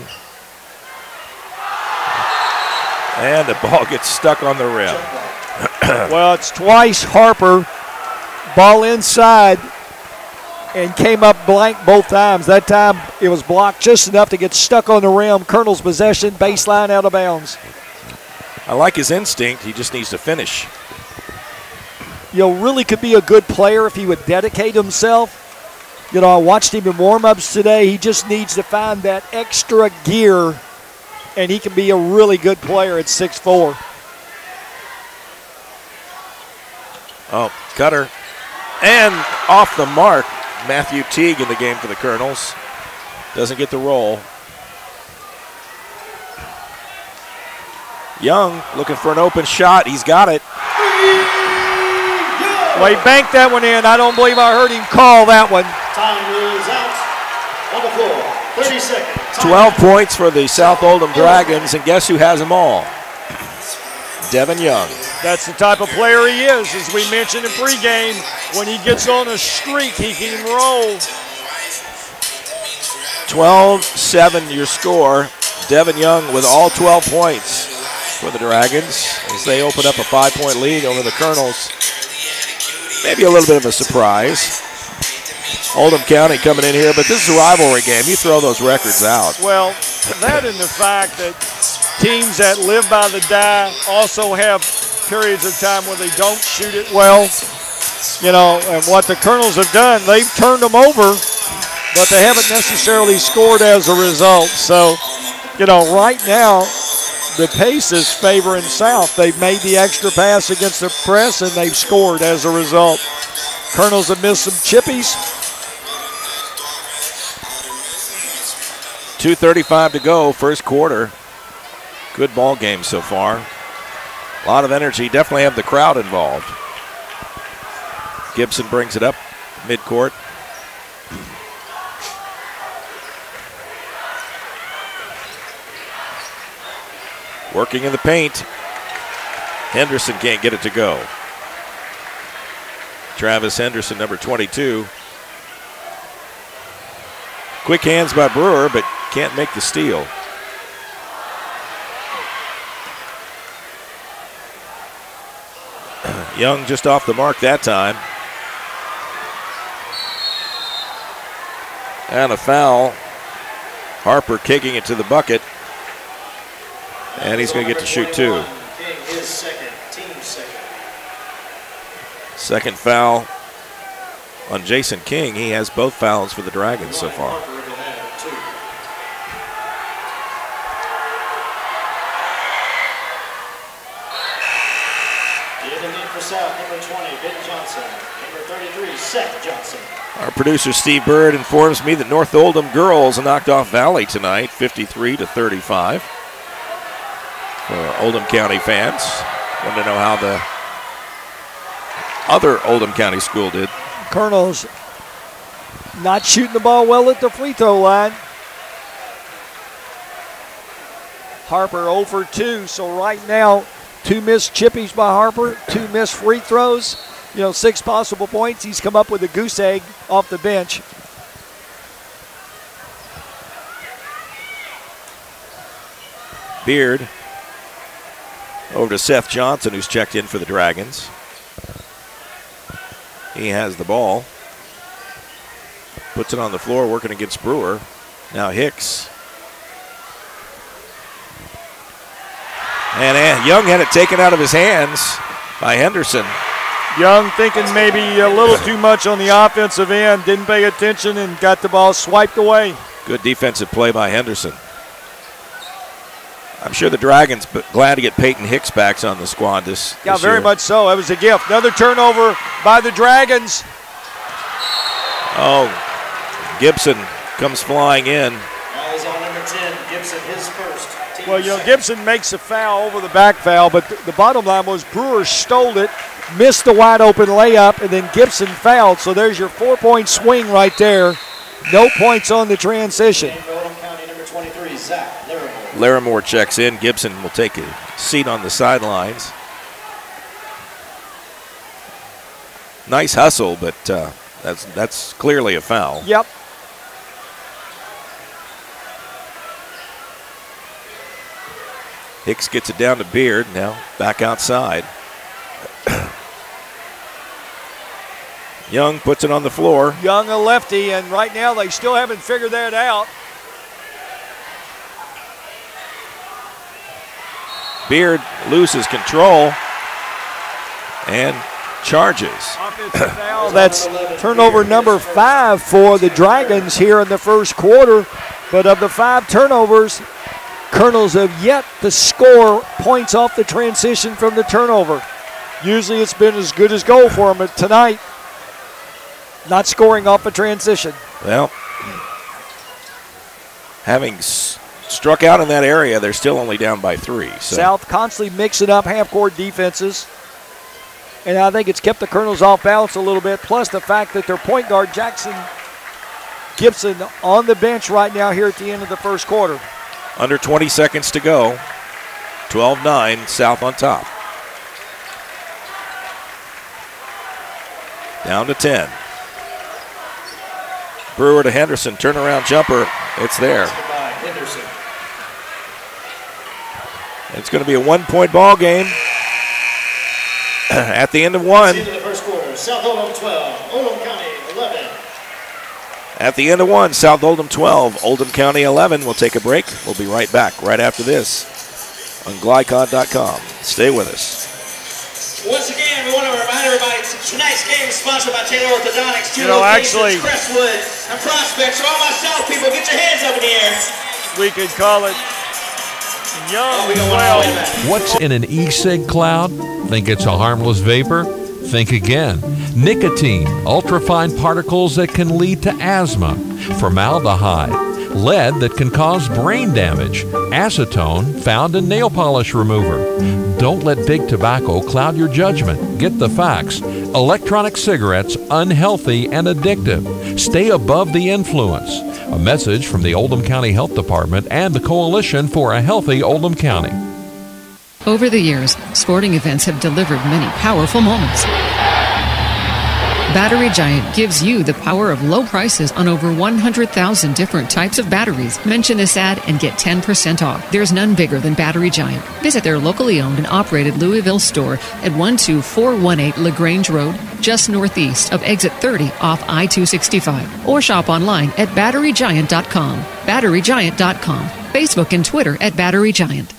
And the ball gets stuck on the rim. Well, it's twice Harper, ball inside, and came up blank both times. That time it was blocked just enough to get stuck on the rim. Colonel's possession, baseline out of bounds. I like his instinct. He just needs to finish. Really could be a good player if he would dedicate himself. I watched him in warm-ups today. He just needs to find that extra gear, and he can be a really good player at 6'4". Oh, cutter. And off the mark, Matthew Teague in the game for the Colonels. Doesn't get the roll. Young looking for an open shot. He's got it. Well, he banked that one in. I don't believe I heard him call that one. Time is out on the floor. 30 seconds. 12 points for the South Oldham Dragons, and guess who has them all? Devin Young. That's the type of player he is, as we mentioned in pregame. When he gets on a streak, he can roll. 12-7 your score. Devin Young with all 12 points for the Dragons as they open up a 5-point lead over the Colonels. Maybe a little bit of a surprise. Oldham County coming in here, but this is a rivalry game. You throw those records out. Well, that and the fact that teams that live by the die also have periods of time where they don't shoot it well. And what the Colonels have done, they've turned them over, but they haven't necessarily scored as a result. So, right now, the pace is favoring South. They've made the extra pass against the press, and they've scored as a result. Colonels have missed some chippies. 2:35 to go, first quarter. Good ball game so far. A lot of energy. Definitely have the crowd involved. Gibson brings it up midcourt. Working in the paint. Henderson can't get it to go. Travis Henderson, number 22. Quick hands by Brewer, but can't make the steal. Young just off the mark that time. And a foul. Harper kicking it to the bucket. And he's going to get to shoot two. His second, team second. Second foul on Jason King. He has both fouls for the Dragons so far. Number 20, Ben Johnson. Number 33, Seth Johnson. Our producer Steve Bird informs me that North Oldham girls knocked off Valley tonight, 53-35. For Oldham County fans, want to know how the other Oldham County school did. Colonels not shooting the ball well at the free throw line. Harper 0 for 2, so right now, 2 missed chippies by Harper, 2 missed free throws. 6 possible points. He's come up with a goose egg off the bench. Beard over to Seth Johnson, who's checked in for the Dragons. He has the ball. Puts it on the floor, working against Brewer. Now Hicks. And Young had it taken out of his hands by Henderson. Young thinking maybe a little too much on the offensive end, didn't pay attention and got the ball swiped away. Good defensive play by Henderson. I'm sure the Dragons glad to get Peyton Hicks back on the squad this very year. much so. That was a gift. Another turnover by the Dragons. Oh, Gibson comes flying in. That is on number 10, Gibson, his first. Well, Gibson makes a foul over the back foul, but the bottom line was Brewer stole it, missed the wide open layup, and then Gibson fouled. So there's your 4-point swing right there. No points on the transition. Oldham County, number 23, Zach Larimore. Larimore checks in. Gibson will take a seat on the sidelines. Nice hustle, but that's clearly a foul. Yep. Hicks gets it down to Beard. Now back outside. Young puts it on the floor. Young, a lefty, and right now they still haven't figured that out. Beard loses control and charges. Offensive foul. That's turnover number 5 for the Dragons here in the first quarter. But of the 5 turnovers, Colonels have yet to score points off the transition from the turnover. Usually it's been as good as gold for them, but tonight, not scoring off a transition. Well, having struck out in that area, they're still only down by 3. So. South constantly mixing up half-court defenses, and I think it's kept the Colonels off balance a little bit, plus the fact that their point guard, Jackson Gibson, on the bench right now here at the end of the first quarter. Under 20 seconds to go. 12-9, South on top. Down to 10. Brewer to Henderson, turnaround jumper. It's there. It's going to be a 1-point ball game at the end of 1. Into the first quarter, South Oldham 12, Oldham County 11. At the end of 1, South Oldham 12, Oldham County 11. We'll take a break. We'll be right back right after this on Glycod.com. Stay with us. Once again, we want to remind everybody tonight's game is sponsored by Taylor Orthodontics. Actually, Crestwood and Prospect. So all my South people, get your hands up in the air. We could call it Young 12. What's in an e-cig cloud? Think it's a harmless vapor? Think again. Nicotine, ultrafine particles that can lead to asthma, formaldehyde, lead that can cause brain damage, acetone found in nail polish remover. Don't let big tobacco cloud your judgment. Get the facts. Electronic cigarettes, unhealthy and addictive. Stay above the influence. A message from the Oldham County Health Department and the Coalition for a Healthy Oldham County. Over the years, sporting events have delivered many powerful moments. Battery Giant gives you the power of low prices on over 100,000 different types of batteries. Mention this ad and get 10% off. There's none bigger than Battery Giant. Visit their locally owned and operated Louisville store at 12418 Lagrange Road, just northeast of exit 30 off I-265. Or shop online at batterygiant.com. Batterygiant.com. Facebook and Twitter at Battery Giant.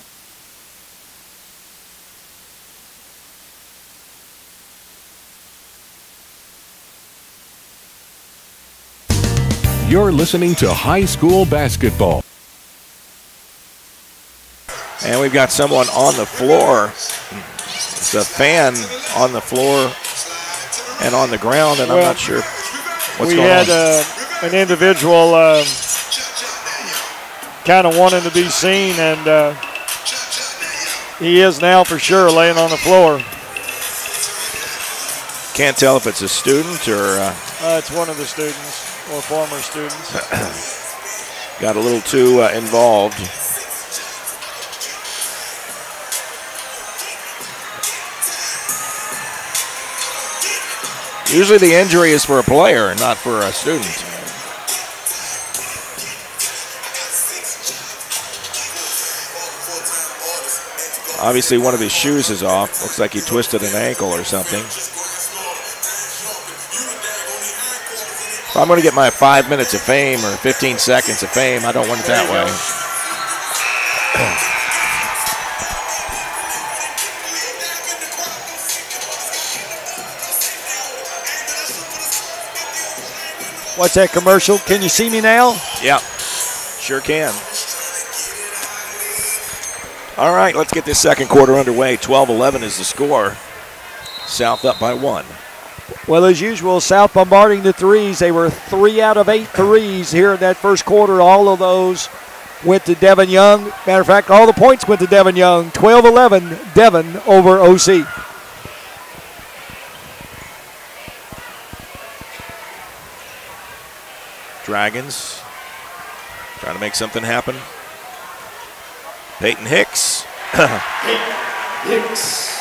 You're listening to high school basketball. And we've got someone on the floor. It's a fan on the floor and on the ground, and I'm not sure what's going on. We had an individual kind of wanting to be seen, and he is now for sure laying on the floor. Can't tell if it's a student or... it's one of the students. Or former students. Got a little too involved. Usually the injury is for a player, not for a student. Obviously one of his shoes is off. Looks like he twisted an ankle or something. If I'm going to get my 5 minutes of fame or 15 seconds of fame, I don't want it that way. What's that commercial? Can you see me now? Yeah, sure can. All right, let's get this second quarter underway. 12-11 is the score. South up by 1. Well, as usual, South bombarding the threes. They were 3 out of 8 threes here in that first quarter. All of those went to Devin Young. Matter of fact, all the points went to Devin Young. 12-11, Devin over OC. Dragons trying to make something happen. Peyton Hicks. Hicks.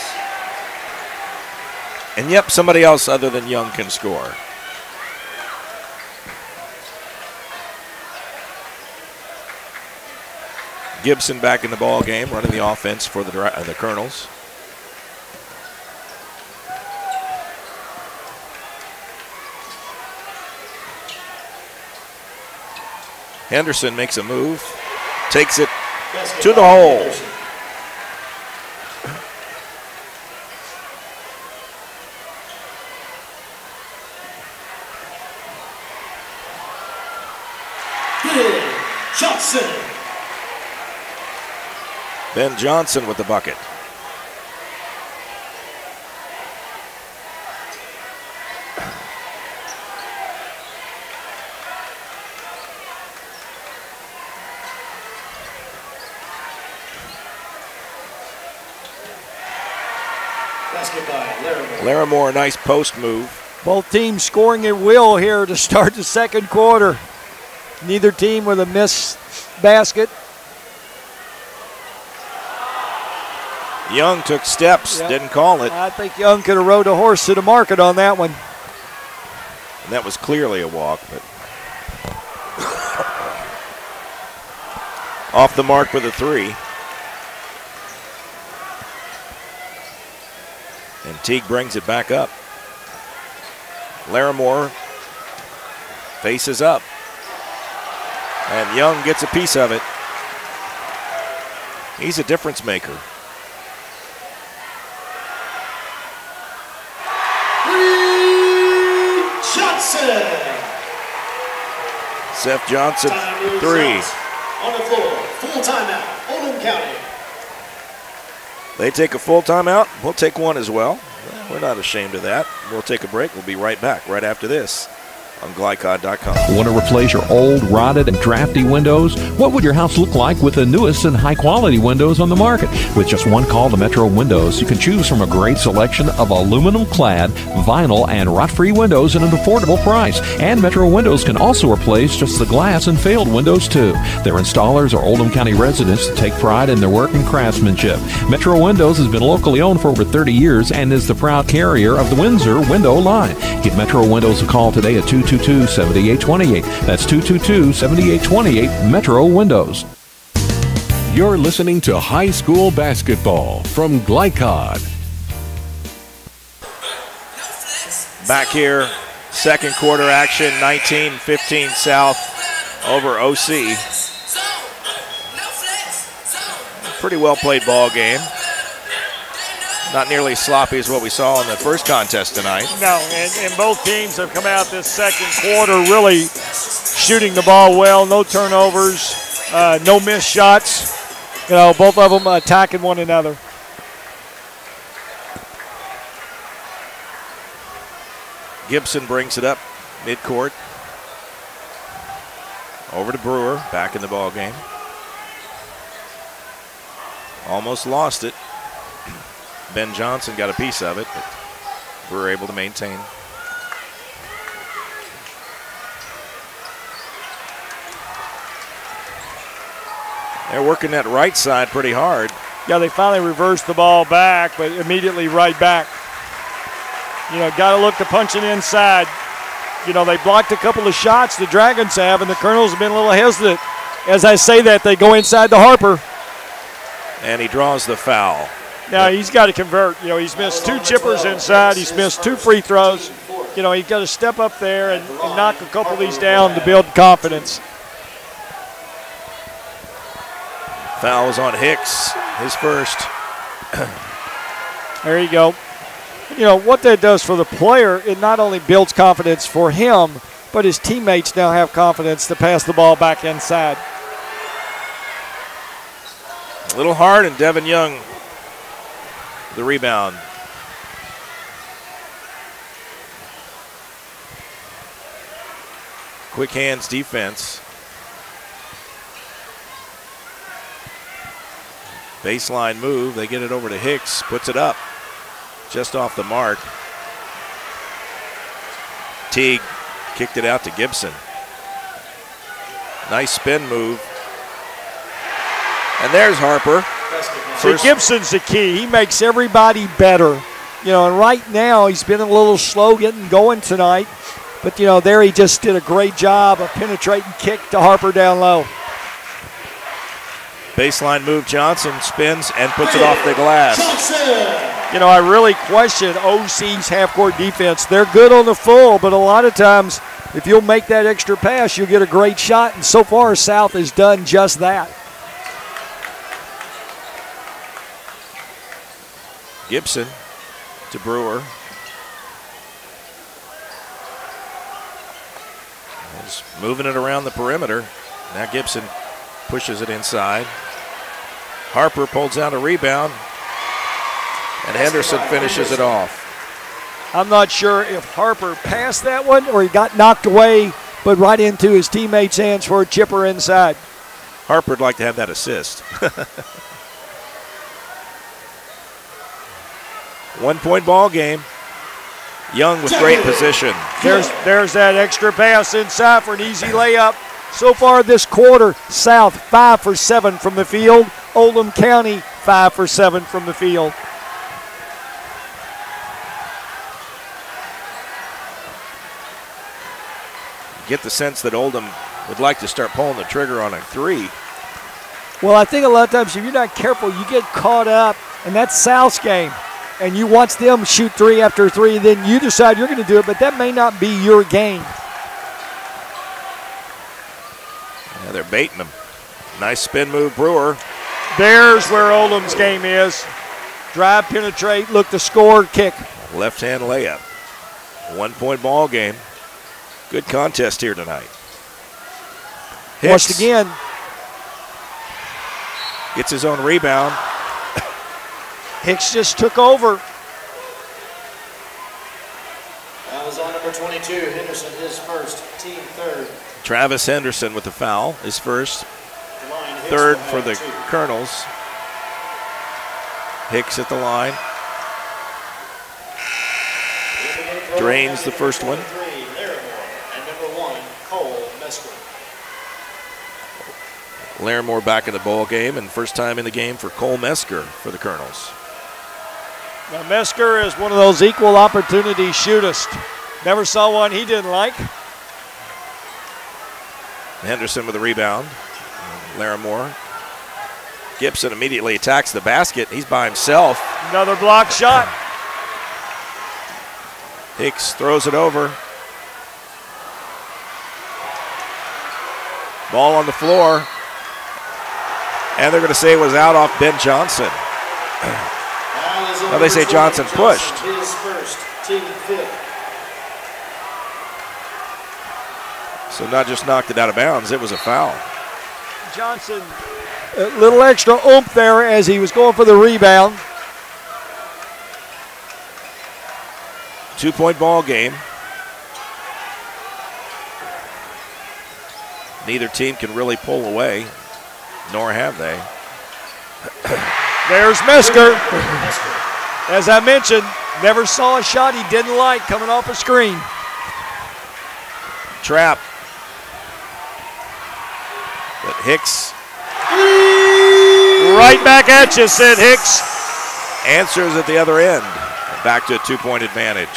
And yep, somebody else other than Young can score. Gibson back in the ball game, running the offense for the Colonels. Henderson makes a move, takes it to the hole. Johnson. Ben Johnson with the bucket. Basket by Larimore. Larimore, nice post move. Both teams scoring at will here to start the second quarter. Neither team with a missed basket. Young took steps, didn't call it. I think Young could have rode a horse to the market on that one. And that was clearly a walk, but off the mark with a 3. And Teague brings it back up. Larimore faces up. And Young gets a piece of it. He's a difference maker. Johnson. Seth Johnson, 3. On the floor, full timeout, Oldham County. They take a full timeout. We'll take one as well. We're not ashamed of that. We'll take a break. We'll be right back right after this on glycod.com. Want to replace your old, rotted, and drafty windows? What would your house look like with the newest and high-quality windows on the market? With just one call to Metro Windows, you can choose from a great selection of aluminum-clad, vinyl, and rot-free windows at an affordable price. And Metro Windows can also replace just the glass and failed windows, too. Their installers are Oldham County residents that take pride in their work and craftsmanship. Metro Windows has been locally owned for over 30 years and is the proud carrier of the Windsor window line. Give Metro Windows a call today at 222-7828. That's 222-7828, Metro Windows. You're listening to High School Basketball from Glycod. Back here, second quarter action, 19-15 South over OC. Pretty well played ball game. Not nearly as sloppy as what we saw in the first contest tonight. No, and both teams have come out this second quarter really shooting the ball well. No turnovers, no missed shots. You know, both of them attacking one another. Gibson brings it up midcourt. Over to Brewer, back in the ball game. Almost lost it. Ben Johnson got a piece of it, but Brewer able to maintain. They're working that right side pretty hard. Yeah, they finally reversed the ball back, but immediately right back. You know, got to look to punching inside. You know, they blocked a couple of shots, the Dragons have, and the Colonels have been a little hesitant. As I say that, they go inside to Harper. And he draws the foul. Now, he's got to convert. You know, he's missed 2 chippers inside. He's missed 2 free throws. You know, he's got to step up there and knock a couple of these down to build confidence. Foul is on Hicks, his first. There you go. You know, what that does for the player, it not only builds confidence for him, but his teammates now have confidence to pass the ball back inside. A little hard, and Devin Young, the rebound. Quick hands defense. Baseline move. They get it over to Hicks. Puts it up. Just off the mark. Teague kicked it out to Gibson. Nice spin move. And there's Harper. See, Gibson's the key. He makes everybody better. You know, and right now he's been a little slow getting going tonight. But, you know, there he just did a great job of penetrating kick to Harper down low. Baseline move, Johnson spins and puts it off the glass. You know, I really question OC's half-court defense. They're good on the full, but a lot of times if you'll make that extra pass, you'll get a great shot. And so far, South has done just that. Gibson to Brewer. He's moving it around the perimeter. Now Gibson pushes it inside. Harper pulls down a rebound, and Henderson finishes it off. I'm not sure if Harper passed that one or he got knocked away, but right into his teammate's hands for a chipper inside. Harper'd like to have that assist. 1 point ball game. Young with great position. There's that extra pass inside for an easy layup. So far this quarter, South 5 for 7 from the field. Oldham County 5 for 7 from the field. Get the sense that Oldham would like to start pulling the trigger on a three. Well, I think a lot of times if you're not careful, you get caught up, and that's South's game. And you watch them shoot three after three, then you decide you're going to do it, but that may not be your game. Yeah, they're baiting them. Nice spin move, Brewer. There's where Oldham's game is. Drive, penetrate, look to score, kick. Left-hand layup. 1 point ball game. Good contest here tonight. Hicks watched again. Gets his own rebound. Hicks just took over. That was on number 22, Henderson, his first, team third. Travis Henderson with the foul, his first. Third for the Colonels. Hicks at the line. Drains the first one. Larimore back in the ball game, and first time in the game for Cole Mesker for the Colonels. Now Mesker is one of those equal opportunity shooters. Never saw one he didn't like. Henderson with a rebound. Larimore. Gibson immediately attacks the basket. He's by himself. Another block shot. Hicks throws it over. Ball on the floor. And they're going to say it was out off Ben Johnson. Now they say Johnson pushed. His first, team fifth. So not just knocked it out of bounds, it was a foul. Johnson, a little extra oomph there as he was going for the rebound. 2 point ball game. Neither team can really pull away, nor have they. There's Mesker. As I mentioned, never saw a shot he didn't like coming off a screen. Trap. But Hicks. Right back at you, said Hicks. Answers at the other end. Back to a 2 point advantage.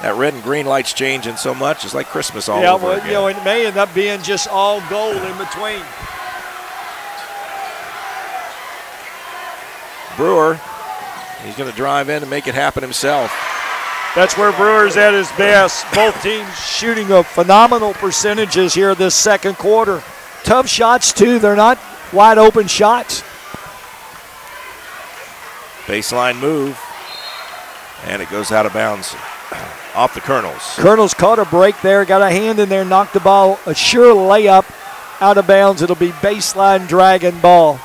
That red and green lights changing so much. It's like Christmas all over again. You know, it may end up being just all gold in between. Brewer, he's going to drive in and make it happen himself. That's where Brewer's at his best. Both teams shooting a phenomenal percentages here this second quarter. Tough shots, too. They're not wide open shots. Baseline move. And it goes out of bounds off the Colonels. Colonels caught a break there, got a hand in there, knocked the ball, a sure layup. out of bounds. It'll be baseline Dragon ball.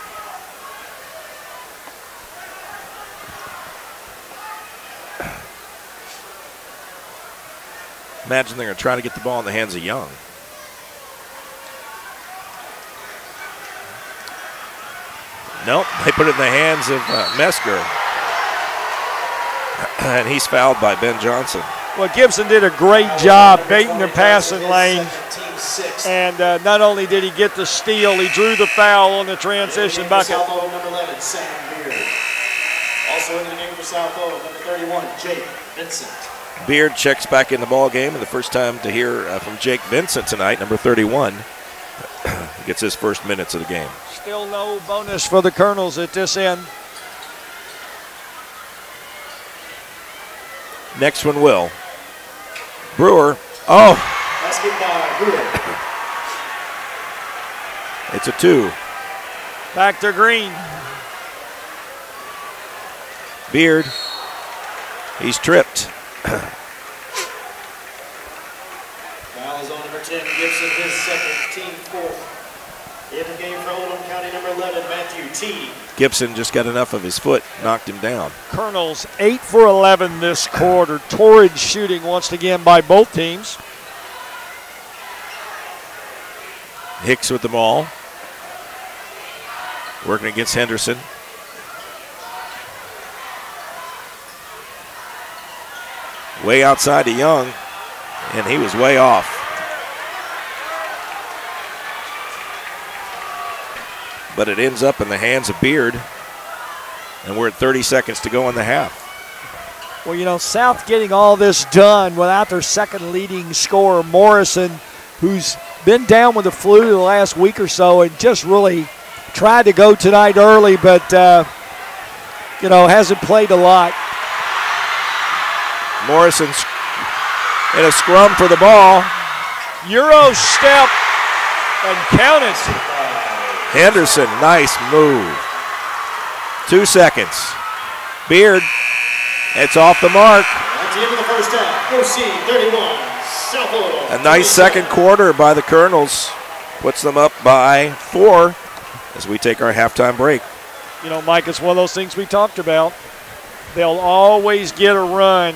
Imagine they're going to try to get the ball in the hands of Young. Nope, they put it in the hands of Mesker. And he's fouled by Ben Johnson. Well, Gibson did a great job baiting the passing lane. And not only did he get the steal, he drew the foul on the transition bucket. South number 11, Sam Beard. Also in the game for South number 31, Jake Vincent. Beard checks back in the ball game, and the first time to hear from Jake Vincent tonight, number 31. He gets his first minutes of the game. Still no bonus for the Colonels at this end. Next one will. Brewer. Oh. Basket by Brewer. It's a 2. Back to Green. Beard. He's tripped. Foul is on number 10, Gibson, his second, team fourth. In the game for Oldham County, number 11, Matthew T. Gibson just got enough of his foot, knocked him down. Colonels 8 for 11 this quarter. Torrid shooting once again by both teams. Hicks with the ball. Working against Henderson. Way outside to Young, and he was way off. But it ends up in the hands of Beard, and we're at 30 seconds to go in the half. Well, you know, South getting all this done without their second leading scorer, Morrison, who's been down with the flu the last week or so and just really tried to go tonight early, but, you know, hasn't played a lot. Morrison's in a scrum for the ball. Euro step and count it. Henderson, nice move. 2 seconds. Beard, it's off the mark. At the end of the first half, OC 31, South Oldham. A nice second quarter by the Colonels. Puts them up by 4 as we take our halftime break. You know, Mike, it's one of those things we talked about. They'll always get a run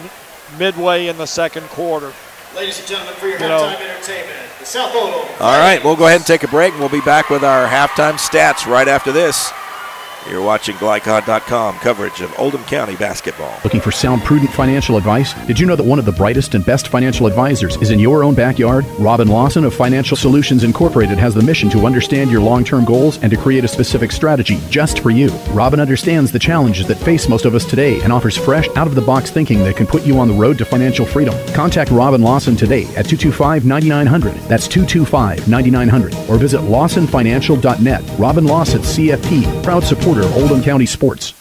midway in the second quarter. Ladies and gentlemen, for your halftime entertainment, the South Oldham. All right, we'll go ahead and take a break, and we'll be back with our halftime stats right after this. You're watching Glycod.com coverage of Oldham County basketball. Looking for sound, prudent financial advice? Did you know that one of the brightest and best financial advisors is in your own backyard? Robin Lawson of Financial Solutions Incorporated has the mission to understand your long-term goals and to create a specific strategy just for you. Robin understands the challenges that face most of us today and offers fresh, out-of-the-box thinking that can put you on the road to financial freedom. Contact Robin Lawson today at 225-9900. That's 225-9900. Or visit lawsonfinancial.net. Robin Lawson, CFP, proud supporter of Oldham County sports.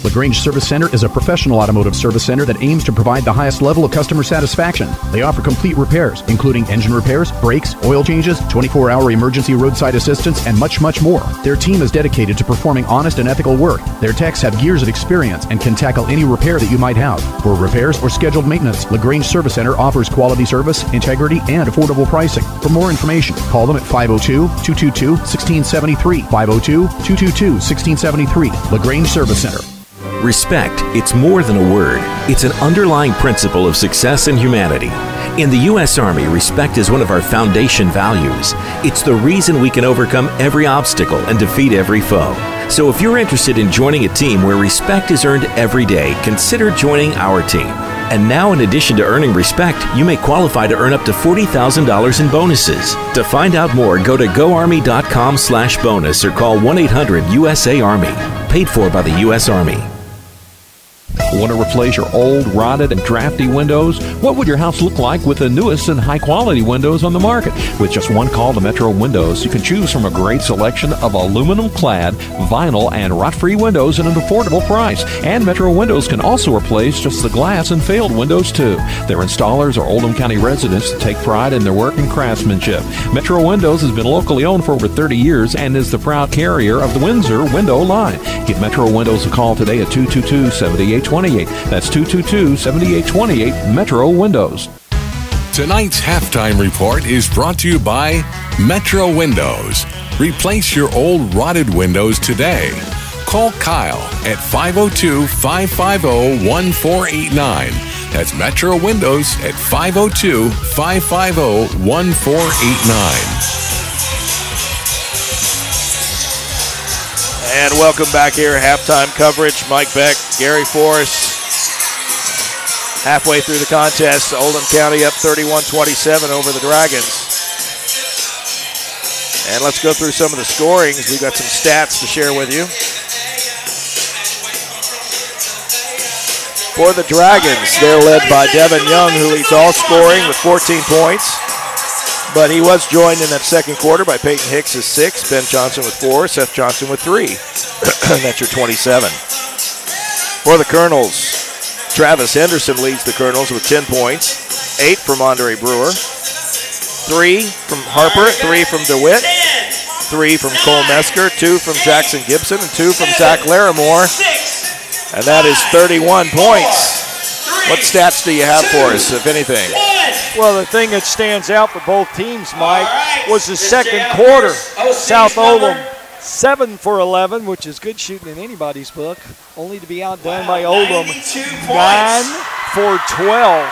Lagrange Service Center is a professional automotive service center that aims to provide the highest level of customer satisfaction. They offer complete repairs, including engine repairs, brakes, oil changes, 24-hour emergency roadside assistance, and much, much more. Their team is dedicated to performing honest and ethical work. Their techs have years of experience and can tackle any repair that you might have. For repairs or scheduled maintenance, Lagrange Service Center offers quality service, integrity, and affordable pricing. For more information, call them at 502-222-1673. 502-222-1673. Lagrange Service Center. Respect, it's more than a word. It's an underlying principle of success in humanity. In the U.S. Army, respect is one of our foundation values. It's the reason we can overcome every obstacle and defeat every foe. So if you're interested in joining a team where respect is earned every day, consider joining our team. And now, in addition to earning respect, you may qualify to earn up to $40,000 in bonuses. To find out more, go to goarmy.com/bonus or call 1-800-USA-ARMY. Paid for by the U.S. Army. Want to replace your old, rotted, and drafty windows? What would your house look like with the newest and high-quality windows on the market? With just one call to Metro Windows, you can choose from a great selection of aluminum-clad, vinyl, and rot-free windows at an affordable price. And Metro Windows can also replace just the glass and failed windows, too. Their installers are Oldham County residents that take pride in their work and craftsmanship. Metro Windows has been locally owned for over 30 years and is the proud carrier of the Windsor window line. Give Metro Windows a call today at 222-7828. That's 222-7828, Metro Windows. Tonight's halftime report is brought to you by Metro Windows. Replace your old rotted windows today. Call Kyle at 502-550-1489. That's Metro Windows at 502-550-1489. And welcome back here. Halftime coverage. Mike Beck, Gary Forrest. Halfway through the contest, Oldham County up 31-27 over the Dragons. And let's go through some of the scorings. We've got some stats to share with you. For the Dragons, they're led by Devin Young, who leads all scoring with 14 points. But he was joined in that second quarter by Peyton Hicks with 6, Ben Johnson with 4, Seth Johnson with 3. That's your 27. For the Colonels, Travis Henderson leads the Colonels with 10 points, 8 from Andre Brewer, 3 from Harper, 3 from DeWitt, 3 from Cole Mesker, 2 from Jackson Gibson, and 2 from Zach Larimore. And that is 31 points. What stats do you have for us, if anything? Well, the thing that stands out for both teams, Mike, was the second quarter. South Oldham 7 for 11, which is good shooting in anybody's book, only to be outdone by Oldham 9 for 12.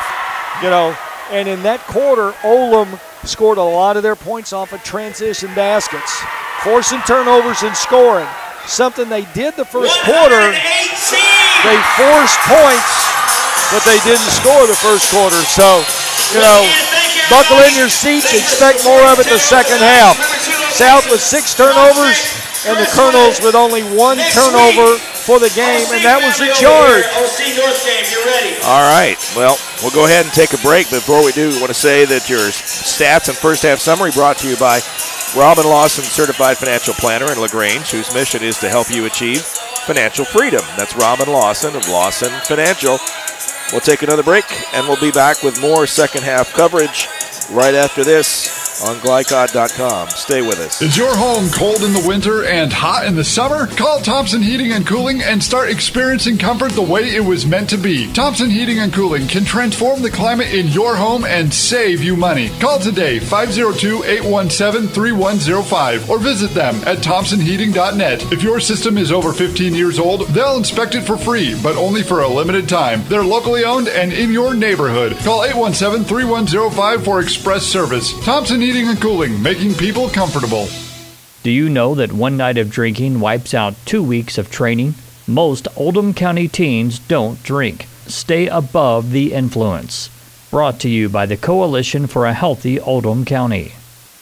You know, and in that quarter, Oldham scored a lot of their points off of transition baskets, forcing turnovers and scoring. Something they did the first quarter. They forced points, but they didn't score the first quarter. So, you know, buckle in your seats, expect more of it the second half. South with 6 turnovers, and the Colonels with only 1 turnover for the game, and that was the charge. All right, well, we'll go ahead and take a break. Before we do, we want to say that your stats and first half summary brought to you by Robin Lawson, Certified Financial Planner in Lagrange, whose mission is to help you achieve financial freedom. That's Robin Lawson of Lawson Financial. We'll take another break, and we'll be back with more second half coverage right after this on glycod.com. Stay with us. Is your home cold in the winter and hot in the summer? Call Thompson Heating and Cooling and start experiencing comfort the way it was meant to be. Thompson Heating and Cooling can transform the climate in your home and save you money. Call today, 502-817-3105, or visit them at thompsonheating.net. If your system is over 15 years old, they'll inspect it for free, but only for a limited time. They're locally owned and in your neighborhood. Call 817-3105 for express service. Thompson Heating and Cooling, making people comfortable. Do you know that one night of drinking wipes out 2 weeks of training? Most Oldham County teens don't drink. Stay above the influence. Brought to you by the Coalition for a Healthy Oldham County.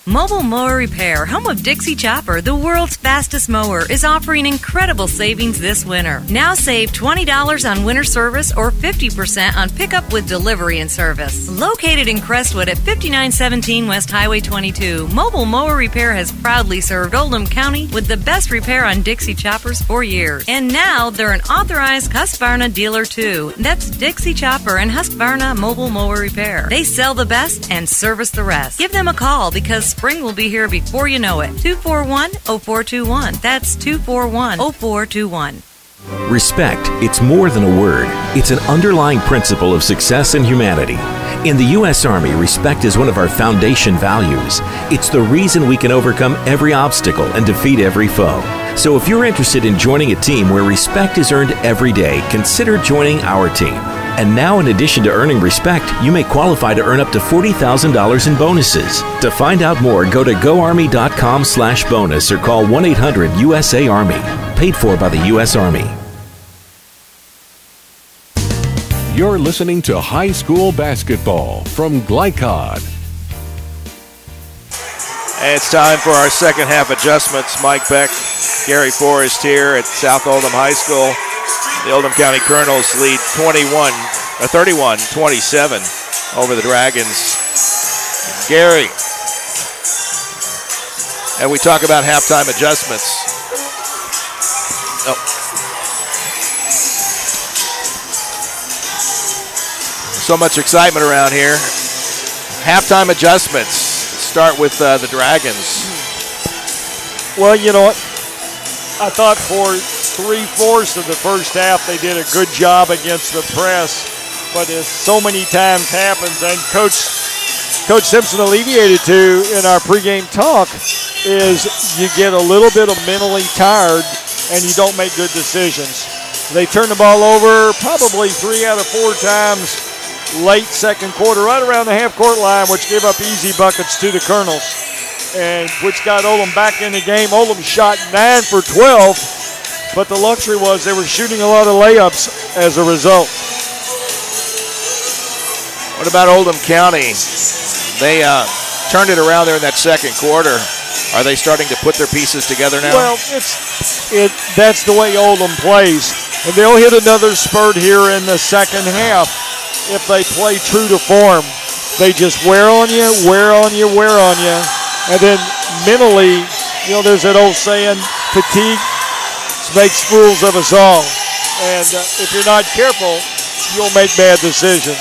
Mobile Mower Repair, home of Dixie Chopper, the world's fastest mower, is offering incredible savings this winter. Now save $20 on winter service or 50% on pickup with delivery and service. Located in Crestwood at 5917 West Highway 22, Mobile Mower Repair has proudly served Oldham County with the best repair on Dixie Choppers for years. And now they're an authorized Husqvarna dealer too. That's Dixie Chopper and Husqvarna Mobile Mower Repair. They sell the best and service the rest. Give them a call because spring will be here before you know it. 241-0421. That's 241-0421. Respect, it's more than a word. It's an underlying principle of success and humanity. In the U.S. Army, respect is one of our foundation values. It's the reason we can overcome every obstacle and defeat every foe. So if you're interested in joining a team where respect is earned every day, consider joining our team. And now, in addition to earning respect, you may qualify to earn up to $40,000 in bonuses. To find out more, go to goarmy.com/bonus or call 1-800-USA-ARMY. Paid for by the U.S. Army. You're listening to high school basketball from Glycod. And it's time for our second half adjustments. Mike Beck, Gary Forrest here at South Oldham High School. The Oldham County Colonels lead 31-27 over the Dragons. Gary, and we talk about halftime adjustments. Oh. So much excitement around here. Halftime adjustments. Start with the Dragons. Well, you know what? I thought for 3/4 of the first half they did a good job against the press, but as so many times happens, and Coach Coach Simpson alleviated to in our pregame talk is you get a little bit of mentally tired and you don't make good decisions. They turned the ball over probably 3 out of 4 times late second quarter, right around the half-court line, which gave up easy buckets to the Colonels, and which got Oldham back in the game. Oldham shot 9 for 12, but the luxury was they were shooting a lot of layups as a result. What about Oldham County? They turned it around there in that second quarter. Are they starting to put their pieces together now? Well, that's the way Oldham plays. And they'll hit another spurt here in the second half if they play true to form. They just wear on you. And then mentally, there's that old saying, fatigue makes fools of us all. And if you're not careful, you'll make bad decisions.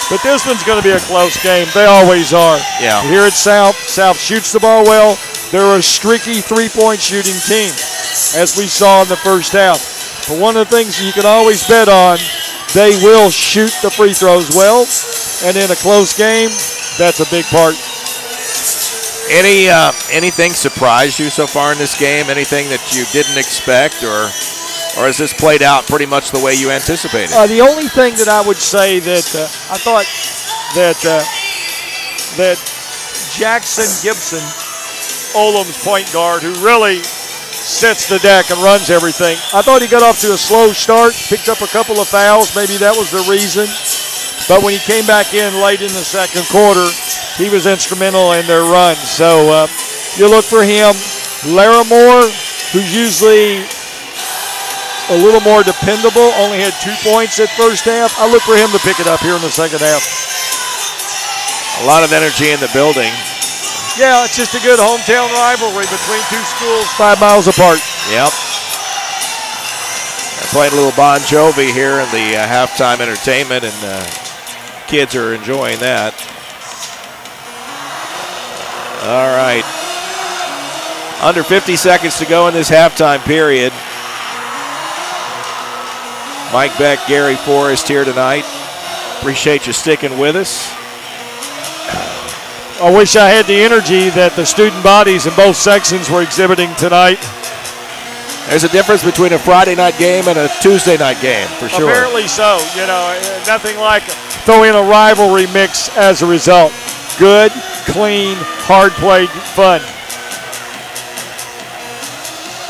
But this one's going to be a close game. They always are. Yeah. Here at South shoots the ball well. They're a streaky three-point shooting team, as we saw in the first half. But one of the things you can always bet on, they will shoot the free throws well. And in a close game, that's a big part. Anything surprised you so far in this game? Anything that you didn't expect, or has this played out pretty much the way you anticipated? The only thing that I would say that I thought that Jackson Gibson, Oldham's point guard, who really sets the deck and runs everything, I thought he got off to a slow start, picked up a couple of fouls. Maybe that was the reason. But when he came back in late in the second quarter, he was instrumental in their run. So you look for him. Larimore, who's usually a little more dependable, only had 2 points at first half. I look for him to pick it up here in the second half. A lot of energy in the building. Yeah, it's just a good hometown rivalry between two schools 5 miles apart. Yep. They're playing a little Bon Jovi here in the halftime entertainment, and kids are enjoying that. All right. Under 50 seconds to go in this halftime period. Mike Beck, Gary Forrest here tonight. Appreciate you sticking with us. I wish I had the energy that the student bodies in both sections were exhibiting tonight. There's a difference between a Friday night game and a Tuesday night game, for sure. Apparently so. Nothing like throw in a rivalry mix as a result. Good, clean, hard-played fun.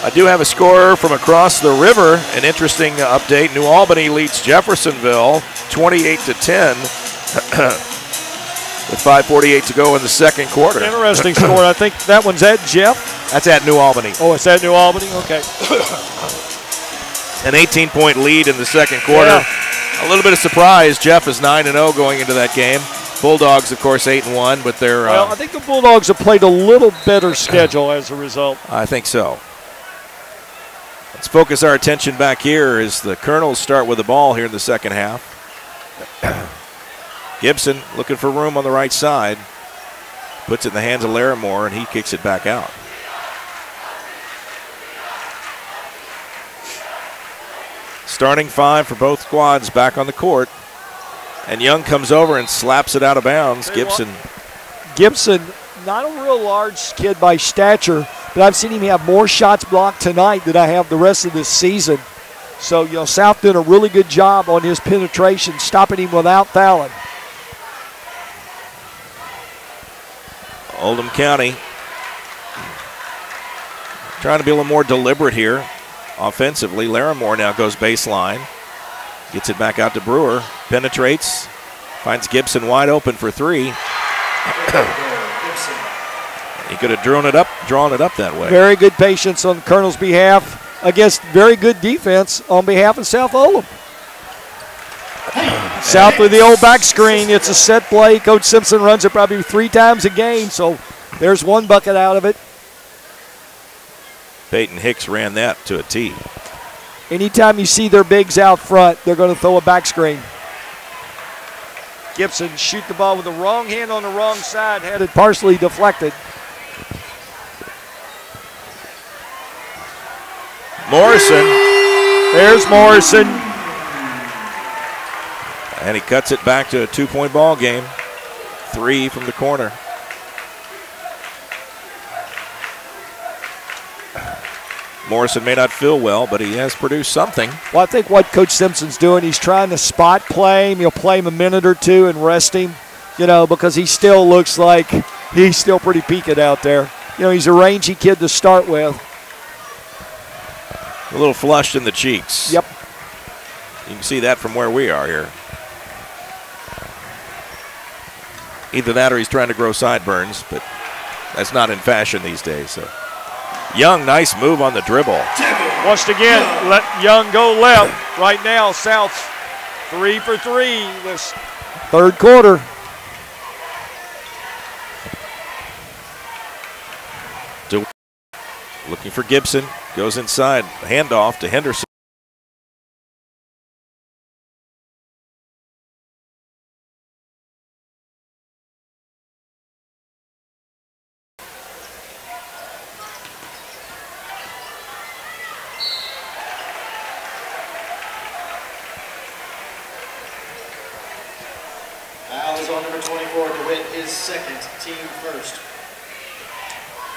I do have a scorer from across the river. An interesting update. New Albany leads Jeffersonville 28-10 with 5:48 to go in the second quarter. Interesting score. I think that one's at Jeff. That's at New Albany. Oh, it's at New Albany? Okay. An 18-point lead in the second quarter. Yeah. A little bit of surprise. Jeff is 9-0 going into that game. Bulldogs, of course, 8-1, but they're... Well, I think the Bulldogs have played a little better schedule as a result. I think so. Let's focus our attention back here as the Colonels start with the ball here in the second half. Gibson looking for room on the right side. Puts it in the hands of Larimore, and he kicks it back out. Starting 5 for both squads back on the court. And Young comes over and slaps it out of bounds. Gibson, not a real large kid by stature, but I've seen him have more shots blocked tonight than I have the rest of this season. So, South did a really good job on his penetration, stopping him without fouling. Oldham County trying to be a little more deliberate here offensively. Larimore now goes baseline. Gets it back out to Brewer. Penetrates. Finds Gibson wide open for 3. He could have drawn it up that way. Very good patience on the Colonel's behalf against very good defense on behalf of South Oldham. South with the old back screen. It's a set play. Coach Simpson runs it probably 3 times a game, so there's 1 bucket out of it. Peyton Hicks ran that to a tee. Anytime you see their bigs out front, they're going to throw a back screen. Gibson shoot the ball with the wrong hand on the wrong side, had it partially deflected. Morrison. There's Morrison. And he cuts it back to a 2-point ball game. 3 from the corner. Morrison may not feel well, but he has produced something. Well, I think what Coach Simpson's doing, he's trying to spot play him. He'll play him a minute or two and rest him, because he still looks like he's still pretty peaked out there. He's a rangy kid to start with. A little flushed in the cheeks. Yep. You can see that from where we are here. Either that or he's trying to grow sideburns, but that's not in fashion these days. So Young, nice move on the dribble. Once again, let Young go left. Right now, South 3 for 3 this third quarter. Looking for Gibson. Goes inside. Handoff to Henderson. Foul is on number 24, DeWitt, his second, team first.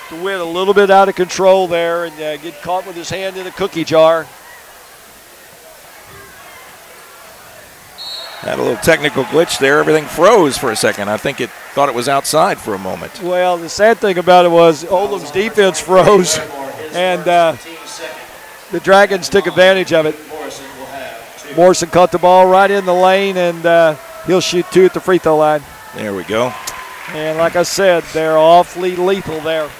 DeWitt a little bit out of control there and get caught with his hand in a cookie jar. Had a little technical glitch there. Everything froze for a second. I think it thought it was outside for a moment. Well, the sad thing about it was Oldham's defense froze, and the Dragons took advantage of it. Morrison caught the ball right in the lane, and he'll shoot 2 at the free throw line. There we go. And like I said, they're awfully lethal there.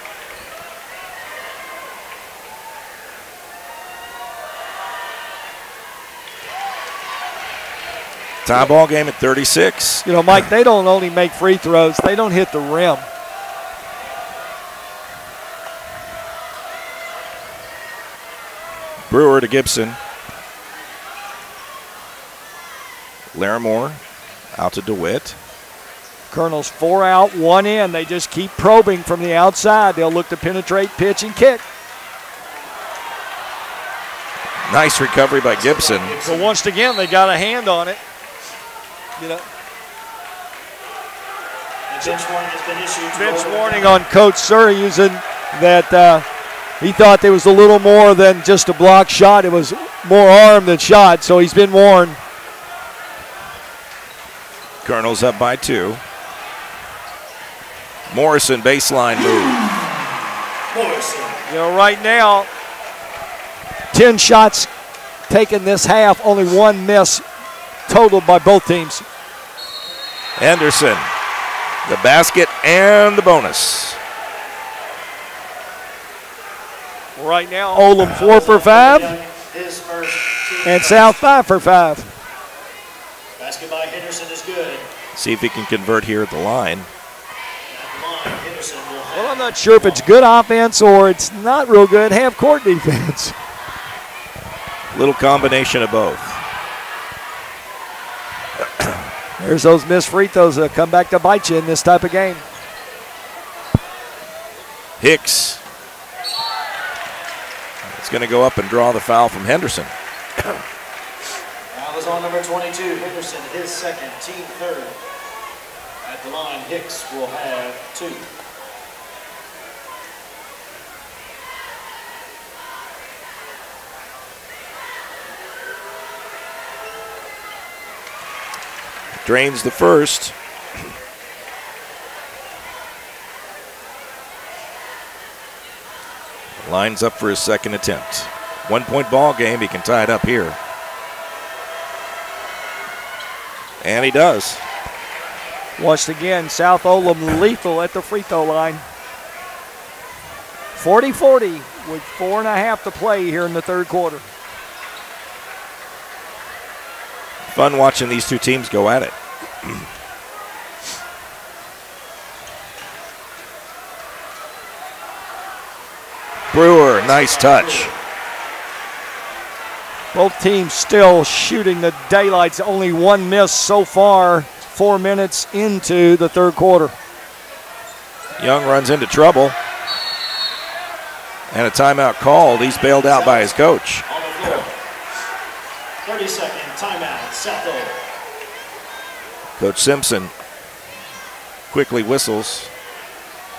Tie ball game at 36. Mike, they don't only make free throws, they don't hit the rim. Brewer to Gibson. Larimore out to DeWitt. Colonel's 4 out, 1 in. They just keep probing from the outside. They'll look to penetrate, pitch, and kick. Nice recovery by Gibson. So once again, they got a hand on it. Bench warning has been issued. Bench warning on Coach Surrey using that he thought there was a little more than just a block shot. It was more arm than shot, so he's been warned. Colonel's up by 2. Morrison baseline move. Morrison. Right now, 10 shots taken this half, only 1 miss totaled by both teams. Henderson, the basket and the bonus. Right now, Oldham 4 for 5, and South 5 for 5. Basket by Henderson is good. See if he can convert here at the line. Well, I'm not sure if it's good offense or it's not real good half-court defense. Little combination of both. There's those missed free throws that come back to bite you in this type of game. Hicks. It's going to go up and draw the foul from Henderson. Foul is on number 22, Henderson, his second, team third. At the line, Hicks will have 2. Drains the first. Lines up for his second attempt. 1-point ball game. He can tie it up here. And he does. Once again, South Oldham lethal at the free throw line. 40-40 with 4.5 to play here in the third quarter. Fun watching these two teams go at it. Brewer, nice touch. Both teams still shooting the daylights. Only 1 miss so far, 4 minutes into the third quarter. Young runs into trouble. And a timeout called. He's bailed out by his coach. 30-second timeout, South Oldham. Coach Simpson quickly whistles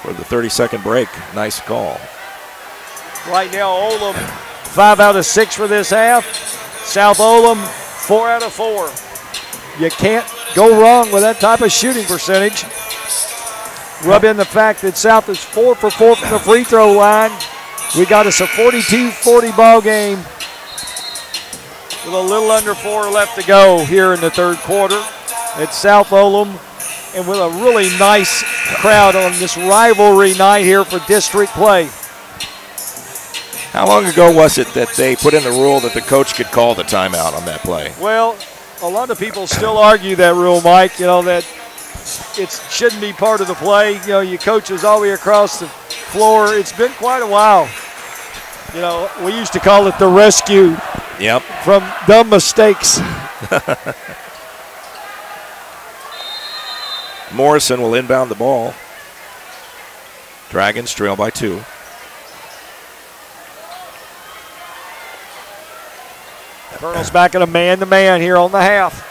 for the 30-second break. Nice call. Right now, Oldham 5 out of 6 for this half. South Oldham 4 out of 4. You can't go wrong with that type of shooting percentage. Rub in the fact that South is 4 for 4 from the free throw line. We got us a 42-40 ball game with a little under 4 left to go here in the third quarter at South Oldham, and with a really nice crowd on this rivalry night here for district play. How long ago was it that they put in the rule that the coach could call the timeout on that play? Well, a lot of people still argue that rule, Mike, that it shouldn't be part of the play. Your coaches all the way across the floor. It's been quite a while. We used to call it the rescue. Yep. From dumb mistakes. Morrison will inbound the ball. Dragons trail by 2. Colonel's back at a man-to-man here on the half.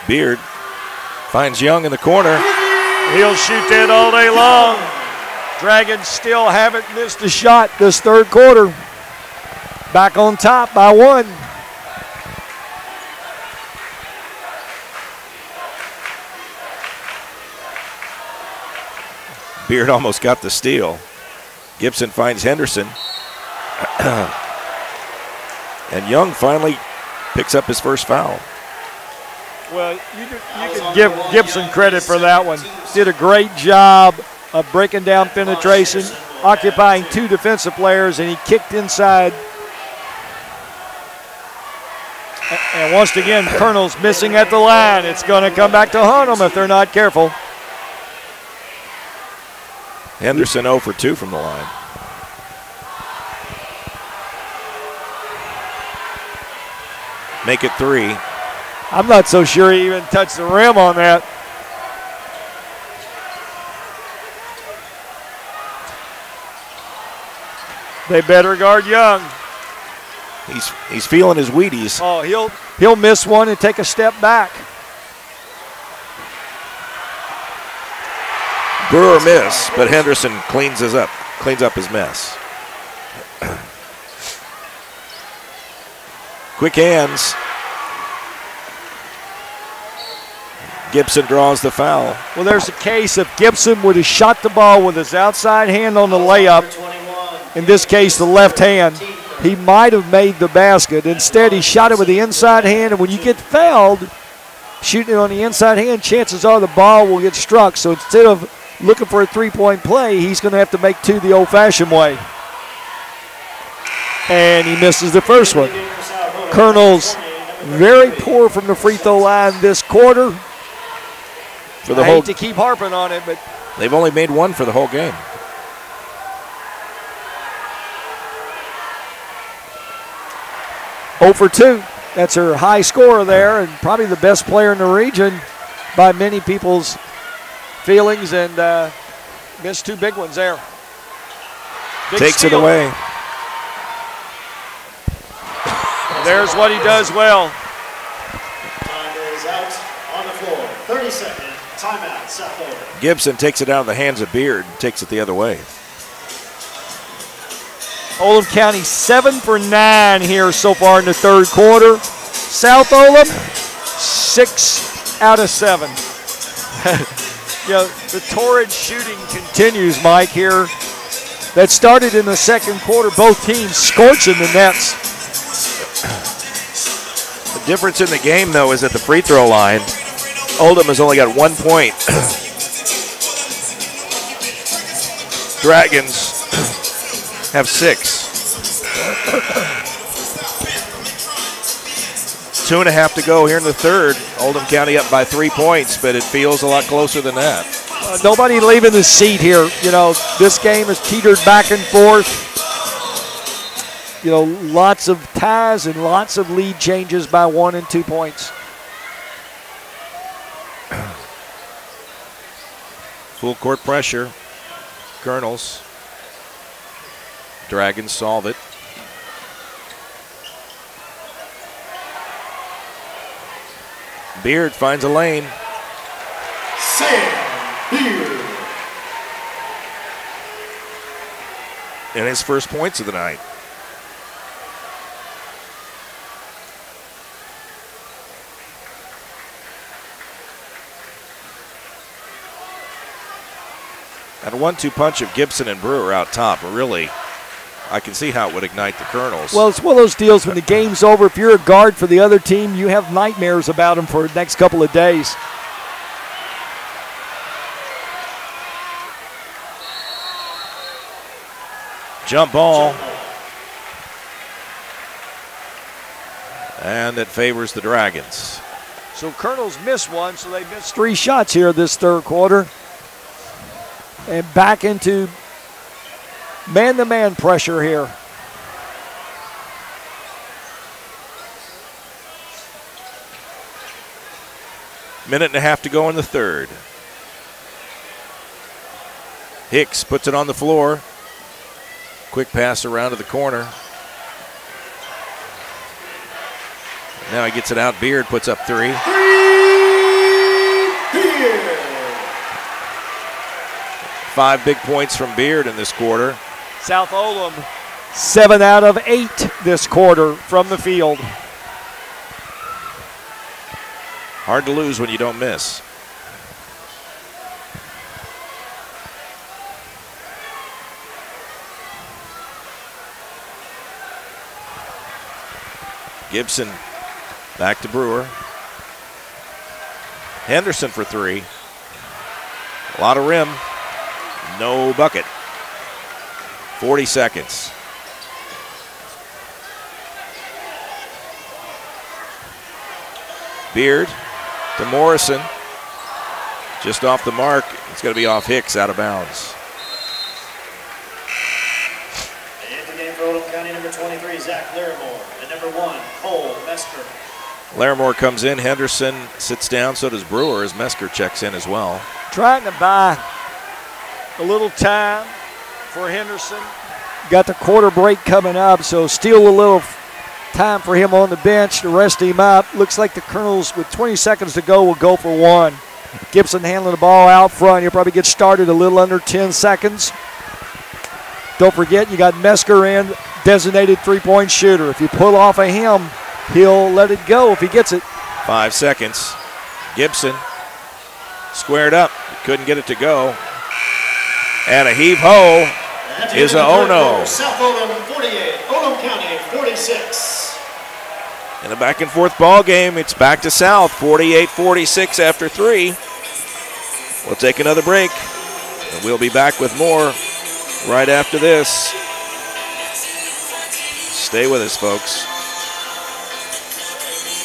Beard finds Young in the corner. He'll shoot that all day long. Dragons still haven't missed a shot this third quarter. Back on top by 1. Beard almost got the steal. Gibson finds Henderson. And Young finally picks up his first foul. Well, you can give Gibson credit for that one. Did a great job of breaking down penetration, occupying 2 defensive players, and he kicked inside. And once again, Colonel's missing at the line. It's going to come back to haunt them if they're not careful. Henderson 0 for 2 from the line. Make it 3. I'm not so sure he even touched the rim on that. They better guard Young. He's feeling his Wheaties. Oh, he'll miss one and take a step back. Brewer miss, but Henderson cleans up his mess. Quick hands. Gibson draws the foul. Well, there's a case if Gibson would have shot the ball with his outside hand on the layup, in this case the left hand, he might have made the basket. Instead, he shot it with the inside hand, and when you get fouled shooting it on the inside hand, chances are the ball will get struck. So instead of looking for a three-point play, he's going to have to make 2 the old-fashioned way. And he misses the first one. Colonel's very poor from the free throw line this quarter. For the I hate to keep harping on it, but they've only made 1 for the whole game. Oh for 2. That's her high scorer there, and probably the best player in the region by many people's feelings, and missed 2 big ones there. Takes steal. It away. There's what he does well. Time is out on the floor. 30-second timeout, South Oldham. Gibson takes it out of the hands of Beard, takes it the other way. Oldham County 7 for 9 here so far in the third quarter. South Oldham 6 out of 7. The torrid shooting continues, Mike, here. That started in the second quarter, both teams scorching the nets. The difference in the game, though, is at the free throw line. Oldham has only got 1 point. Dragons have 6. 2.5 to go here in the third. Oldham County up by 3 points, but it feels a lot closer than that. Nobody leaving the seat here. This game is teetered back and forth. Lots of ties and lots of lead changes by 1 and 2 points. Full court pressure. Colonels. Dragons solve it. Beard finds a lane. Sam Beard. And his first points of the night. And a 1-2 punch of Gibson and Brewer out top. Really, I can see how it would ignite the Colonels. Well, it's one of those deals when the game's over, if you're a guard for the other team, you have nightmares about them for the next couple of days. Jump ball. And it favors the Dragons. So Colonels missed one, so they missed 3 shots here this third quarter. And back into man-to-man pressure here. Minute and a half to go in the third. Hicks puts it on the floor. Quick pass around to the corner. Now he gets it out. Beard puts up 3. Beard. 5 big points from Beard in this quarter. South Oldham, 7 out of 8 this quarter from the field. Hard to lose when you don't miss. Gibson back to Brewer. Henderson for 3. A lot of rim. No bucket. 40 seconds. Beard to Morrison. Just off the mark. It's going to be off Hicks, out of bounds. And the game for Oldham County, number 23, Zach Larimore. And number 1, Cole Mesker. Larimore comes in. Henderson sits down. So does Brewer as Mesker checks in as well. Trying to buy a little time for Henderson. Got the quarter break coming up, so still a little time for him on the bench to rest him up. Looks like the Colonels, with 20 seconds to go, will go for 1. Gibson handling the ball out front. He'll probably get started a little under 10 seconds. Don't forget, you got Mesker in, designated three-point shooter. If you pull off of him, he'll let it go if he gets it. 5 seconds. Gibson squared up. Couldn't get it to go. And a heave-ho is a oh-no. South Oldham 48, Oldham County 46. In a back-and-forth ball game, it's back to South, 48-46 after 3. We'll take another break, and we'll be back with more right after this. Stay with us, folks.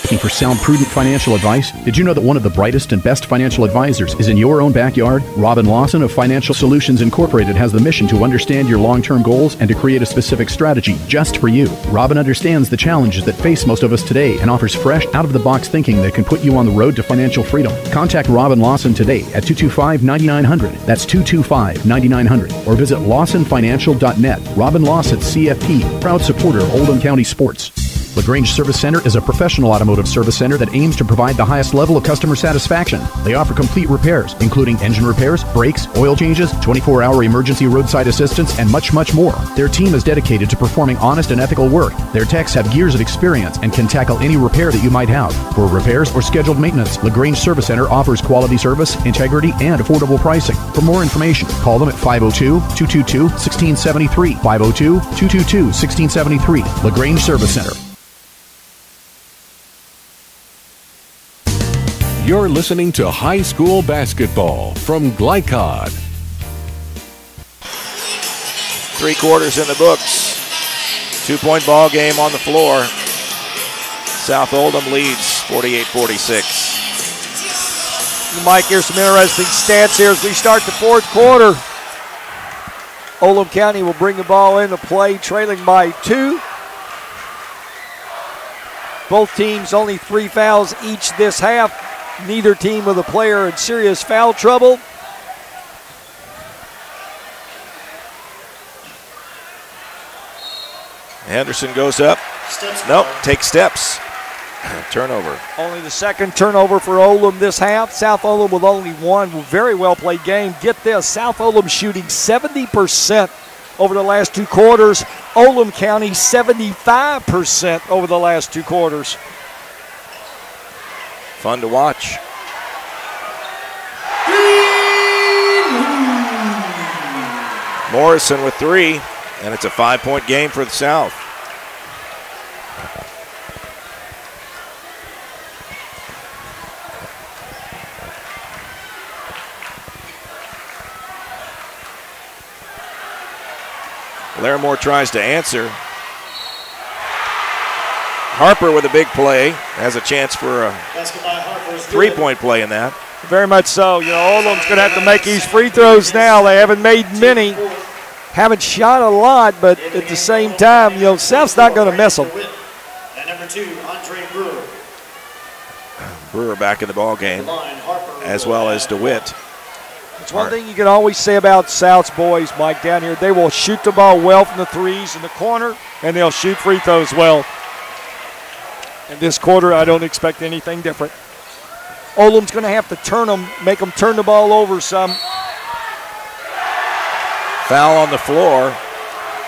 Looking for sound, prudent financial advice? Did you know that one of the brightest and best financial advisors is in your own backyard? Robin Lawson of Financial Solutions Incorporated has the mission to understand your long-term goals and to create a specific strategy just for you. Robin understands the challenges that face most of us today and offers fresh, out-of-the-box thinking that can put you on the road to financial freedom. Contact Robin Lawson today at 225-9900. That's 225-9900. Or visit lawsonfinancial.net. Robin Lawson, CFP, proud supporter of Oldham County sports. Lagrange Service Center is a professional automotive service center that aims to provide the highest level of customer satisfaction. They offer complete repairs, including engine repairs, brakes, oil changes, 24-hour emergency roadside assistance, and much, much more. Their team is dedicated to performing honest and ethical work. Their techs have years of experience and can tackle any repair that you might have. For repairs or scheduled maintenance, Lagrange Service Center offers quality service, integrity, and affordable pricing. For more information, call them at 502-222-1673. 502-222-1673. Lagrange Service Center. You're listening to high school basketball from Glycod. 3 quarters in the books. 2-point ball game on the floor. South Oldham leads 48-46. Mike, here's some interesting stats here as we start the fourth quarter. Oldham County will bring the ball into play, trailing by 2. Both teams only 3 fouls each this half. Neither team with a player in serious foul trouble. Henderson goes up. Nope, takes steps. Turnover. Only the second turnover for Oldham this half. South Oldham with only one very well played game. Get this, South Oldham shooting 70% over the last 2 quarters. Oldham County 75% over the last 2 quarters. Fun to watch. Morrison with 3, and it's a 5-point game for the South. Larimore tries to answer. Harper with a big play. Has a chance for a 3-point play in that. Very much so. You know, Oldham's going to have to make these free throws now. They haven't made many. Haven't shot a lot, but at the same time, you know, South's not going to miss them. And number 2, Andre Brewer. Brewer back in the ball game, as well as DeWitt. It's one thing you can always say about South's boys, Mike, down here. They will shoot the ball well from the threes in the corner, and they'll shoot free throws well. In this quarter, I don't expect anything different. Oldham's going to have to turn them, make them turn the ball over some. Foul on the floor.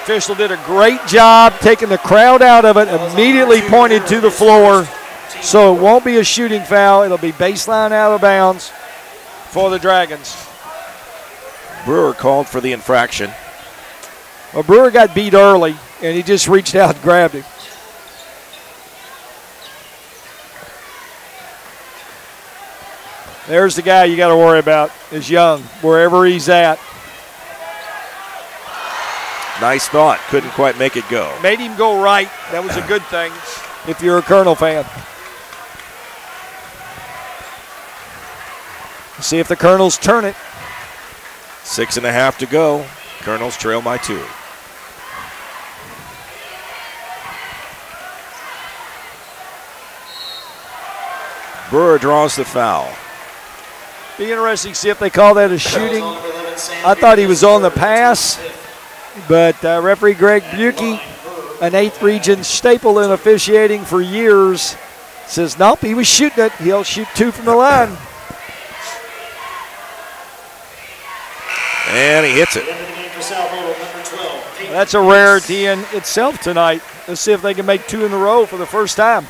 Official did a great job taking the crowd out of it, immediately pointed to the floor. So it won't be a shooting foul. It'll be baseline out of bounds for the Dragons. Brewer called for the infraction. Well, Brewer got beat early, and he just reached out and grabbed him. There's the guy you got to worry about, is Young, wherever he's at. Nice thought. Couldn't quite make it go. Made him go right. That was a good thing if you're a Colonel fan. See if the Colonels turn it. 6.5 to go. Colonels trail by 2. Brewer draws the foul. Be interesting to see if they call that a shooting. I thought he was on the pass, but referee Greg Bukey, an 8th region staple in officiating for years, says nope, he was shooting it. He'll shoot 2 from the line. And he hits it. That's a rarity in itself tonight. Let's see if they can make 2 in a row for the first time.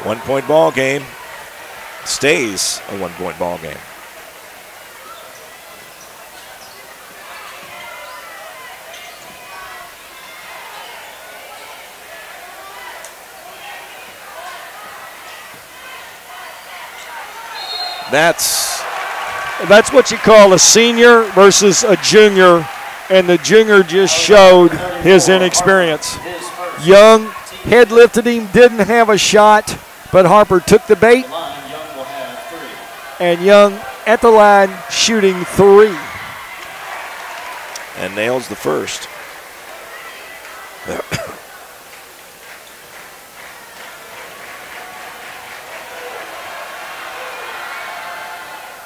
1-point ball game. Stays a 1-point ball game. That's what you call a senior versus a junior, and the junior just showed his inexperience. Young head lifted him, didn't have a shot, but Harper took the bait, and Young at the line shooting 3. And nails the first.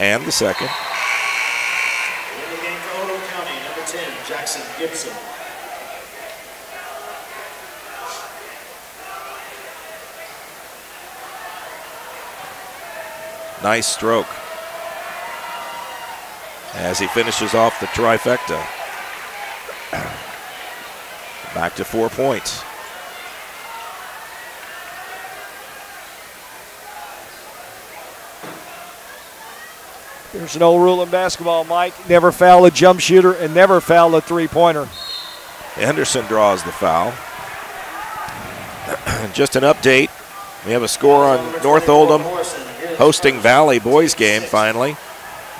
And the second. In the game for Oldham County, number 10, Jackson Gibson. Nice stroke as he finishes off the trifecta. Back to 4 points. There's an old rule in basketball, Mike. Never foul a jump shooter and never foul a three-pointer. Henderson draws the foul. Just an update. We have a score on North Oldham hosting Valley boys game finally.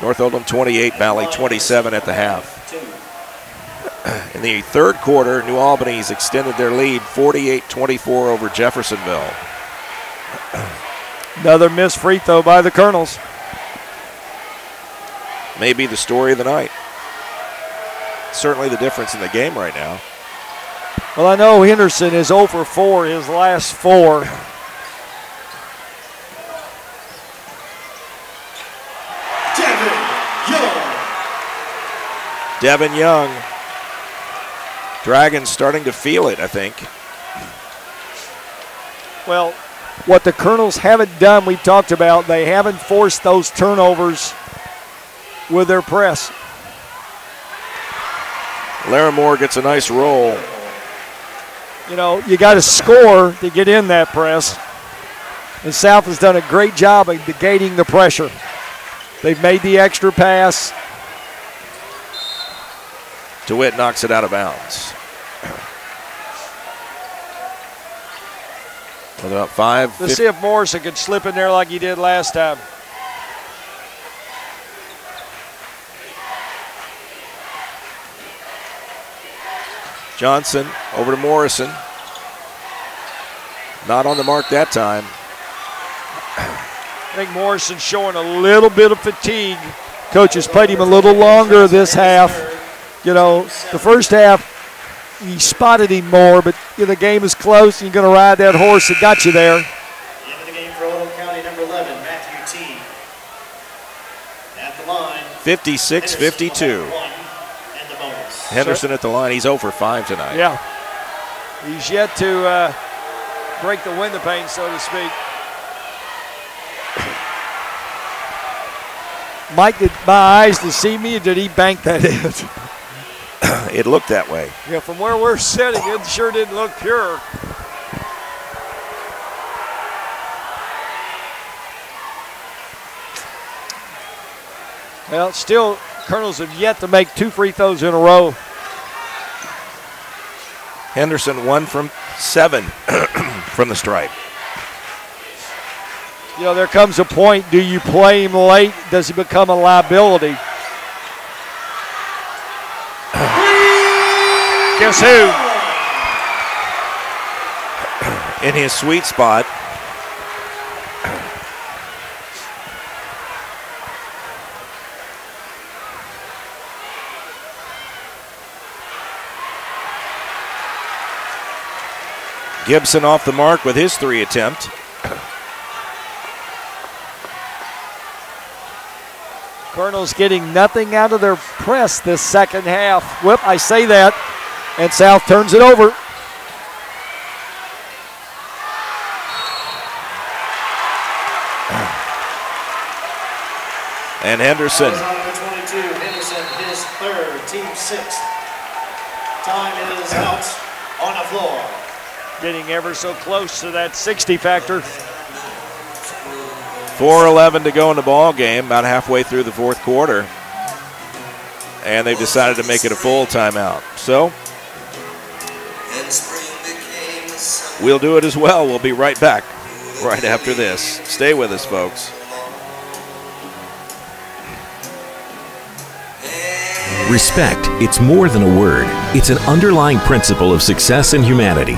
North Oldham 28, Valley 27 at the half. In the third quarter, New Albany's extended their lead 48-24 over Jeffersonville. Another missed free throw by the Colonels. May be the story of the night. Certainly the difference in the game right now. Well, I know Henderson is 0 for 4 his last 4. Devin Young Dragons starting to feel it, I think. Well, what the Colonels haven't done, we've talked about, they haven't forced those turnovers with their press. Larimore gets a nice roll. You know, you got to score to get in that press. And South has done a great job of negating the pressure. They've made the extra pass. DeWitt knocks it out of bounds. With about 5. Let's see if Morrison can slip in there like he did last time. Johnson over to Morrison. Not on the mark that time. I think Morrison's showing a little bit of fatigue. Coach has played him a little longer this half. You know, the first half, he spotted him more, but the game is close, and you're going to ride that horse that got you there. Into the game for Oldham County, number 11, Matthew T. At the line. 56-52. Henderson at the line. He's 0 for 5 tonight. Yeah. He's yet to break the window pane, so to speak. Mike, did my eyes deceive me, or did he bank that in? It looked that way. Yeah, from where we're sitting, it sure didn't look pure. Well, still, Colonels have yet to make 2 free throws in a row. Henderson 1 from 7 from the stripe. You know, there comes a point, do you play him late? Does he become a liability? Guess who? In his sweet spot. Gibson off the mark with his 3 attempt. Colonels getting nothing out of their press this second half. Whoop, I say that. And South turns it over. And Henderson. Number 22, Henderson, his 3rd, team 6th. Time is out on the floor. Getting ever so close to that 60 factor. 4:11 to go in the ball game, about halfway through the 4th quarter. And they've decided to make it a full timeout. So we'll do it as well. We'll be right back right after this. Stay with us, folks. Respect, it's more than a word. It's an underlying principle of success in humanity.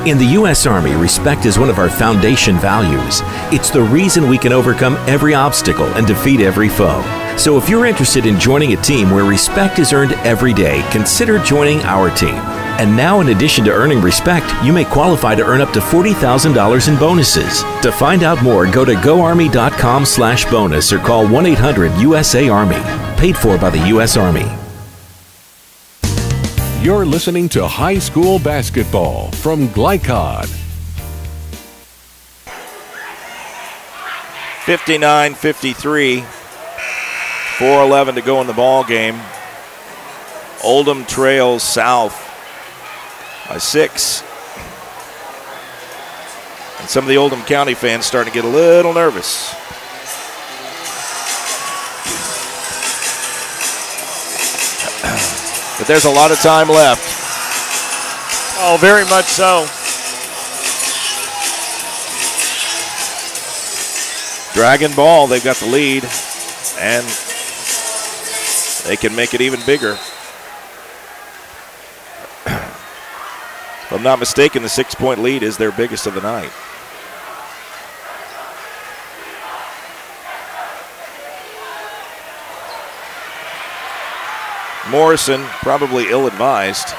In the U.S. Army, respect is one of our foundation values. It's the reason we can overcome every obstacle and defeat every foe. So if you're interested in joining a team where respect is earned every day, consider joining our team. And now, in addition to earning respect, you may qualify to earn up to $40,000 in bonuses. To find out more, go to goarmy.com/bonus or call 1-800-USA-ARMY. Paid for by the U.S. Army. You're listening to high school basketball from Glycod. 59-53. 4:11 to go in the ball game. Oldham trails South by 6. And some of the Oldham County fans starting to get a little nervous. But there's a lot of time left. Oh, very much so. Dragon ball, they've got the lead, and they can make it even bigger. If I'm not mistaken, the 6-point lead is their biggest of the night. Morrison, probably ill-advised.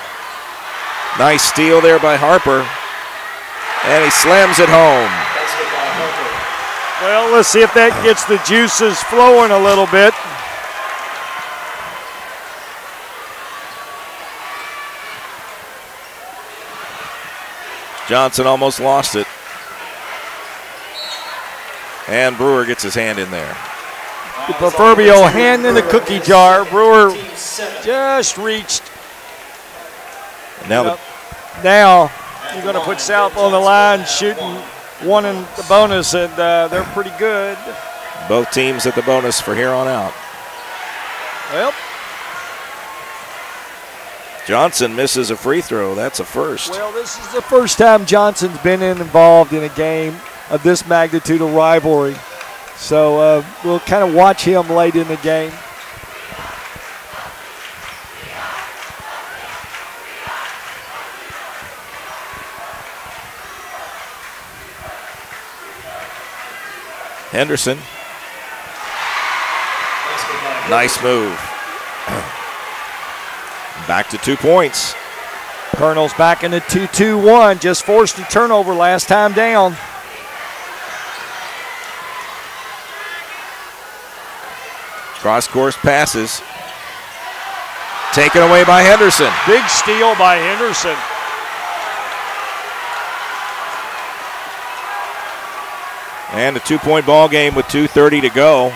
Nice steal there by Harper. And he slams it home. Well, let's see if that gets the juices flowing a little bit. Johnson almost lost it. And Brewer gets his hand in there. The proverbial hand in the cookie jar. Brewer just reached. Now, now you're going to put South on the line, shooting one in the bonus, and they're pretty good. Both teams at the bonus for here on out. Well, Johnson misses a free throw. That's a first. Well, this is the first time Johnson's been involved in a game of this magnitude of rivalry. So we'll kind of watch him late in the game. Henderson. Nice move. Back to 2 points. Colonel's back in the 2-2-1. Just forced a turnover last time down. Cross-course passes. Taken away by Henderson. Big steal by Henderson. And a 2-point ball game with 2:30 to go.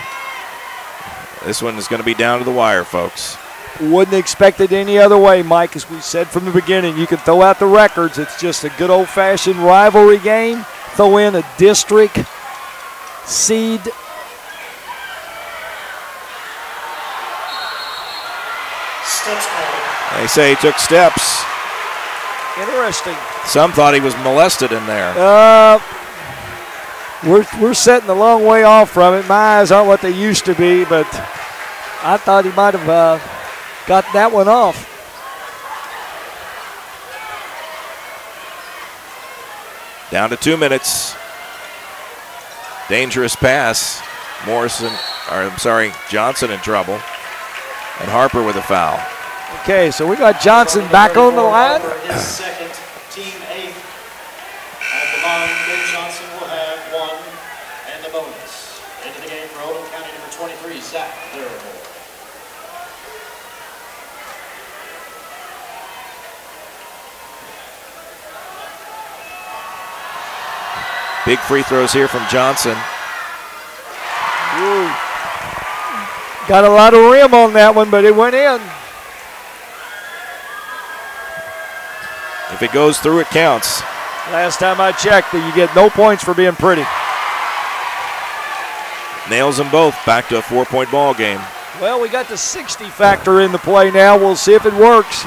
This one is going to be down to the wire, folks. Wouldn't expect it any other way, Mike. As we said from the beginning, you can throw out the records. It's just a good old-fashioned rivalry game. Throw in a district seed. They say he took steps. Interesting. Some thought he was molested in there. We're sitting a long way off from it. My eyes aren't what they used to be, but I thought he might have got that one off. Down to 2 minutes. Dangerous pass. Johnson in trouble. And Harper with a foul. Okay, so we got Johnson back on the line. His second, team 8. At the line, Ben Johnson will have 1 and the bonus. Into the game for Oldham County, number 23, Zach Durable. Big free throws here from Johnson. Ooh. Got a lot of rim on that one, but it went in. If it goes through, it counts. Last time I checked, you get no points for being pretty. Nails them both. Back to a 4-point ball game. Well, we got the 60 factor in the play now. We'll see if it works.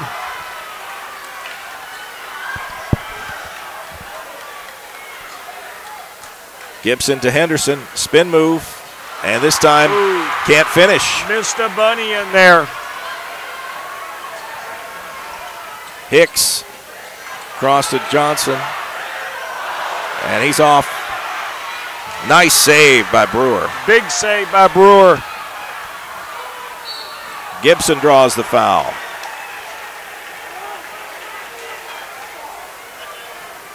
Gibson to Henderson. Spin move. And this time, can't finish. Missed a bunny in there. Hicks. Cross to Johnson. And he's off. Nice save by Brewer. Big save by Brewer. Gibson draws the foul.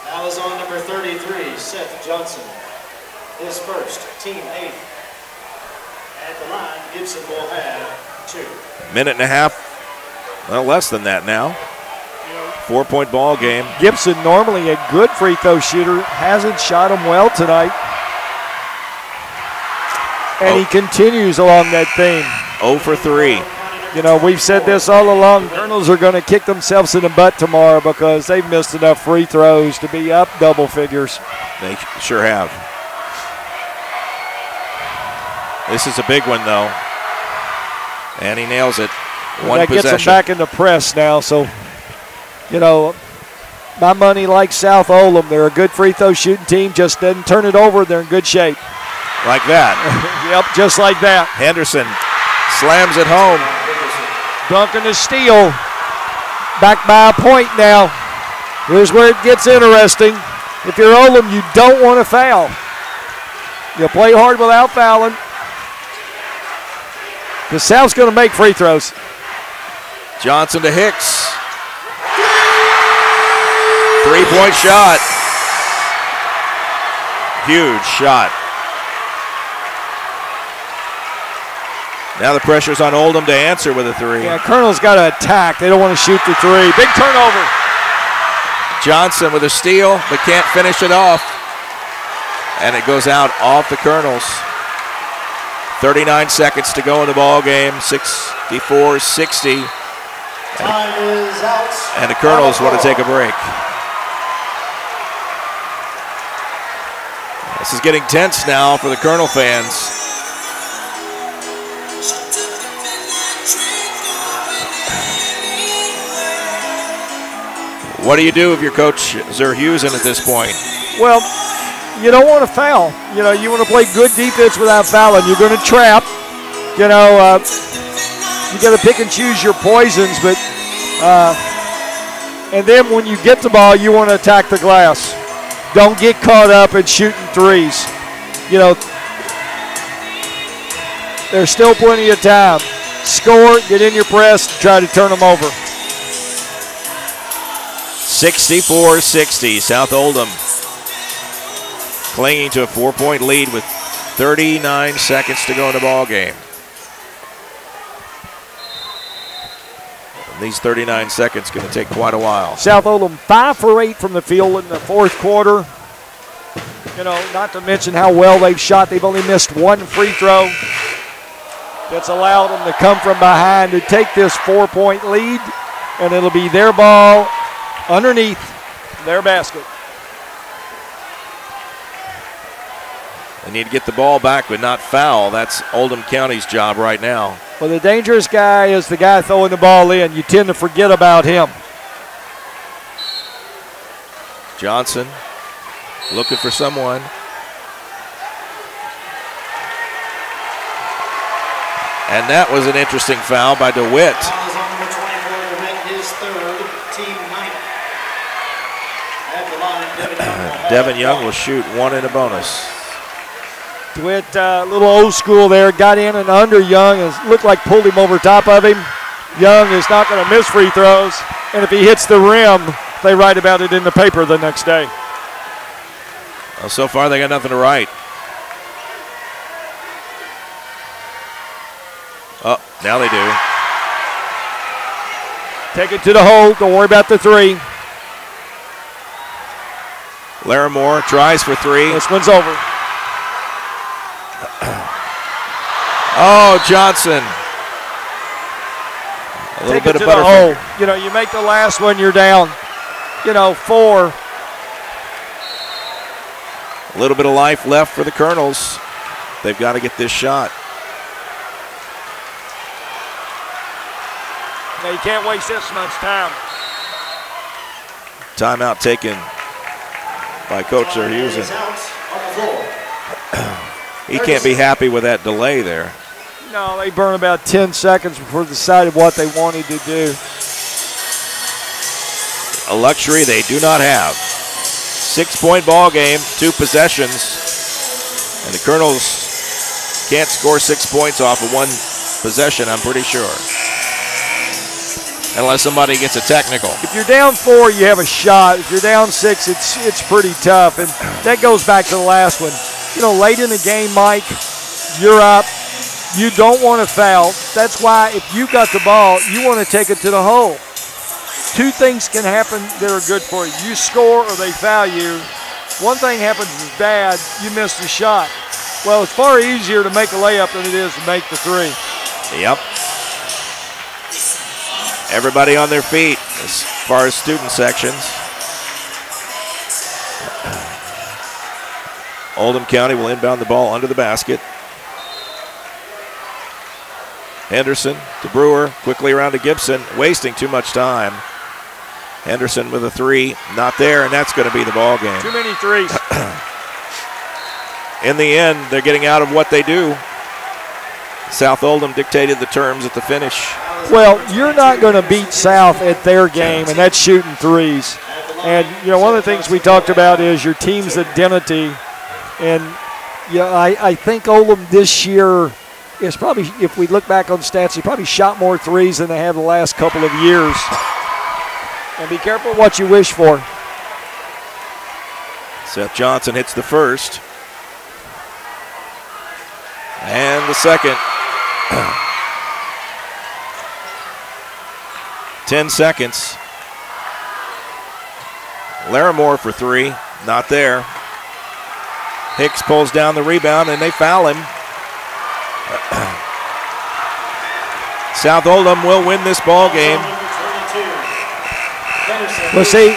Foul is on number 33, Seth Johnson. His first, team 8. At the line, Gibson will have 2. Minute and a half. Well, less than that now. 4-point ball game. Gibson, normally a good free throw shooter, hasn't shot them well tonight. And he continues along that theme. 0 for 3. You know, we've said this all along. Colonels are going to kick themselves in the butt tomorrow because they've missed enough free throws to be up double figures. They sure have. This is a big one, though. And he nails it. One that possession. Gets them back in the press now, so, you know, my money like South Oldham. They're a good free throw shooting team. Just doesn't turn it over. They're in good shape. Like that. Yep, just like that. Henderson slams it home. Duncan is steal. Back by a point now. Here's where it gets interesting. If you're Oldham, you don't want to foul. You play hard without fouling. The South's going to make free throws. Johnson to Hicks. 3-point shot. Huge shot. Now the pressure's on Oldham to answer with a 3. Yeah, Colonel's got to attack. They don't want to shoot the 3. Big turnover. Johnson with a steal, but can't finish it off. And it goes out off the Colonels. 39 seconds to go in the ball game. 64-60. Time is out. And the Colonels want to take a break. This is getting tense now for the Colonel fans. What do you do if your coach is using at this point? Well, you don't want to foul. You know, you want to play good defense without fouling. You're going to trap. You know, you got to pick and choose your poisons, but and then when you get the ball, you want to attack the glass. Don't get caught up in shooting threes. You know, there's still plenty of time. Score, get in your press, try to turn them over. 64-60, South Oldham clinging to a 4-point lead with 39 seconds to go in the ball game. And these 39 seconds going to take quite a while. South Oldham 5 for 8 from the field in the fourth quarter. You know, not to mention how well they've shot. They've only missed one free throw. That's allowed them to come from behind to take this 4-point lead, and it'll be their ball underneath their basket. They need to get the ball back but not foul. That's Oldham County's job right now. Well, the dangerous guy is the guy throwing the ball in. You tend to forget about him. Johnson looking for someone. And that was an interesting foul by DeWitt. Fouls on number 24 to make his third, team 9. At the line, Devin Young will shoot one in a bonus. DeWitt, a little old school there, got in and under Young and looked like pulled him over top of him. Young is not going to miss free throws, and if he hits the rim, they write about it in the paper the next day. Well, so far they got nothing to write. Oh, now they do. Take it to the hole. Don't worry about the three. Larimore tries for three. This one's over. Oh, Johnson. A little bit of butterfly. You know, you make the last one, you're down, 4. A little bit of life left for the Colonels. They've got to get this shot. No, you can't waste this much time. Timeout taken by Coach Hughes. He can't be happy with that delay there. No, they burned about 10 seconds before they decided what they wanted to do. A luxury they do not have. 6-point ball game, 2 possessions. And the Colonels can't score 6 points off of 1 possession, I'm pretty sure. Unless somebody gets a technical. If you're down 4, you have a shot. If you're down 6, it's pretty tough. And that goes back to the last one. Late in the game, Mike, you're up. You don't want to foul. That's why if you got the ball, you want to take it to the hole. 2 things can happen that are good for you. You score or they foul you. One thing happens is bad, you miss the shot. Well, it's far easier to make a layup than it is to make the 3. Yep. Everybody on their feet as far as student sections. Oldham County will inbound the ball under the basket. Henderson to Brewer, quickly around to Gibson, wasting too much time. Henderson with a 3, not there, and that's going to be the ball game. Too many threes. In the end, they're getting out of what they do. South Oldham dictated the terms at the finish. Well, you're not going to beat South at their game, and that's shooting threes. And, one of the things we talked about is your team's identity. And, I think Oldham this year is probably, if we look back on stats, they probably shot more threes than they have the last couple of years. And be careful what you wish for. Seth Johnson hits the first. And the second. 10 seconds. Larimore for three. Not there. Hicks pulls down the rebound, and they foul him. South Oldham will win this ball game. Well, see,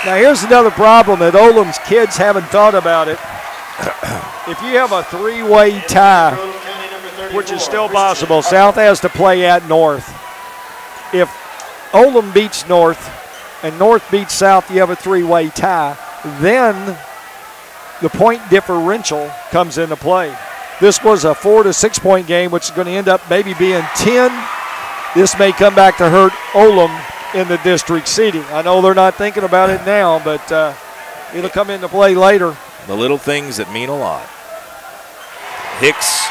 now here's another problem that Oldham's kids haven't thought about it. If you have a three-way tie, which is still possible, South has to play at North. If Oldham beats North and North beats South, you have a three-way tie. Then the point differential comes into play. This was a 4 to 6 point game, which is going to end up maybe being 10. This may come back to hurt Oldham in the district seeding. I know they're not thinking about it now, but it'll come into play later. The little things that mean a lot. Hicks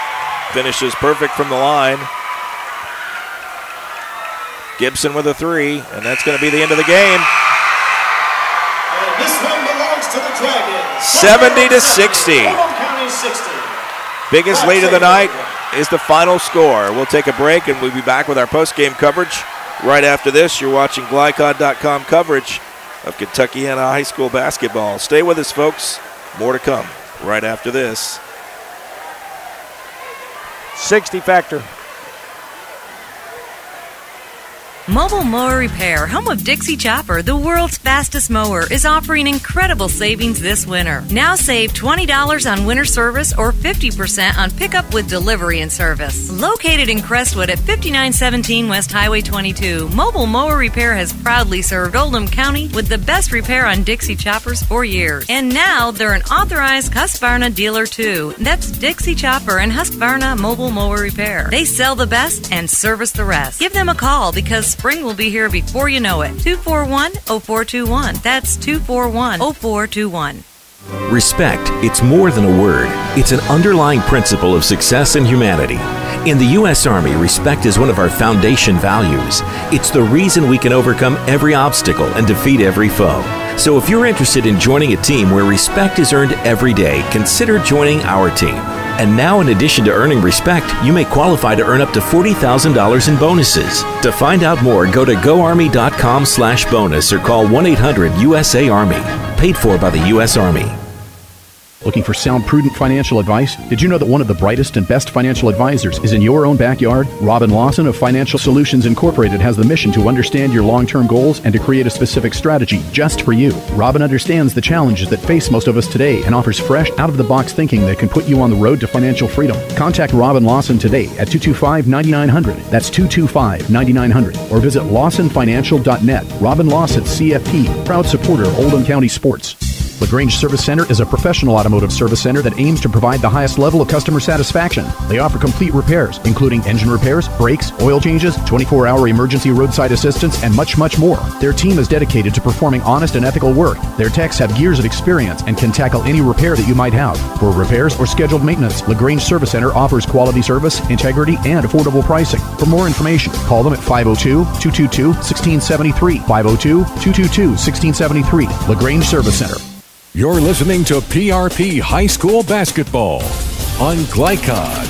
finishes perfect from the line. Gibson with a three, and that's going to be the end of the game. And this one belongs to the Dragons. 70 to 60. Oldham County 60. Biggest lead of the night is the final score. We'll take a break, and we'll be back with our post-game coverage. Right after this, you're watching Glycod.com coverage of Kentuckiana High School basketball. Stay with us, folks. More to come right after this. 60 factor. Mobile Mower Repair, home of Dixie Chopper, the world's fastest mower, is offering incredible savings this winter. Now save $20 on winter service or 50% on pickup with delivery and service. Located in Crestwood at 5917 West Highway 22, Mobile Mower Repair has proudly served Oldham County with the best repair on Dixie Choppers for years. And now they're an authorized Husqvarna dealer too. That's Dixie Chopper and Husqvarna Mobile Mower Repair. They sell the best and service the rest. Give them a call because spring will be here before you know it. 241-0421. That's 241-0421. Respect, it's more than a word. It's an underlying principle of success and humanity. In the U.S. Army, respect is one of our foundation values. It's the reason we can overcome every obstacle and defeat every foe. So if you're interested in joining a team where respect is earned every day, consider joining our team. And now, in addition to earning respect, you may qualify to earn up to $40,000 in bonuses. To find out more, go to goarmy.com/bonus or call 1-800-USA-ARMY. Paid for by the U.S. Army. Looking for sound, prudent financial advice? Did you know that one of the brightest and best financial advisors is in your own backyard? Robin Lawson of Financial Solutions Incorporated has the mission to understand your long-term goals and to create a specific strategy just for you. Robin understands the challenges that face most of us today and offers fresh, out-of-the-box thinking that can put you on the road to financial freedom. Contact Robin Lawson today at 225-9900. That's 225-9900. Or visit lawsonfinancial.net. Robin Lawson, CFP, proud supporter of Oldham County sports. Lagrange Service Center is a professional automotive service center that aims to provide the highest level of customer satisfaction. They offer complete repairs, including engine repairs, brakes, oil changes, 24-hour emergency roadside assistance, and much, much more. Their team is dedicated to performing honest and ethical work. Their techs have years of experience and can tackle any repair that you might have. For repairs or scheduled maintenance, Lagrange Service Center offers quality service, integrity, and affordable pricing. For more information, call them at 502-222-1673. 502-222-1673. Lagrange Service Center. You're listening to PRP High School Basketball on Glycod.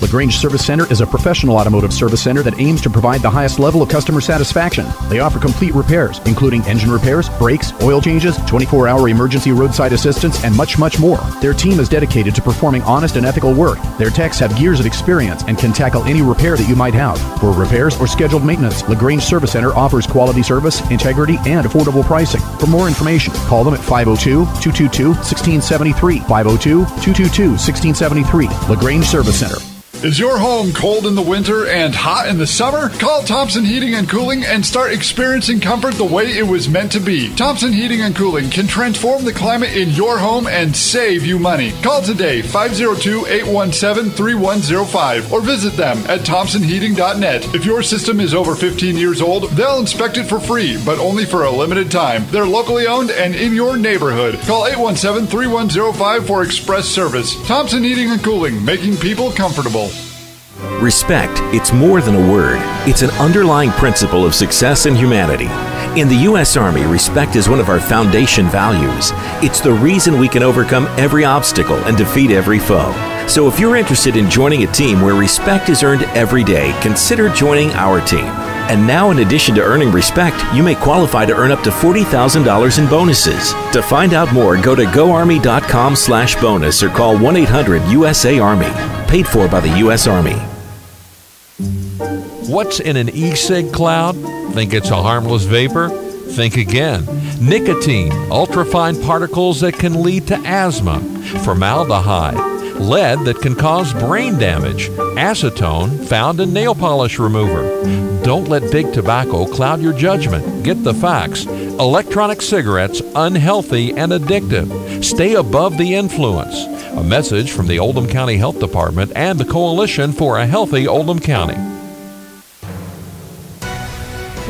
Lagrange Service Center is a professional automotive service center that aims to provide the highest level of customer satisfaction. They offer complete repairs, including engine repairs, brakes, oil changes, 24-hour emergency roadside assistance, and much, much more. Their team is dedicated to performing honest and ethical work. Their techs have years of experience and can tackle any repair that you might have. For repairs or scheduled maintenance, Lagrange Service Center offers quality service, integrity, and affordable pricing. For more information, call them at 502-222-1673. 502-222-1673. Lagrange Service Center. Is your home cold in the winter and hot in the summer? Call Thompson Heating and Cooling and start experiencing comfort the way it was meant to be. Thompson Heating and Cooling can transform the climate in your home and save you money. Call today, 502-817-3105, or visit them at thompsonheating.net. If your system is over 15 years old, they'll inspect it for free, but only for a limited time. They're locally owned and in your neighborhood. Call 817-3105 for express service. Thompson Heating and Cooling, making people comfortable. Respect, it's more than a word. It's an underlying principle of success in humanity. In the U.S. Army, respect is one of our foundation values. It's the reason we can overcome every obstacle and defeat every foe. So if you're interested in joining a team where respect is earned every day, consider joining our team. And now, in addition to earning respect, you may qualify to earn up to $40,000 in bonuses. To find out more, go to goarmy.com/bonus or call 1-800-USA-ARMY. Paid for by the U.S. Army. What's in an e-cig cloud? Think it's a harmless vapor? Think again. Nicotine, ultrafine particles that can lead to asthma, formaldehyde, lead that can cause brain damage, acetone found in nail polish remover. Don't let big tobacco cloud your judgment. Get the facts. Electronic cigarettes, unhealthy and addictive. Stay above the influence. A message from the Oldham County Health Department and the Coalition for a Healthy Oldham County.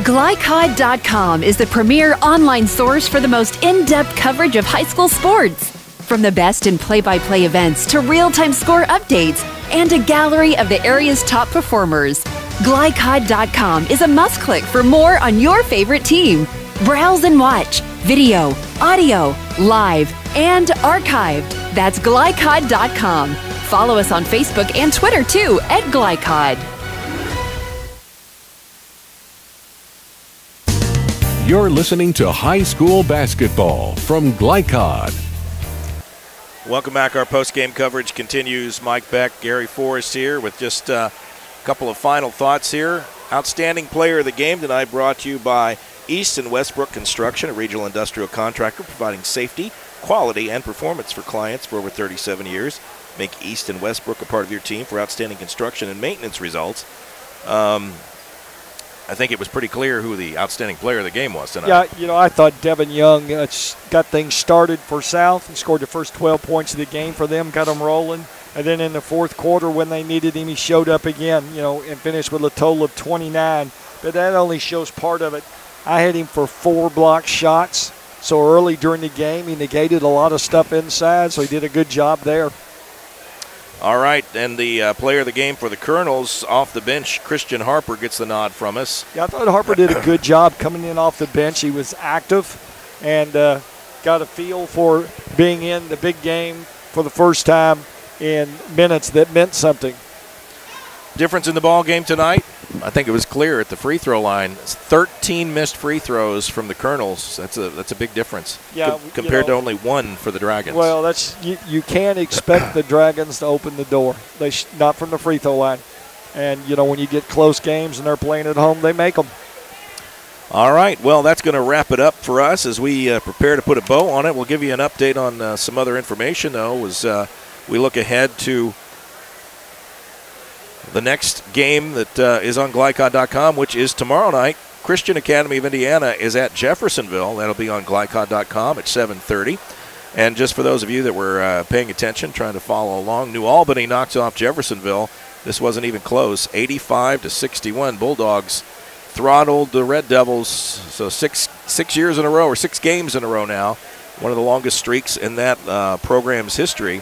Glycod.com is the premier online source for the most in-depth coverage of high school sports. From the best in play-by-play events to real-time score updates and a gallery of the area's top performers, Glycod.com is a must-click for more on your favorite team. Browse and watch video, audio, live, and archived. That's Glycod.com. Follow us on Facebook and Twitter too at Glycod. You're listening to High School Basketball from Glycod. Welcome back. Our post-game coverage continues. Mike Beck, Gary Forrest here with just a couple of final thoughts here. Outstanding player of the game tonight brought to you by East and Westbrook Construction, a regional industrial contractor providing safety, quality, and performance for clients for over 37 years. Make East and Westbrook a part of your team for outstanding construction and maintenance results. I think it was pretty clear who the outstanding player of the game was tonight. Yeah, I thought Devin Young got things started for South and scored the first 12 points of the game for them, got them rolling. And then in the fourth quarter when they needed him, he showed up again, and finished with a total of 29. But that only shows part of it. I had him for 4 block shots. So early during the game, he negated a lot of stuff inside, so he did a good job there. All right, and the player of the game for the Colonels off the bench, Christian Harper, gets the nod from us. Yeah, I thought Harper did a good job coming in off the bench. He was active and got a feel for being in the big game for the first time in minutes that meant something. Difference in the ball game tonight? I think it was clear at the free throw line. 13 missed free throws from the Colonels. That's a big difference. Yeah, compared to only 1 for the Dragons. Well, that's you can't expect the Dragons to open the door. Not from the free throw line. And when you get close games and they're playing at home, they make them. All right. Well, that's going to wrap it up for us as we prepare to put a bow on it. We'll give you an update on some other information though as we look ahead to the next game that is on Glycod.com, which is tomorrow night. Christian Academy of Indiana is at Jeffersonville. That'll be on Glycod.com at 7:30. And just for those of you that were paying attention, trying to follow along, New Albany knocks off Jeffersonville. This wasn't even close, 85-61. Bulldogs throttled the Red Devils. So six years in a row, or 6 games in a row now. One of the longest streaks in that program's history.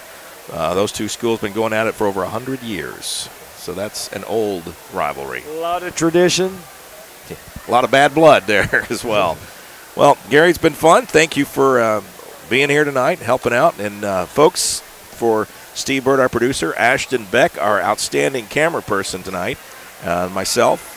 Those two schools have been going at it for over 100 years. So that's an old rivalry. A lot of tradition. Yeah, a lot of bad blood there as well. Well, Gary, it's been fun. Thank you for being here tonight, helping out. And, folks, for Steve Bird, our producer, Ashton Beck, our outstanding camera person tonight, myself,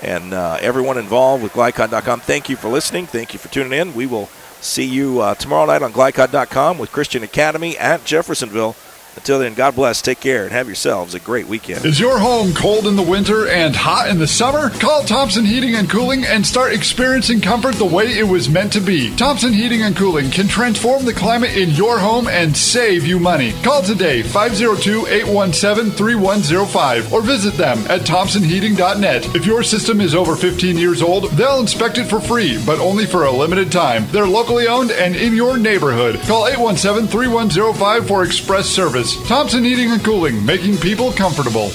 and everyone involved with Glycod.com. Thank you for listening. Thank you for tuning in. We will see you tomorrow night on Glycod.com with Christian Academy at Jeffersonville. Until then, God bless, take care, and have yourselves a great weekend. Is your home cold in the winter and hot in the summer? Call Thompson Heating and Cooling and start experiencing comfort the way it was meant to be. Thompson Heating and Cooling can transform the climate in your home and save you money. Call today, 502-817-3105, or visit them at thompsonheating.net. If your system is over 15 years old, they'll inspect it for free, but only for a limited time. They're locally owned and in your neighborhood. Call 817-3105 for express service. Thompson Heating and Cooling, making people comfortable.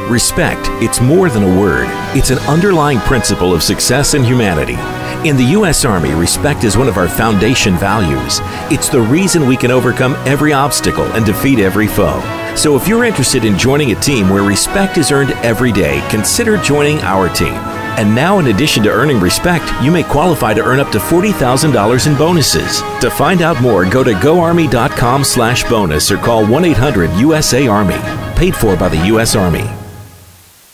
Respect, it's more than a word. It's an underlying principle of success in humanity. In the U.S. Army, respect is one of our foundation values. It's the reason we can overcome every obstacle and defeat every foe. So if you're interested in joining a team where respect is earned every day, consider joining our team. And now, in addition to earning respect, you may qualify to earn up to $40,000 in bonuses. To find out more, go to goarmy.com/bonus or call 1-800-USA-ARMY. Paid for by the U.S. Army.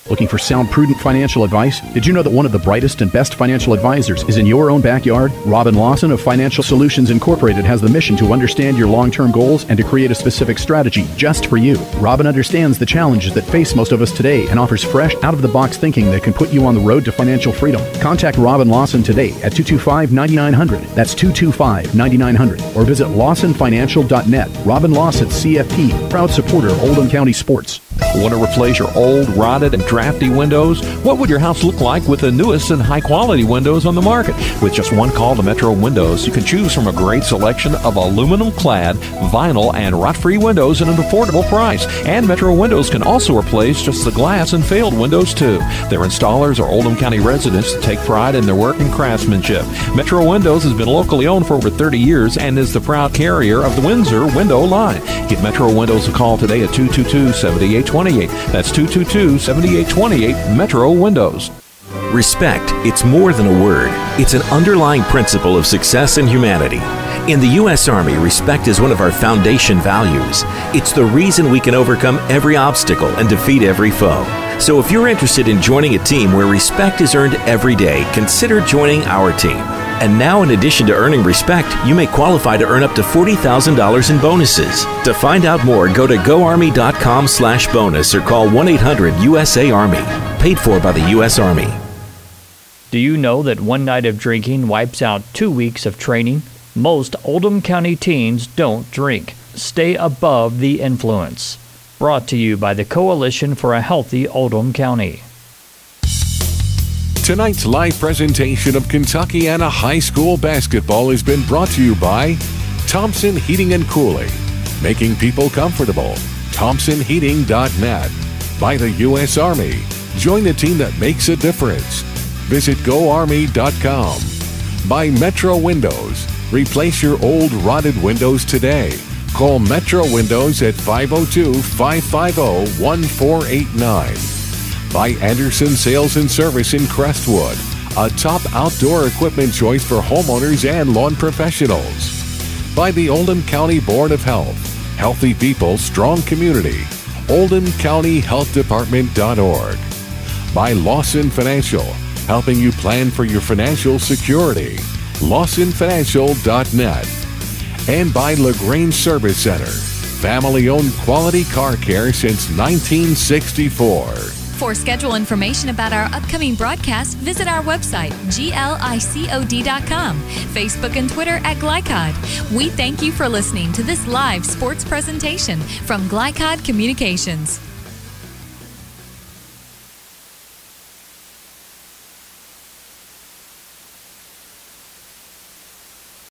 Looking for sound, prudent financial advice? Did you know that one of the brightest and best financial advisors is in your own backyard? Robin Lawson of Financial Solutions Incorporated has the mission to understand your long-term goals and to create a specific strategy just for you. Robin understands the challenges that face most of us today and offers fresh, out-of-the-box thinking that can put you on the road to financial freedom. Contact Robin Lawson today at 225-9900. That's 225-9900. Or visit lawsonfinancial.net. Robin Lawson, CFP, proud supporter of Oldham County sports. Want to replace your old, rotted, and drafty windows? What would your house look like with the newest and high-quality windows on the market? With just one call to Metro Windows, you can choose from a great selection of aluminum-clad, vinyl, and rot-free windows at an affordable price. And Metro Windows can also replace just the glass and failed windows, too. Their installers are Oldham County residents that take pride in their work and craftsmanship. Metro Windows has been locally owned for over 30 years and is the proud carrier of the Windsor window line. Give Metro Windows a call today at 222-7828. That's 222-7828, Metro Windows. Respect, it's more than a word. It's an underlying principle of success in humanity. In the U.S. Army, respect is one of our foundation values. It's the reason we can overcome every obstacle and defeat every foe. So if you're interested in joining a team where respect is earned every day, consider joining our team. And now, in addition to earning respect, you may qualify to earn up to $40,000 in bonuses. To find out more, go to goarmy.com/bonus or call 1-800-USA-ARMY. Paid for by the U.S. Army. Do you know that one night of drinking wipes out 2 weeks of training? Most Oldham County teens don't drink. Stay above the influence. Brought to you by the Coalition for a Healthy Oldham County. Tonight's live presentation of Kentuckiana High School basketball has been brought to you by Thompson Heating and Cooling, making people comfortable. ThompsonHeating.net. By the U.S. Army. Join the team that makes a difference. Visit GoArmy.com. By Metro Windows. Replace your old rotted windows today. Call Metro Windows at 502-550-1489. By Anderson Sales and Service in Crestwood, a top outdoor equipment choice for homeowners and lawn professionals. By the Oldham County Board of Health, healthy people, strong community, OldhamCountyHealthDepartment.org. By Lawson Financial, helping you plan for your financial security, LawsonFinancial.net. And by Lagrange Service Center, family-owned quality car care since 1964. For schedule information about our upcoming broadcast, visit our website, glicod.com, Facebook and Twitter at Glycod. We thank you for listening to this live sports presentation from Glycod Communications.